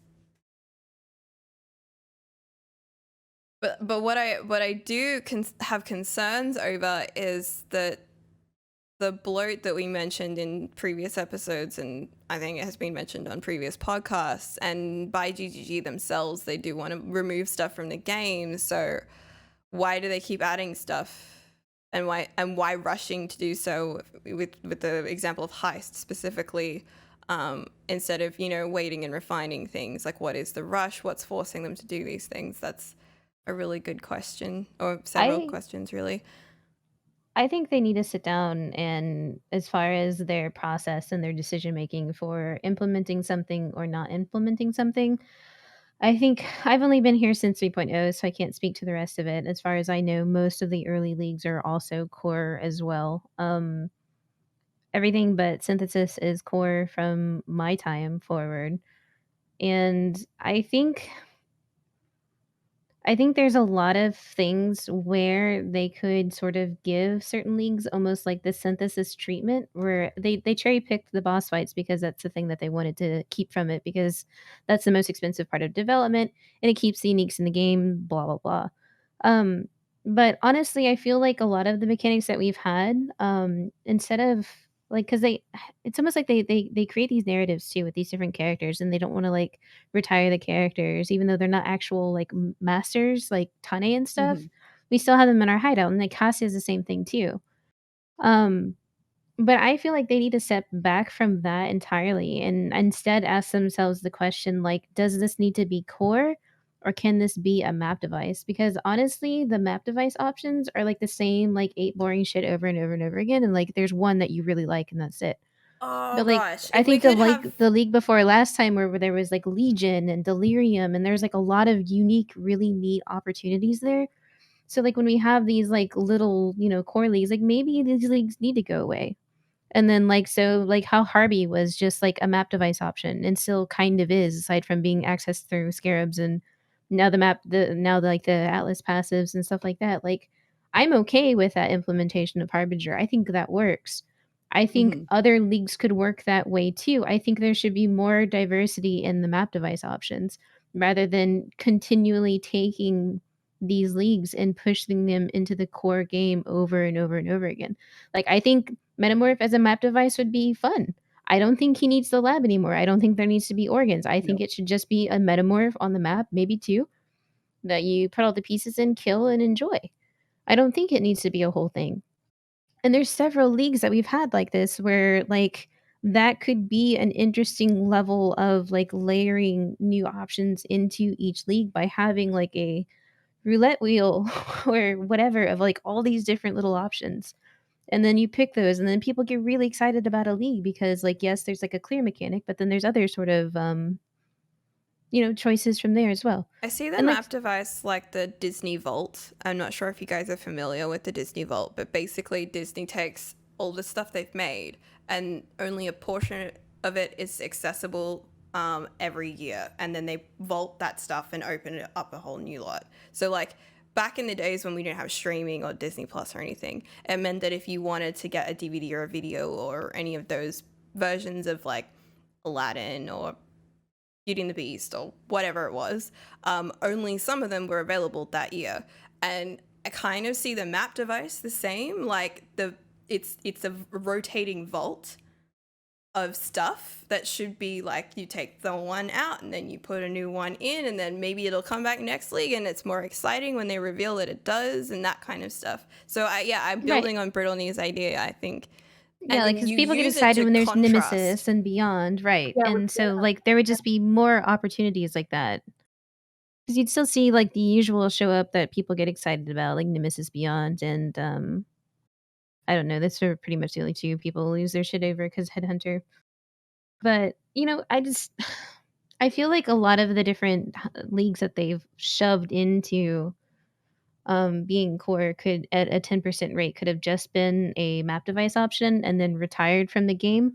Speaker 1: but what I do have concerns over is that the bloat that we mentioned in previous episodes, and I think it has been mentioned on previous podcasts, and by GGG themselves, they do want to remove stuff from the game. So why do they keep adding stuff, and why rushing to do so with the example of Heist specifically, instead of waiting and refining things? Like, what is the rush? What's forcing them to do these things? That's a really good question, or several
Speaker 4: I
Speaker 1: questions really.
Speaker 4: I think they need to sit down and as far as their process and their decision making for implementing something or not implementing something. I think I've only been here since 3.0, so I can't speak to the rest of it. As far as I know, most of the early leagues are also core as well. Everything but synthesis is core from my time forward. And I think there's a lot of things where they could sort of give certain leagues almost like the synthesis treatment, where they cherry picked the boss fights because that's the thing that they wanted to keep from it because that's the most expensive part of development and it keeps the uniques in the game, blah blah blah. Um, but honestly, I feel like a lot of the mechanics that we've had, instead of like, because it's almost like they create these narratives too with these different characters, and they don't want to like retire the characters, even though they're not actual like masters, like Tane and stuff.
Speaker 2: Mhm.
Speaker 4: We still have them in our hideout, and like Cassia is the same thing too. Um, but I feel like they need to step back from that entirely and instead ask themselves the question like, does this need to be core or can this be a map device? Because honestly, the map device options are like the same like 8 boring shit over and over and over again, and like there's one that you really like and that's it.
Speaker 1: Oh
Speaker 4: But like
Speaker 1: gosh,
Speaker 4: I
Speaker 1: if we
Speaker 4: think
Speaker 1: could have
Speaker 4: the league before last time where there was like Legion and Delirium and there's like a lot of unique, really neat opportunities there. So like when we have these like little, core leagues, like maybe these leagues need to go away. And then like so like how Harby was just like a map device option and still kind of is, aside from being accessed through scarabs and like the Atlas passives and stuff like that. Like I'm okay with that implementation of Harbinger. I think that works. I think
Speaker 2: Mhm.
Speaker 4: other leagues could work that way too. I think there should be more diversity in the map device options rather than continually taking these leagues and pushing them into the core game over and over and over again. Like I think Metamorph as a map device would be fun. I don't think he needs the lab anymore. I don't think there needs to be organs. I think
Speaker 2: Nope.
Speaker 4: it should just be a metamorph on the map, maybe two, that you put all the pieces in, kill, and enjoy. I don't think it needs to be a whole thing. And there's several leagues that we've had like this where like that could be an interesting level of like layering new options into each league by having like a roulette wheel or whatever of like all these different little options, and then you pick those and then people get really excited about a league because like yes there's like a clear mechanic, but then there's other sort of choices from there as well.
Speaker 1: I see the
Speaker 4: And like
Speaker 1: map device like the Disney Vault. I'm not sure if you guys are familiar with the Disney Vault, but basically Disney takes all the stuff they've made and only a portion of it is accessible every year. And then they vault that stuff and open it up a whole new lot. So like back in the days when we didn't have streaming or Disney Plus or anything, it meant that if you wanted to get a DVD or a video or any of those versions of like Aladdin or Beauty and the Beast or whatever it was, only some of them were available that year. And I kind of see the map device the same. Like it's a rotating vault of stuff that should be like, you take the one out and then you put a new one in, and then maybe it'll come back next league and it's more exciting when they reveal that it does, and that kind of stuff. So I'm building on Brittleknee's idea, I think.
Speaker 4: Yeah, like, because people get excited when there's Nemesis and beyond, right?
Speaker 3: Yeah,
Speaker 4: and so, like, there would just be more opportunities like that. Because you'd still see, like, the usual show up that people get excited about, like Nemesis Beyond, and, I don't know, that's pretty much the only two people lose their shit over, because Headhunter. But, I feel like a lot of the different leagues that they've shoved into being core could, at a 10% rate, could have just been a map device option and then retired from the game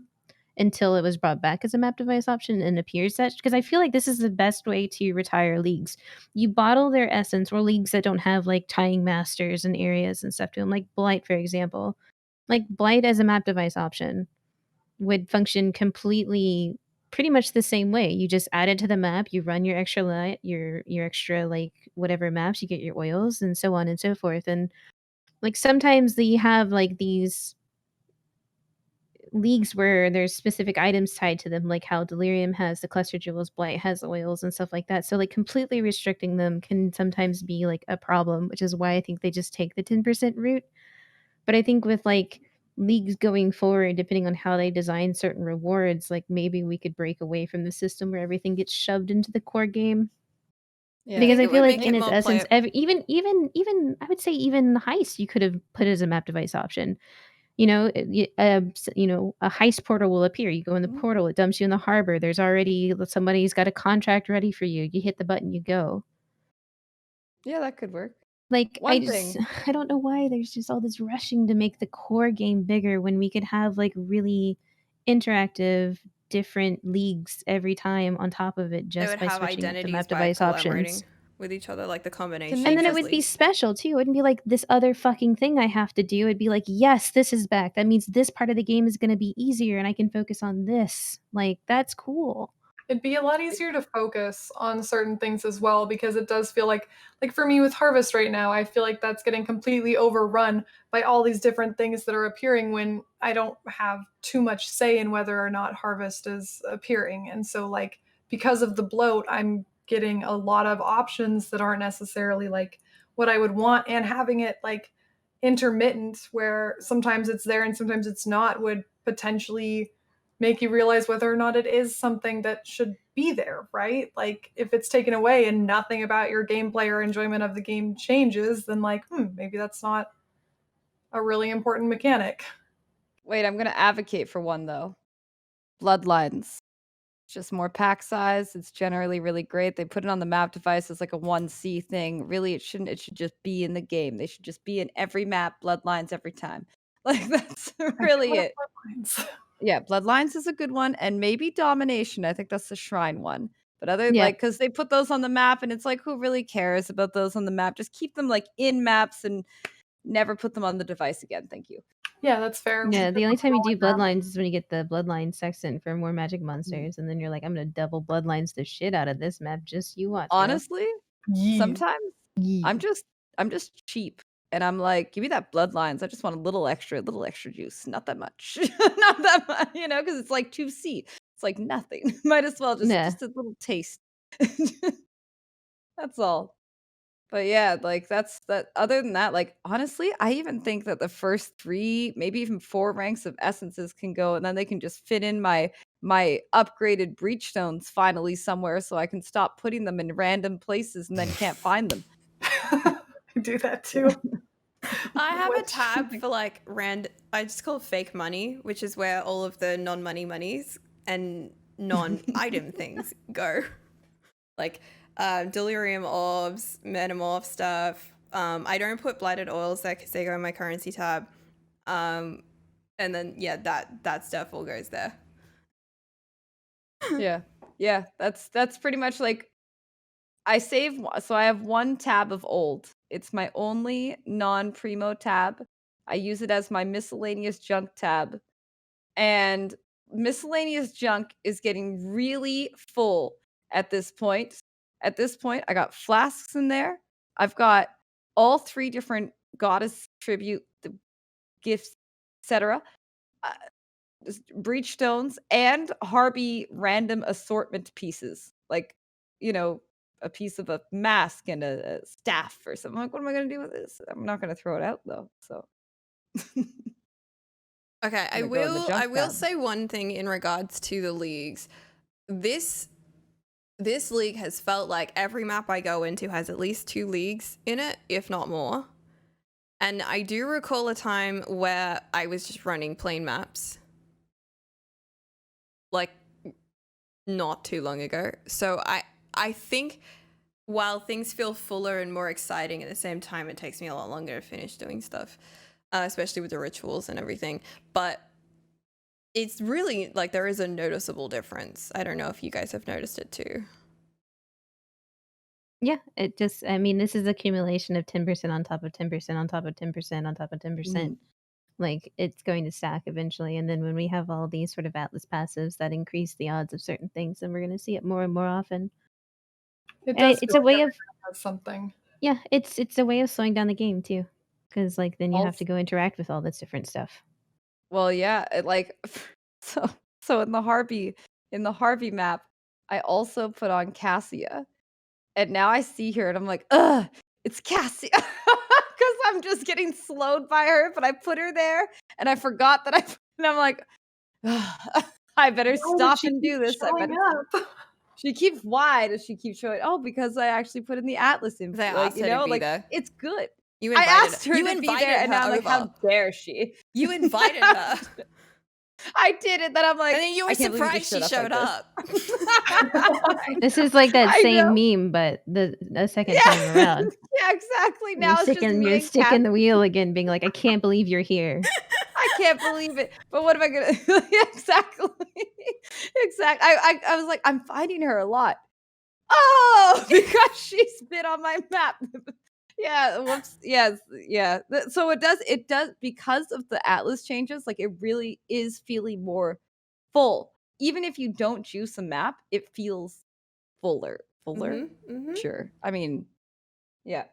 Speaker 4: until it was brought back as a map device option and appears such. Because I feel like this is the best way to retire leagues. You bottle their essence, or leagues that don't have like tying masters and areas and stuff to them, like Blight, for example. Like Blight as a map device option would function completely pretty much the same way. You just add it to the map, you run your extra light, your extra like whatever maps, you get your oils and so on and so forth. And like sometimes you have like these leagues where there's specific items tied to them, like how Delirium has the cluster jewels, Blight has oils and stuff like that. So like completely restricting them can sometimes be like a problem, which is why I think they just take the 10% route. But I think with like leagues going forward, depending on how they design certain rewards, like maybe we could break away from the system where everything gets shoved into the core game.
Speaker 2: Yeah.
Speaker 4: Because I
Speaker 1: it
Speaker 4: feel
Speaker 1: would
Speaker 4: like
Speaker 1: make
Speaker 4: in
Speaker 1: it
Speaker 4: its
Speaker 1: more
Speaker 4: essence, even I would say even Heist, you could have put as a map device option. A heist portal will appear. You go in the portal, it dumps you in the harbor. There's already somebody's got a contract ready for you. You hit the button, you go.
Speaker 2: Yeah, that could work.
Speaker 4: Like,
Speaker 2: One
Speaker 4: I
Speaker 2: thing.
Speaker 4: don't know why there's just all this rushing to make the core game bigger when we could have like really interactive different leagues every time on top of it,
Speaker 1: They
Speaker 4: just
Speaker 1: would
Speaker 4: by
Speaker 1: have
Speaker 4: switching up the
Speaker 1: identities
Speaker 4: map
Speaker 1: by
Speaker 4: device
Speaker 1: collaborating
Speaker 4: options.
Speaker 1: with each other, like the combination.
Speaker 4: And then it
Speaker 1: of
Speaker 4: would be
Speaker 1: leagues.
Speaker 4: special too. It wouldn't be like this other fucking thing I have to do. It'd be like, yes, this is back. That means this part of the game is going to be easier and I can focus on this. Like, that's cool.
Speaker 3: It'd be a lot easier to focus on certain things as well, because it does feel like for me with Harvest right now, I feel like that's getting completely overrun by all these different things that are appearing when I don't have too much say in whether or not Harvest is appearing. And so like because of the bloat, I'm getting a lot of options that aren't necessarily like what I would want, and having it like intermittent where sometimes it's there and sometimes it's not would potentially make you realize whether or not it is something that should be there, right? Like if it's taken away and nothing about your gameplay or enjoyment of the game changes, then like, maybe that's not a really important mechanic.
Speaker 2: Wait, I'm going to advocate for one though. Bloodlines. It's just more pack size. It's generally really great. They put it on the map device as like a 1C thing. Really, it shouldn't. It should just be in the game. They should just be in every map, Bloodlines every time. Like that's really it. Yeah, Bloodlines is a good one, and maybe Domination. I think that's the Shrine one. But like, because they put those on the map, and it's like, who really cares about those on the map? Just keep them like in maps and never put them on the device again. Thank you.
Speaker 3: Yeah, that's fair.
Speaker 4: Yeah, the only time you do Bloodlines is when you get the Bloodline sextant for more magic monsters, and then you're like, I'm gonna double Bloodlines the shit out of this map. Just you watch.
Speaker 2: Honestly, sometimes
Speaker 4: Yeah.
Speaker 2: I'm just cheap. And I'm like, give me that Bloodlines. I just want a little extra juice. Not that much. Not that much, because it's like 2C. It's like nothing. Might as well just a little taste. That's all. But yeah, like that's that. Other than that, like honestly, I even think that the first 3, maybe even 4 ranks of essences can go, and then they can just fit in my upgraded breachstones finally somewhere, so I can stop putting them in random places and then can't find them.
Speaker 3: I do that too.
Speaker 1: I have a tab for like I just call it fake money, which is where all of the non-money monies and non-item things go. Like delirium orbs, metamorph stuff. I don't put blighted oils there because they go in my currency tab. And then that stuff all goes there.
Speaker 2: Yeah. That's pretty much like I save. So I have one tab of old, It's my only non-primo tab. I use it as my miscellaneous junk tab. And miscellaneous junk is getting really full at this point. At this point, I got flasks in there. I've got all 3 different goddess tribute gifts, etc. Breach stones and Harby random assortment pieces, like, you know, a piece of a mask and a staff or something. Like, what am I going to do with this? I'm not going to throw it out though. So
Speaker 1: Okay, I
Speaker 2: gonna go in the
Speaker 1: will
Speaker 2: junk tab.
Speaker 1: say one thing in regards to the leagues. This league has felt like every map I go into has at least 2 leagues in it, if not more. And I do recall a time where I was just running plain maps. Like, not too long ago. So I think while things feel fuller and more exciting, at the same time it takes me a lot longer to finish doing stuff, especially with the rituals and everything. But it's really, like, there is a noticeable difference. I don't know if you guys have noticed it too.
Speaker 4: Yeah, it just, I mean, this is accumulation of 10% on top of 10% on top of 10% on top of 10%. Like, it's going to stack eventually. And then when we have all these sort of Atlas passives that increase the odds of certain things, then we're going to see it more and more often.
Speaker 3: It does.
Speaker 4: It's a way of
Speaker 3: something.
Speaker 4: Yeah, it's a way of slowing down the game too, because like then you have to go interact with all this different stuff.
Speaker 2: Well, yeah, like so in the Harvey map, I also put on Cassia, and now I see her, and I'm like, ugh, it's Cassia, because I'm just getting slowed by her. But I put her there, and I forgot that and I'm like, I better stop and do this. I better. She keeps why does she keep showing? Oh, because I actually put in the Atlas in,
Speaker 1: They
Speaker 2: like,
Speaker 1: asked her to be there.
Speaker 2: it's good.
Speaker 1: You
Speaker 2: I
Speaker 1: invited
Speaker 2: asked her
Speaker 1: you
Speaker 2: to
Speaker 1: invited
Speaker 2: be there,
Speaker 1: her
Speaker 2: and now I'm like,
Speaker 1: over.
Speaker 2: how dare she?
Speaker 1: You invited her.
Speaker 2: I did it. Then I'm like,
Speaker 1: And then you were
Speaker 2: I can't believe you
Speaker 1: surprised she
Speaker 2: just
Speaker 1: showed
Speaker 2: up.
Speaker 4: This is like that
Speaker 2: I
Speaker 4: same
Speaker 2: know.
Speaker 4: meme, but the second time around.
Speaker 2: Yeah, exactly. Now
Speaker 4: You're
Speaker 2: it's just
Speaker 4: sticking,
Speaker 2: me
Speaker 4: you're
Speaker 2: and
Speaker 4: sticking the wheel again, being like, I can't believe you're here.
Speaker 2: I can't believe it. But what am I gonna? Exactly. Exactly. I was like, I'm fighting her a lot. Oh, because she's been on my map. Yeah, whoops. Yes, yeah. So it does because of the Atlas changes, like, it really is feeling more full. Even if you don't juice a map, it feels fuller. Sure. I mean, yeah.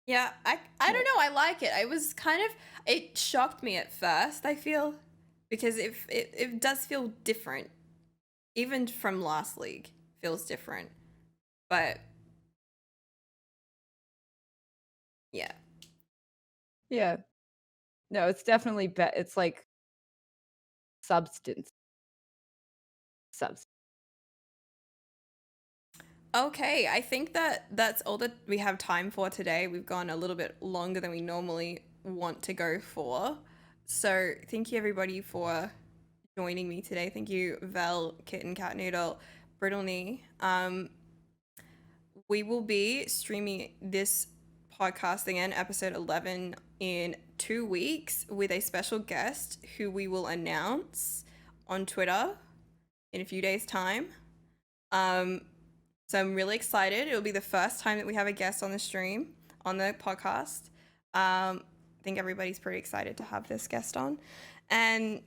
Speaker 1: Yeah, I don't know. I like it. I was kind of, it shocked me at first, I feel, because it does feel different. Even from last league, feels different. But yeah.
Speaker 2: Yeah. No, it's definitely it's like substance.
Speaker 1: Okay, I think that's all that we have time for today. We've gone a little bit longer than we normally want to go for. So thank you everybody for joining me today. Thank you, Vel, KittenCatNoodle, Brittleknee. We will be streaming this podcast again, episode 11, in 2 weeks with a special guest who we will announce on Twitter in a few days' time. So I'm really excited. It'll be the first time that we have a guest on the stream, on the podcast. I think everybody's pretty excited to have this guest on. And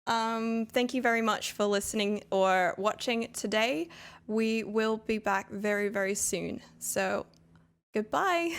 Speaker 1: thank you very much for listening or watching today. We will be back very, very soon. So goodbye.